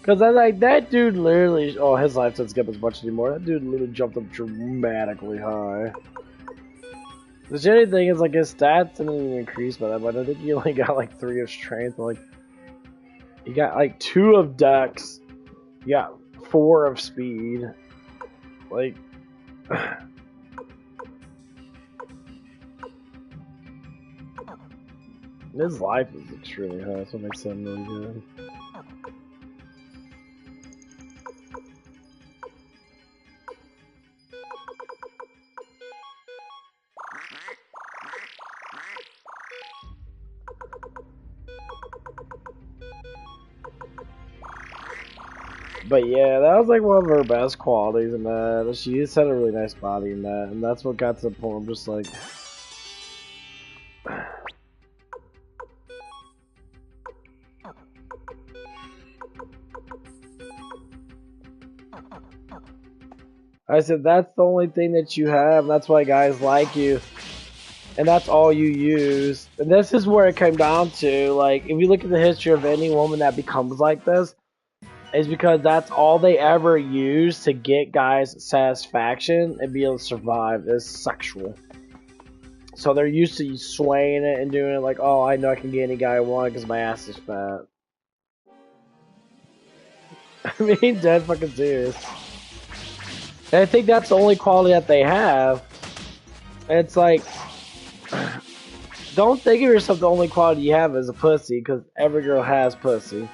Cause I like that dude literally. Oh, his life doesn't skip as much anymore. That dude literally jumped up dramatically high. The shitty thing is like his stats didn't even increase by that much. I think he only got like 3 of strength. Like he got like 2 of dex. He got 4 of speed. Like. His life is extremely high, so it makes him really good. But yeah, that was like one of her best qualities in that. She just had a really nice body in that, and that's what got to the point where I'm just like. I said, that's the only thing that you have, and that's why guys like you. And that's all you use. And this is where it came down to, like, if you look at the history of any woman that becomes like this, is because that's all they ever use to get guys satisfaction and be able to survive is sexual. So they're used to swaying it and doing it like, oh, I know I can get any guy I want because my ass is fat. I mean, dead fucking serious. And I think that's the only quality that they have. And it's like, don't think of yourself the only quality you have is a pussy, because every girl has pussy.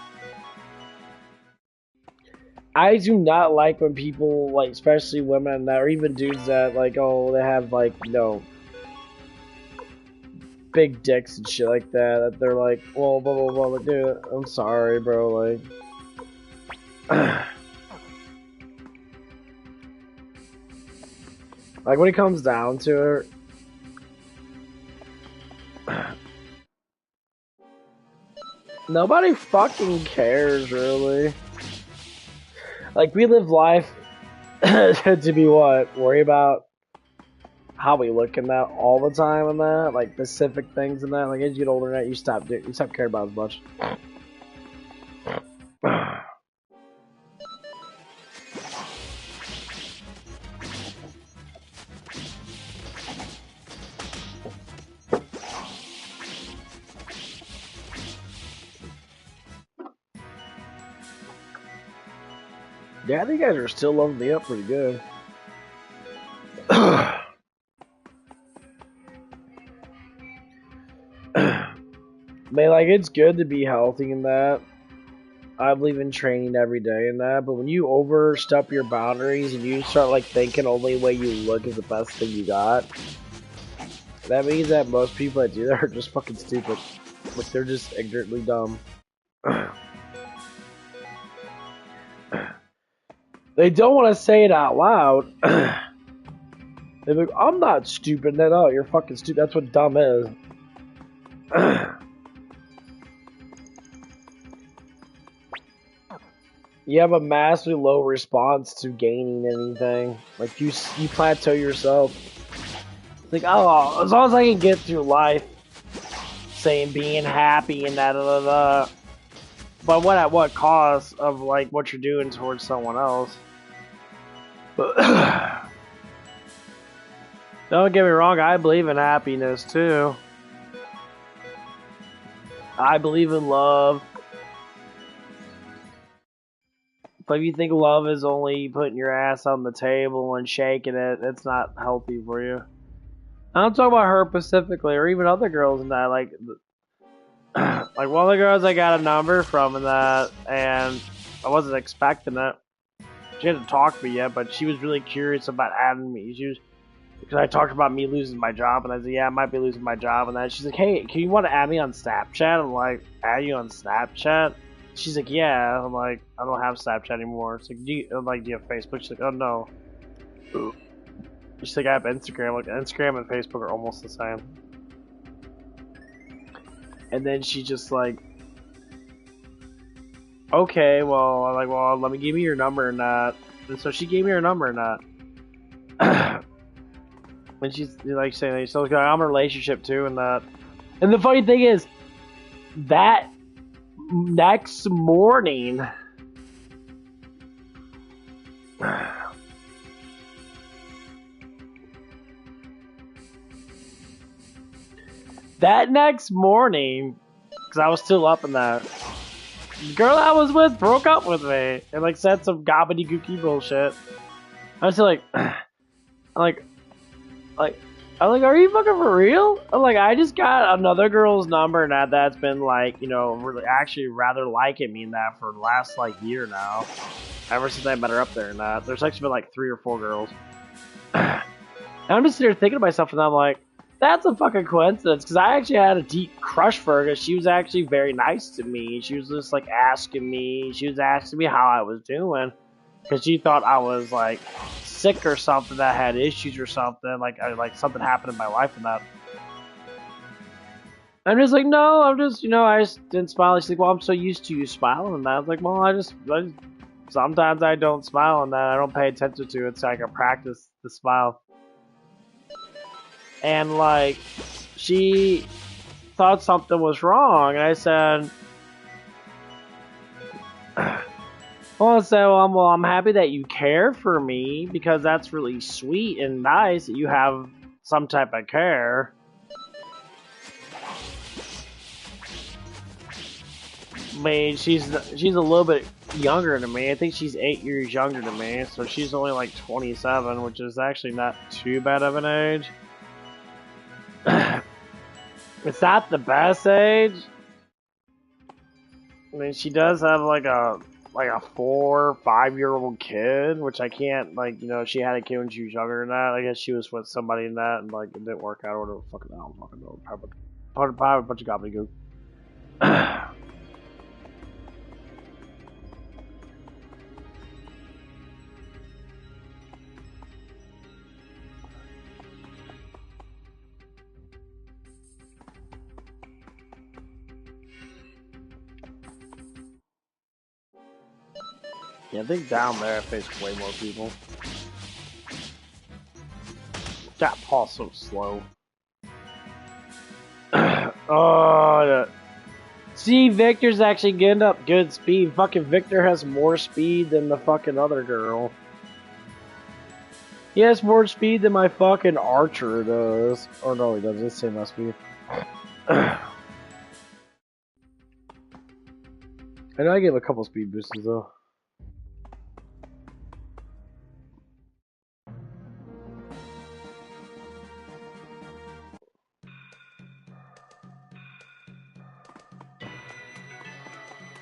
I do not like when people, like, especially women, or even dudes that, like, oh, they have, like, you know, big dicks and shit like that, that they're like, well, blah, blah, blah, like, dude, I'm sorry, bro, like... Like, when it comes down to it, nobody fucking cares, really. Like, we live life to be what? Worry about how we look in that all the time and that? Like, specific things and that? Like, as you get older than that, you stop caring about as much. Yeah, these guys are still loving me up pretty good. Man, like, it's good to be healthy in that. I believe in training every day in that, but when you overstep your boundaries and you start, like, thinking only way you look is the best thing you got, that means that most people that do that are just fucking stupid. Like, they're just ignorantly dumb. They don't want to say it out loud. They're like, I'm not stupid. No, you're fucking stupid. That's what dumb is. You have a massively low response to gaining anything. Like, you plateau yourself. Like, oh, as long as I can get through life, saying being happy and da. But what at what cost of, like, what you're doing towards someone else? But don't get me wrong, I believe in happiness too. I believe in love. But if you think love is only putting your ass on the table and shaking it, it's not healthy for you. I don't talk about her specifically, or even other girls in that. Like one of the girls I got a number from in that, and I wasn't expecting it. She hadn't talked to me yet, but she was really curious about adding me. Because I talked about me losing my job, and I said, yeah, I might be losing my job, and then she's like, hey, can you want to add me on Snapchat? I'm like, add you on Snapchat? She's like, yeah. I'm like, I don't have Snapchat anymore. It's like, do you have Facebook? She's like, oh no. She's like, I have Instagram. Like, Instagram and Facebook are almost the same. And then she just like, okay, well, I'm like, well, let me give me your number and that. And so she gave me her number and that. And she's like saying, so I'm in a relationship too and that. And the funny thing is, that next morning, because I was still up in that, the girl I was with broke up with me and like said some gobbledygooky bullshit. I was like, I'm like, are you fucking for real? I'm like, I just got another girl's number and that's been like, really actually rather liking me in that for the last like year now. Ever since I met her up there and that. There's actually been like 3 or 4 girls. And I'm just sitting there thinking to myself and I'm like, that's a fucking coincidence because I actually had a deep crush for her because she was actually very nice to me. She was just like asking me how I was doing because she thought I was like sick or something, that had issues or something, like something happened in my life and that. I'm just like, no, I'm just, I just didn't smile. She's like, well, I'm so used to you smiling and that. I was like, well, I just sometimes I don't smile and that. I don't pay attention to it, so I can practice the smile. And like, she thought something was wrong, and I said, well, I'm happy that you care for me because that's really sweet and nice that you have some type of care. I mean, she's a little bit younger than me. I think she's 8 years younger than me, so she's only like 27, which is actually not too bad of an age. It's not the best age. I mean, she does have like a 4 or 5-year-old kid, which I can't, like, she had a kid when she was younger than that. I guess she was with somebody in that, and like it didn't work out or whatever. Fucking, I don't fucking know. Probably a bunch of gobbledygook. Yeah, I think down there I face way more people. That Paul's so slow. Oh, yeah. See, Victor's actually getting up good speed. Fucking Victor has more speed than the fucking other girl. He has more speed than my fucking Archer does. Or no, he doesn't. It's the same speed. I know I gave a couple speed boosts though.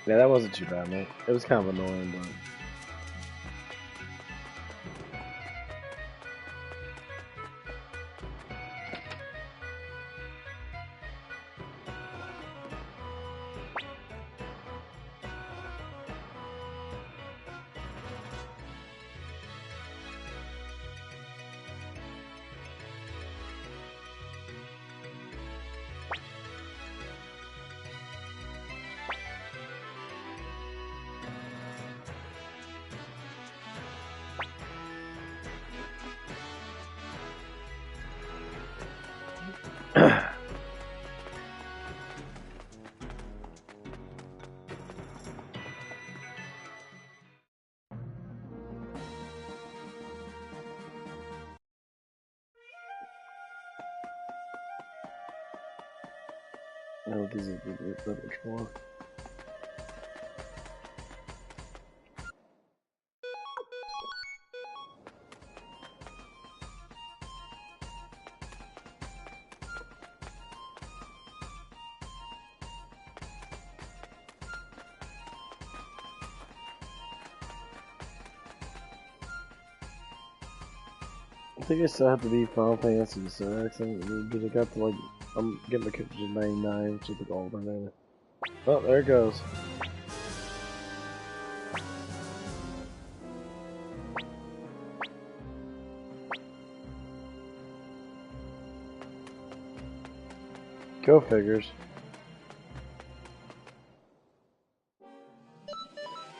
Yeah, that wasn't too bad, man. It was kind of annoying, but. No, this is that much more. I think I still have to be Final Fantasy 6, and because I got to like, I'm getting the character to 99, which is the gold right now. Oh, there it goes. Go figures.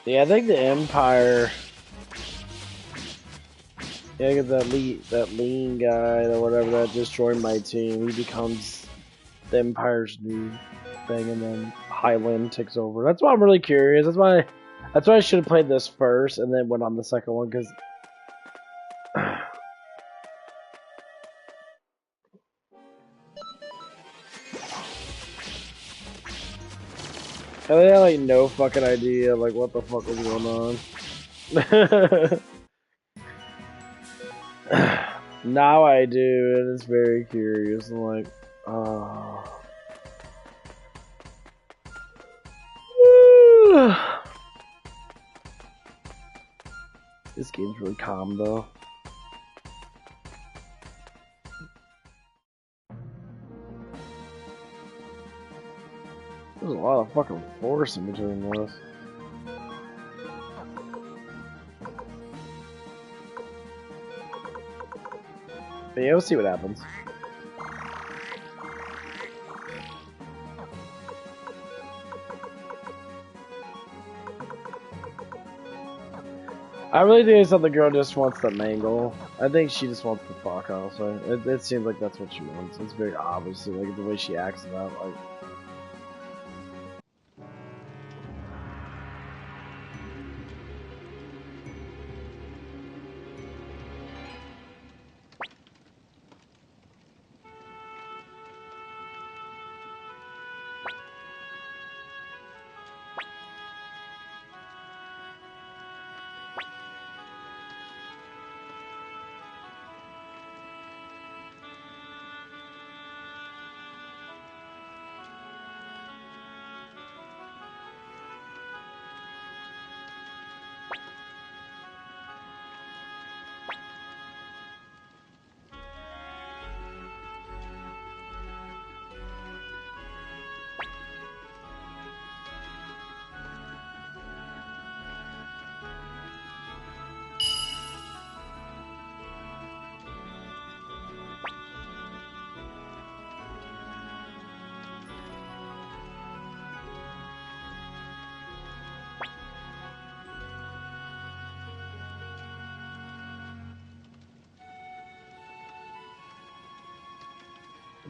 Yeah, I think the Empire. Yeah, I get that lean guy or whatever that just joined my team. He becomes the Empire's new thing, and then Highland takes over. That's why I'm really curious. That's why I should have played this first and then went on the second one, because I had like no fucking idea like what the fuck was going on. Now I do, and it's very curious. I'm like, oh. This game's really calm though. There's a lot of fucking force in between this. But yeah, we'll see what happens. I really think it's that the girl just wants the mangle. I think she just wants the fuck, honestly. It seems like that's what she wants. It's very obvious, like the way she acts about it, like.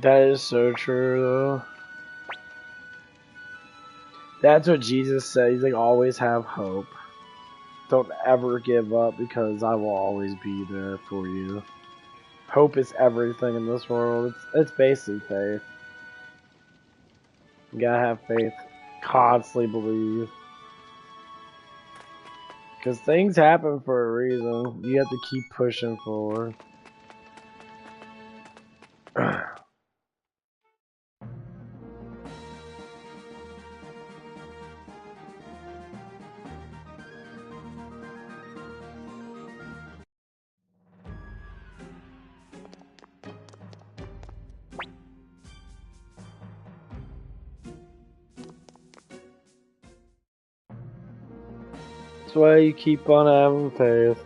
That is so true, though. That's what Jesus said. He's like, always have hope. Don't ever give up, because I will always be there for you. Hope is everything in this world. It's basically faith. You gotta have faith. Constantly believe. Because things happen for a reason. You have to keep pushing forward. That's why you keep on having faith.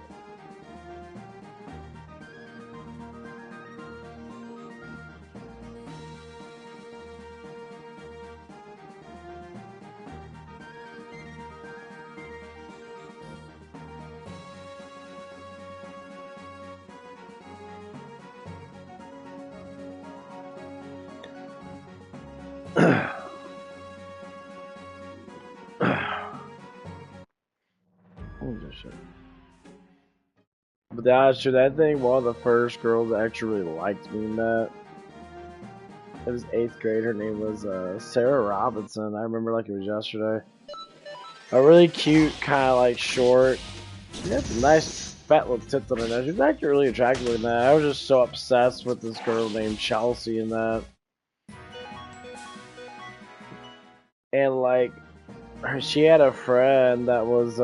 But that's true. I think one of the first girls that actually really liked me met. It was 8th grade. Her name was Sarah Robinson. I remember like it was yesterday. A really cute, kind of like short. She had some nice fat little tits on her nose. She was actually really attractive in that. I was just so obsessed with this girl named Chelsea in that. And like, she had a friend that was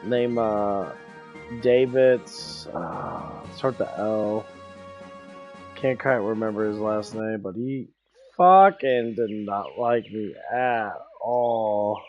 named David. Start the L. Can't quite remember his last name, but he fucking did not like me at all.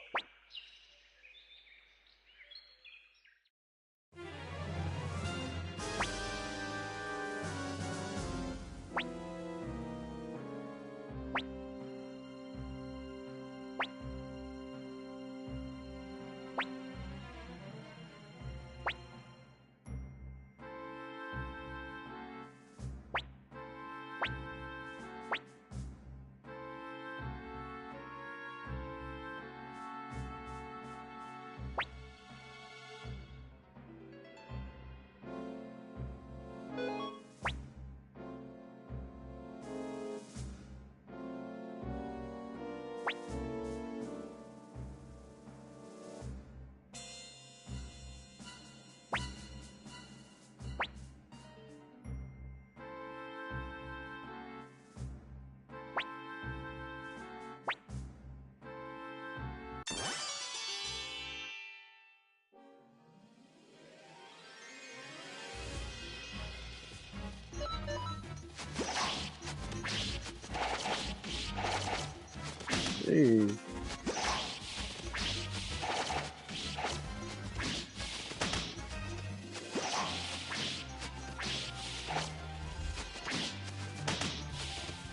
Jeez.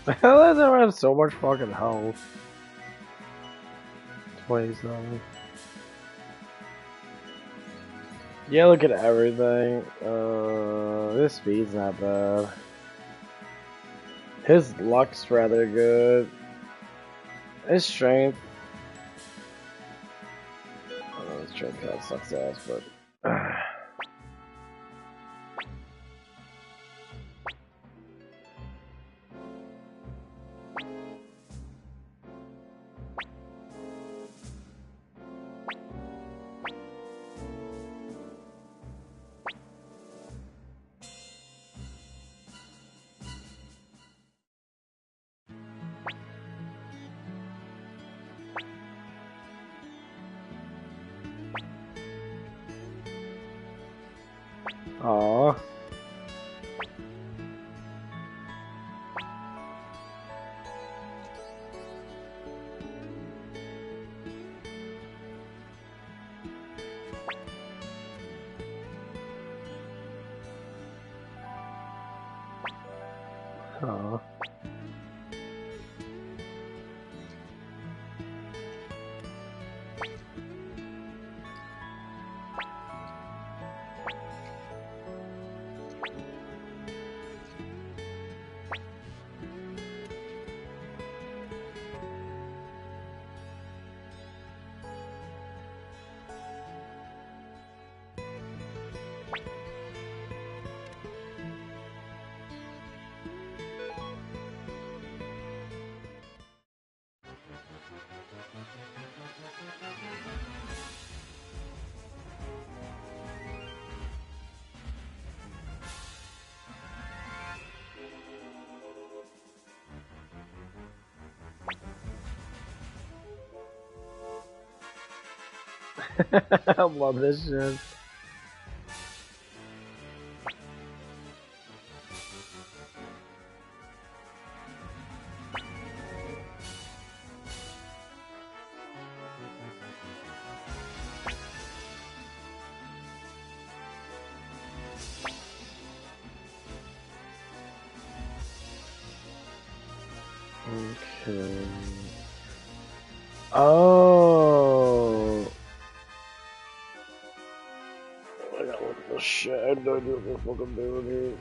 How does everyone have so much fucking health? 27. Yeah, look at everything. His speed's not bad. His luck's rather good. His strength. His strength kind of sucks ass, but. Aww. Aww. I love this shit. Okay. Oh. I gotta look at this shit. I have no idea what the fuck I'm doing here.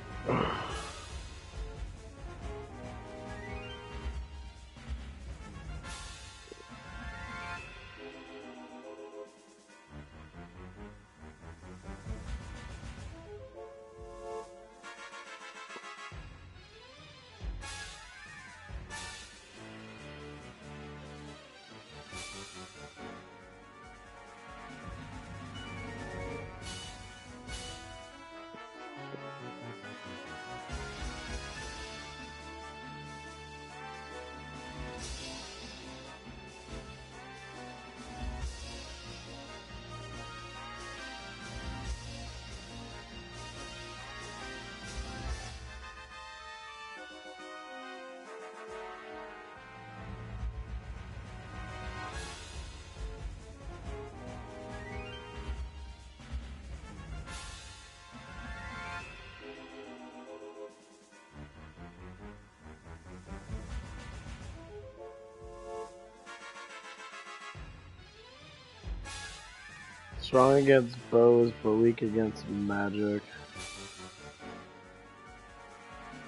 Strong against bows, but weak against magic.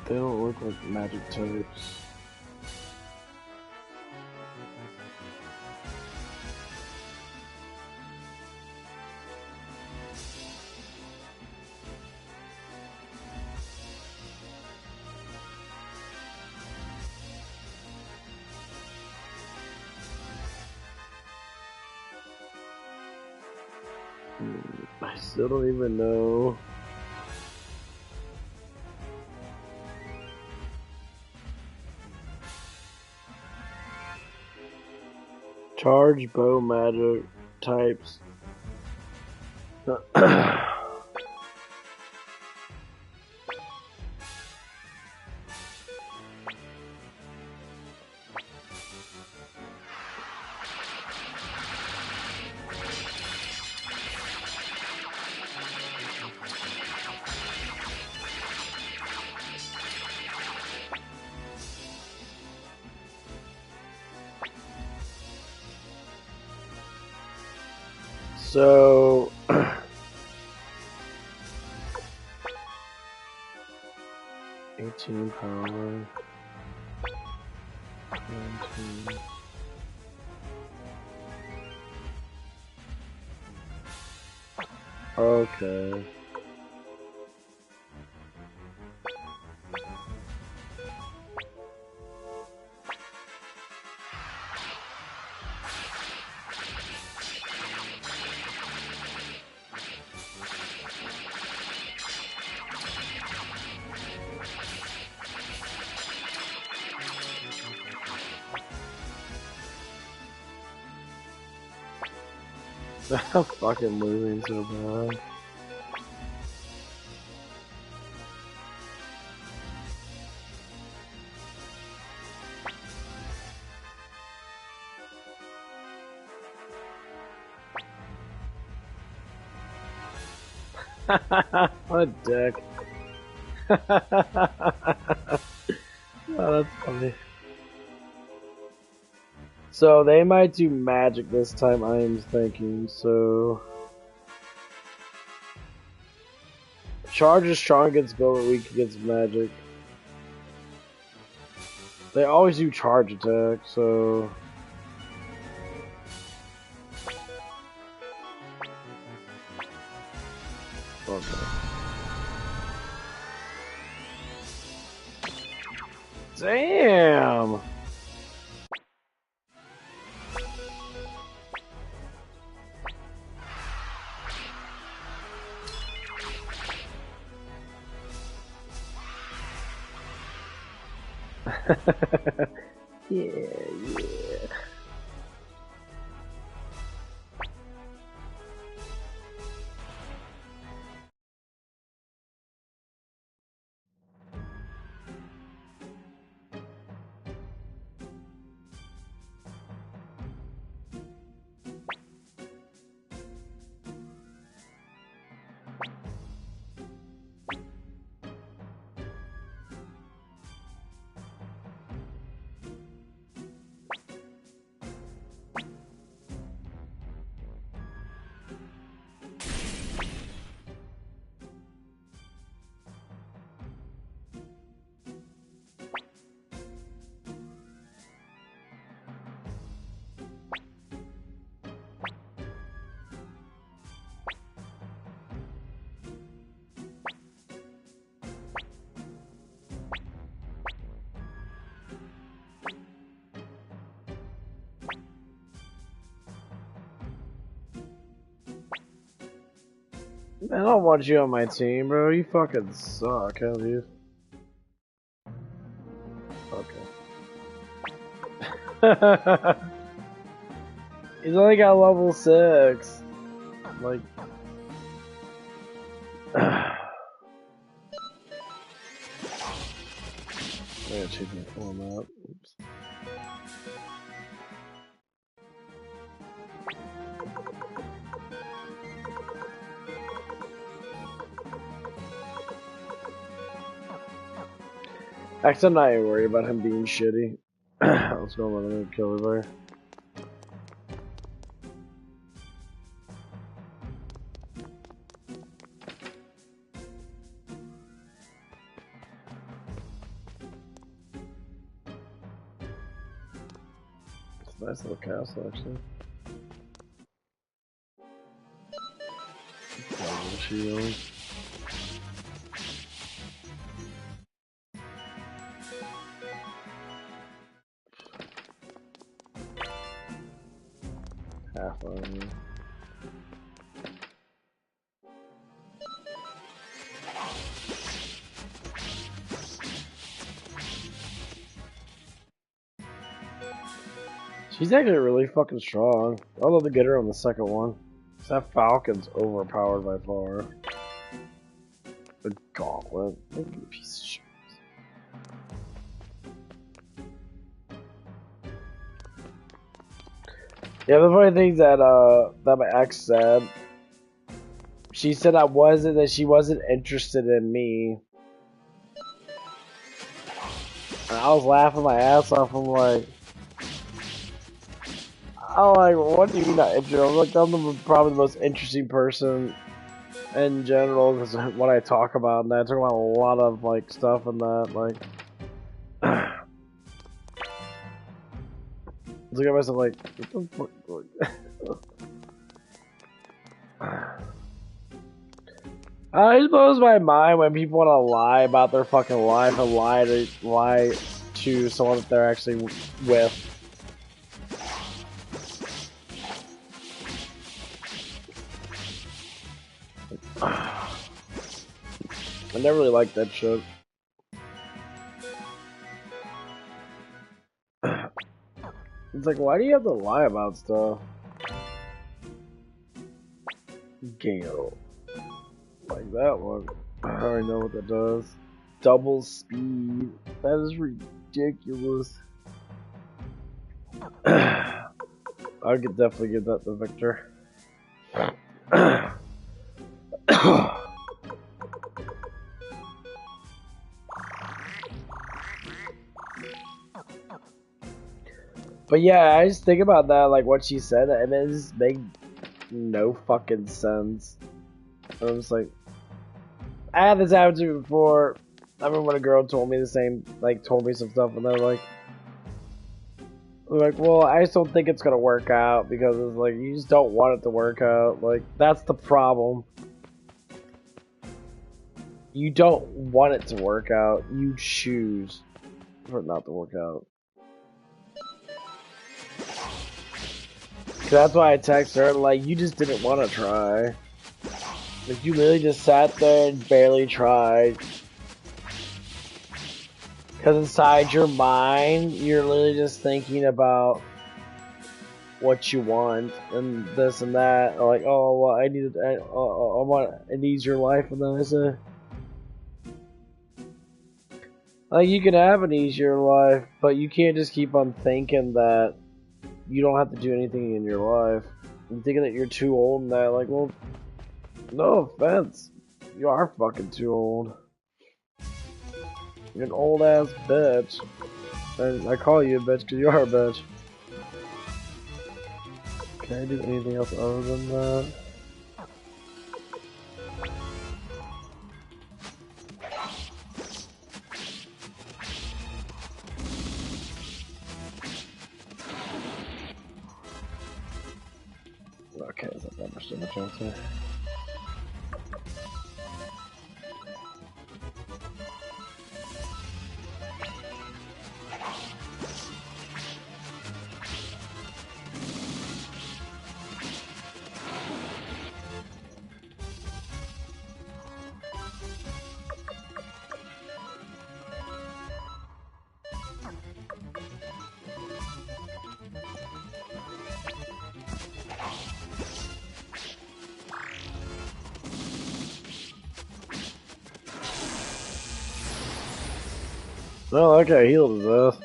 They don't look like magic types. I still don't even know. Charge bow magic types. So 18 power. 19. Okay. I'm fucking losing so bad. What a dick. Oh, that's funny. So they might do magic this time, I am thinking, so... Charge is strong against bow, but weak against magic. They always do charge attack, so... Okay. Damn! Yeah. I don't want you on my team, bro. You fucking suck, hell you. Okay. He's only got level 6. Like... I gotta change my format. Oops. Actually, I'm not even worried about him being shitty. Let's go run and kill everybody. It's a nice little castle, actually. Shield. Half of them. She's actually really fucking strong. I'd love to get her on the second one. That Falcon's overpowered by far. The gauntlet. What a piece of shit. Yeah, the funny thing that my ex said, she said that she wasn't interested in me. And I was laughing my ass off. I'm like, what do you mean not interested? I'm like, I'm probably the most interesting person in general, because what I talk about, and I talk about a lot of like stuff and that, like. Look at myself like, what the fuck? It blows my mind when people want to lie about their fucking life and lie to someone that they're actually with. I never really liked that shit. It's like, why do you have to lie about stuff? Gale. Like that one. I already know what that does. Double speed. That is ridiculous. I could definitely give that to Victor. But yeah, I just think about that, like what she said, and it just made no fucking sense. I was like, I had this attitude before. I remember when a girl told me the same, like told me some stuff, and they're like, well, I just don't think it's gonna work out because it's like you just don't want it to work out. Like that's the problem. You don't want it to work out. You choose for it not to work out. That's why I texted her, like, you just didn't want to try. Like, you literally just sat there and barely tried. Because inside your mind, you're literally just thinking about what you want and this and that. Or like, oh, well, I want an easier life. And then I said, like, you can have an easier life, but you can't just keep on thinking that you don't have to do anything in your life. And thinking that you're too old and that, like, well, no offense. You are fucking too old. You're an old ass bitch. And I call you a bitch because you are a bitch. Can I do anything else other than that? Okay, is that much damage right there? No, that guy healed his ass.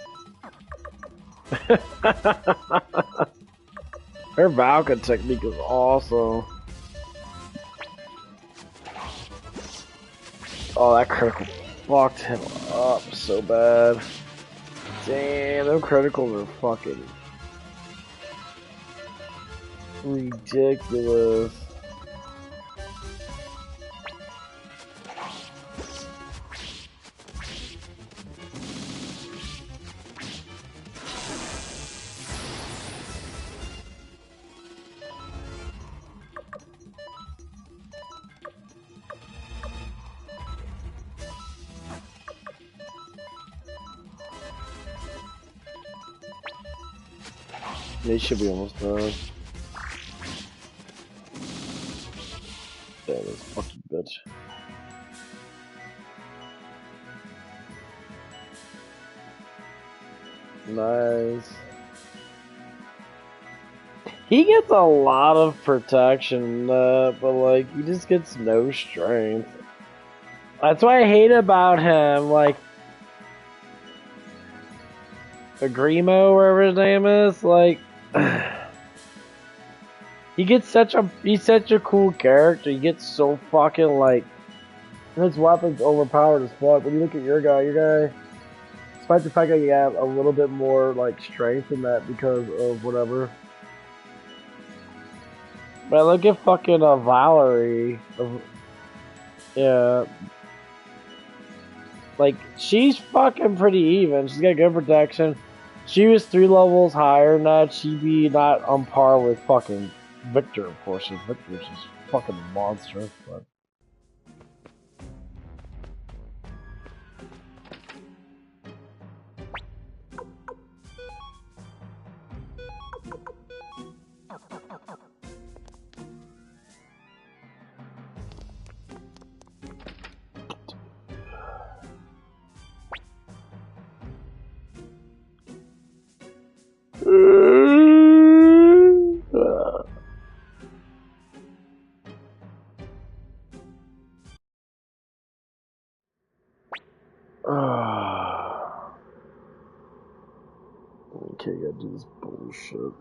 Her Valka technique is awesome. Oh, that critical fucked him up so bad. Damn, them criticals are fucking ridiculous. They should be almost done. Damn, this fucking bitch. Nice. He gets a lot of protection, but like, he just gets no strength. That's what I hate about him, like, Agrimo, wherever his name is, like, he's such a cool character, he gets so fucking, like, his weapon's overpowered as fuck. When you look at your guy, despite the fact that you have a little bit more, like, strength in that because of whatever. But look at fucking Valerie. Yeah. Like, she's fucking pretty even. She's got good protection. She was 3 levels higher than that. She'd be not on par with fucking Victor, of course. Victor's just fucking monstrous, but. Okay, gotta do this bullshit.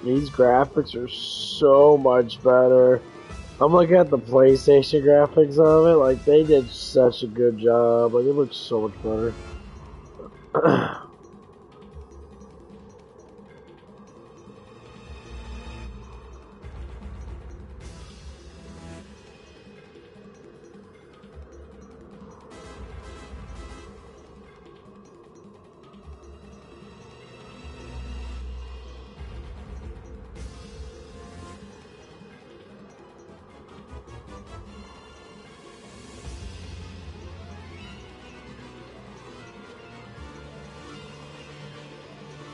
These graphics are so much better. I'm looking at the PlayStation graphics of it, like, they did such a good job. Like, it looks so much better.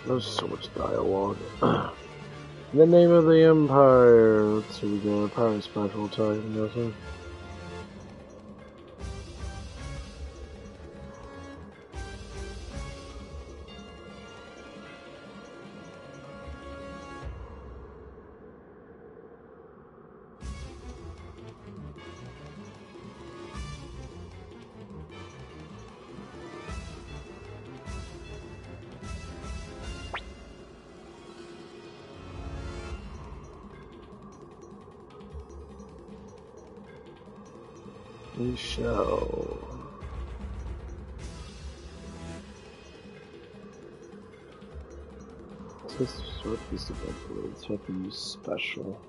There's so much dialogue. The name of the Empire. Let's see, we go. Probably special attack, I'm guessing. We shall. This short piece of upgrades have to use special.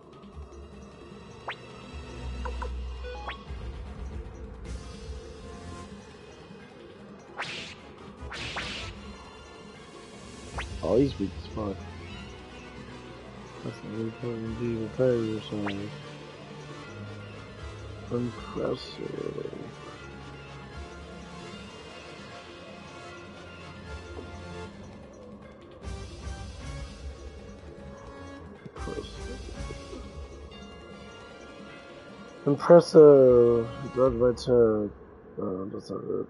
Oh, he's weak as fuck. That's not important to repair yourself. Impressive. Impressive. Dodge by tech. That's not it.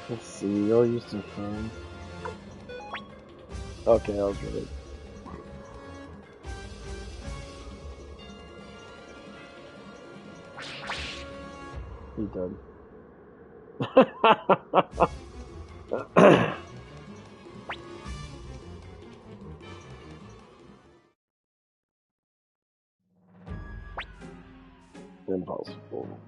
Let's see, I'll use some fun. Okay, I was right. He done. Impossible.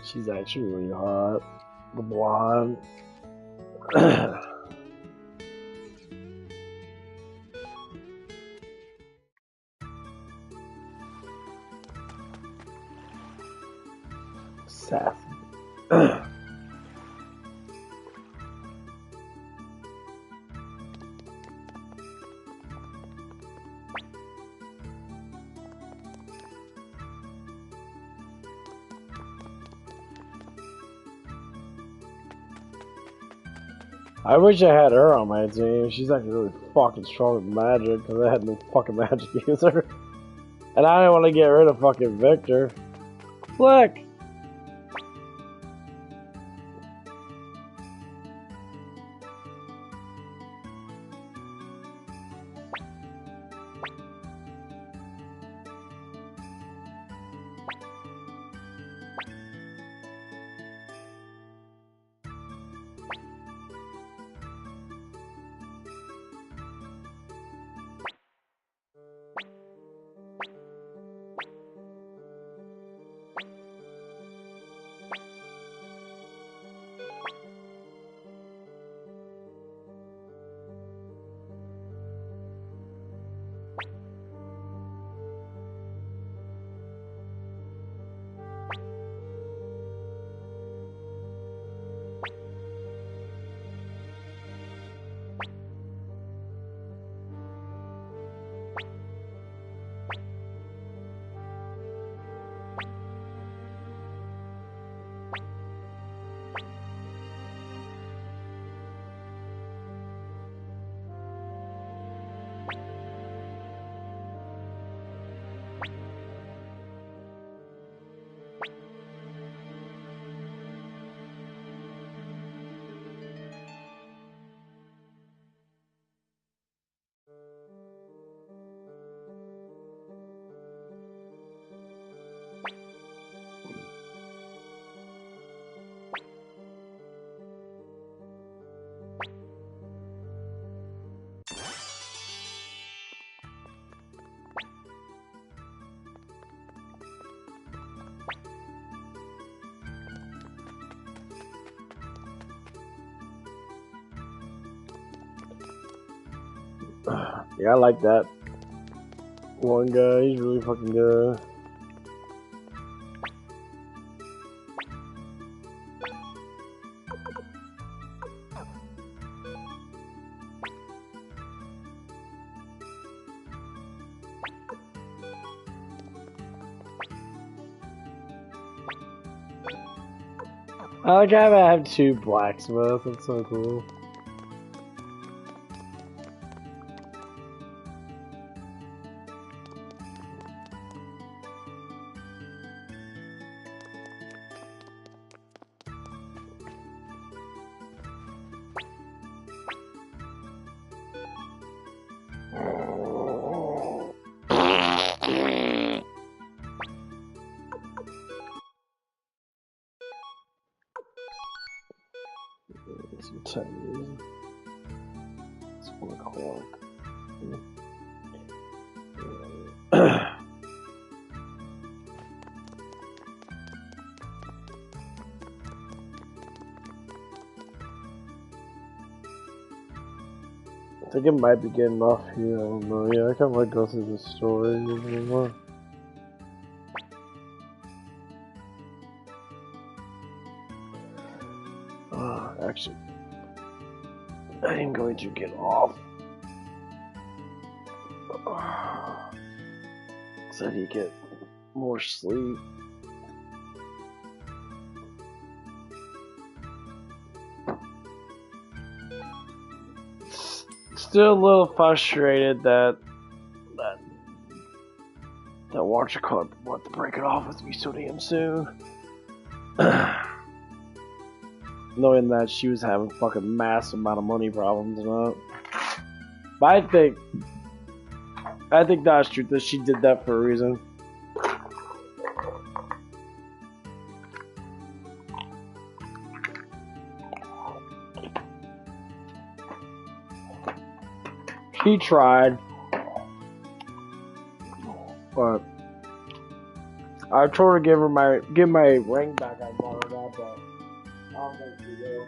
She's actually really hot. The blonde. Sassy. I wish I had her on my team. She's actually really fucking strong with magic because I had no fucking magic user. And I didn't want to get rid of fucking Victor. Flick! Yeah, I like that one guy. He's really fucking good. I like how I have two blacksmiths. That's so cool. Some time. It's 1 o'clock. I think it might be getting off here. I don't know. Yeah, I kind of like go through the story a little more. Actually, I am going to get off. So I need to get more sleep. Still a little frustrated that Watcher Club wanted to break it off with me so damn soon. Knowing that she was having fucking massive amount of money problems and all. But I think that's true that she did that for a reason. She tried, but I told her to give my ring back. I bought her that, but I don't think she will.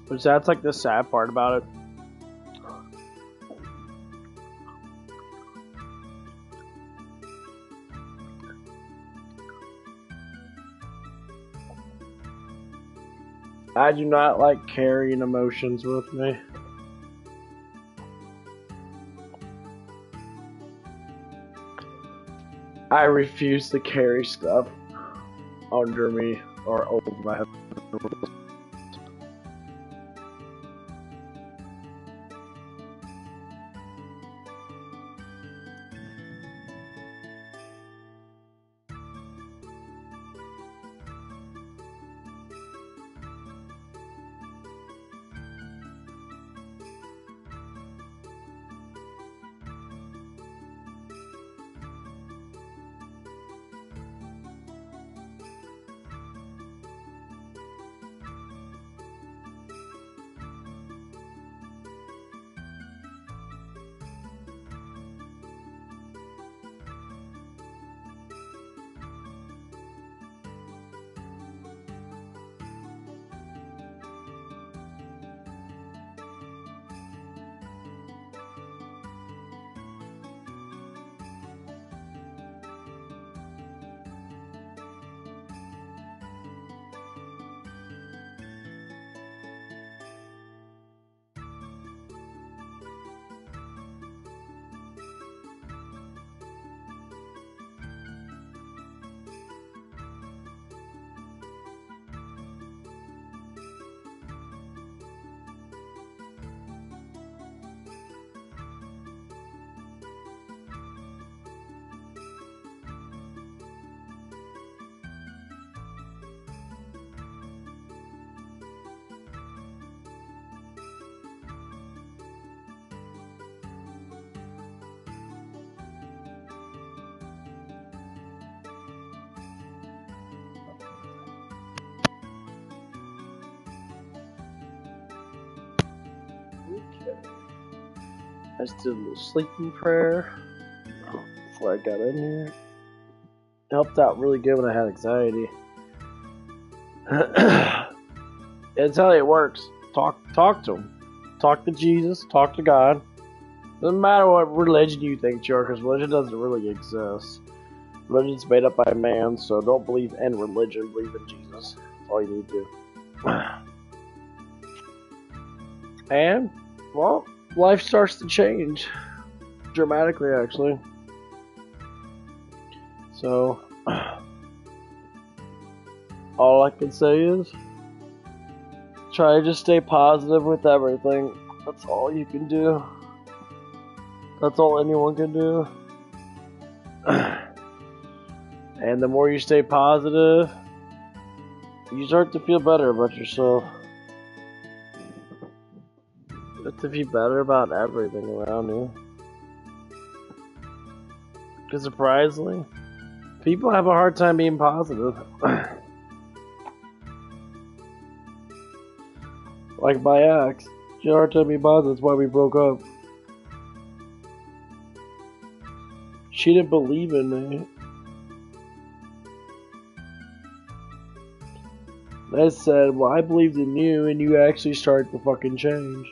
Which that's like the sad part about it. I do not like carrying emotions with me. I refuse to carry stuff under me or over my head. I just did a little sleeping prayer before I got in here. It helped out really good when I had anxiety. It's how it works. Talk to him. Talk to Jesus. Talk to God. Doesn't matter what religion you think you are, because religion doesn't really exist. Religion's made up by man, so don't believe in religion. Believe in Jesus. That's all you need to do. And, well, life starts to change. Dramatically, actually. So, all I can say is, try to just stay positive with everything. That's all you can do. That's all anyone can do. And the more you stay positive, you start to feel better about yourself. You have to feel better about everything around you. Because surprisingly, people have a hard time being positive. Like my ex, she had a hard time being positive, that's why we broke up. She didn't believe in me. I said, well, I believed in you, and you actually started to fucking change.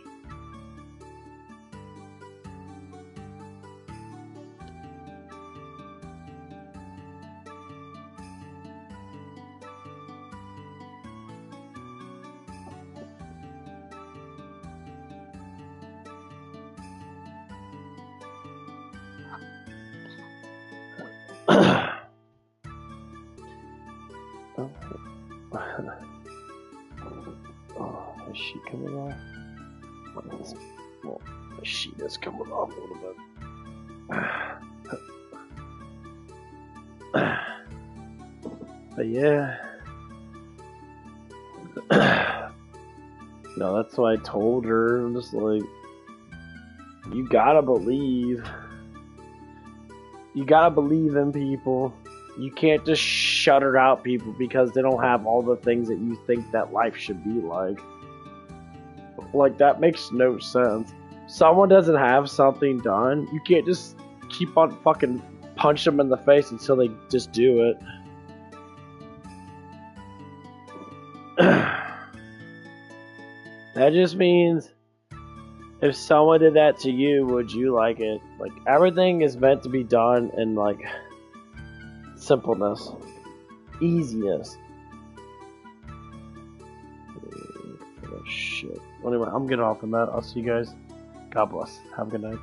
Oh, is she coming off? Well, the sheet is coming off a little bit. But yeah. No, that's what I told her. I'm just like, you gotta believe. You gotta believe in people. You can't just shutter out people because they don't have all the things that you think that life should be like. Like, that makes no sense. Someone doesn't have something done, you can't just keep on fucking punch them in the face until they just do it. That just means if someone did that to you, would you like it? Like, everything is meant to be done in, like, simpleness, easiness. shit. Anyway, I'm getting off on that. I'll see you guys. God bless. Have a good night.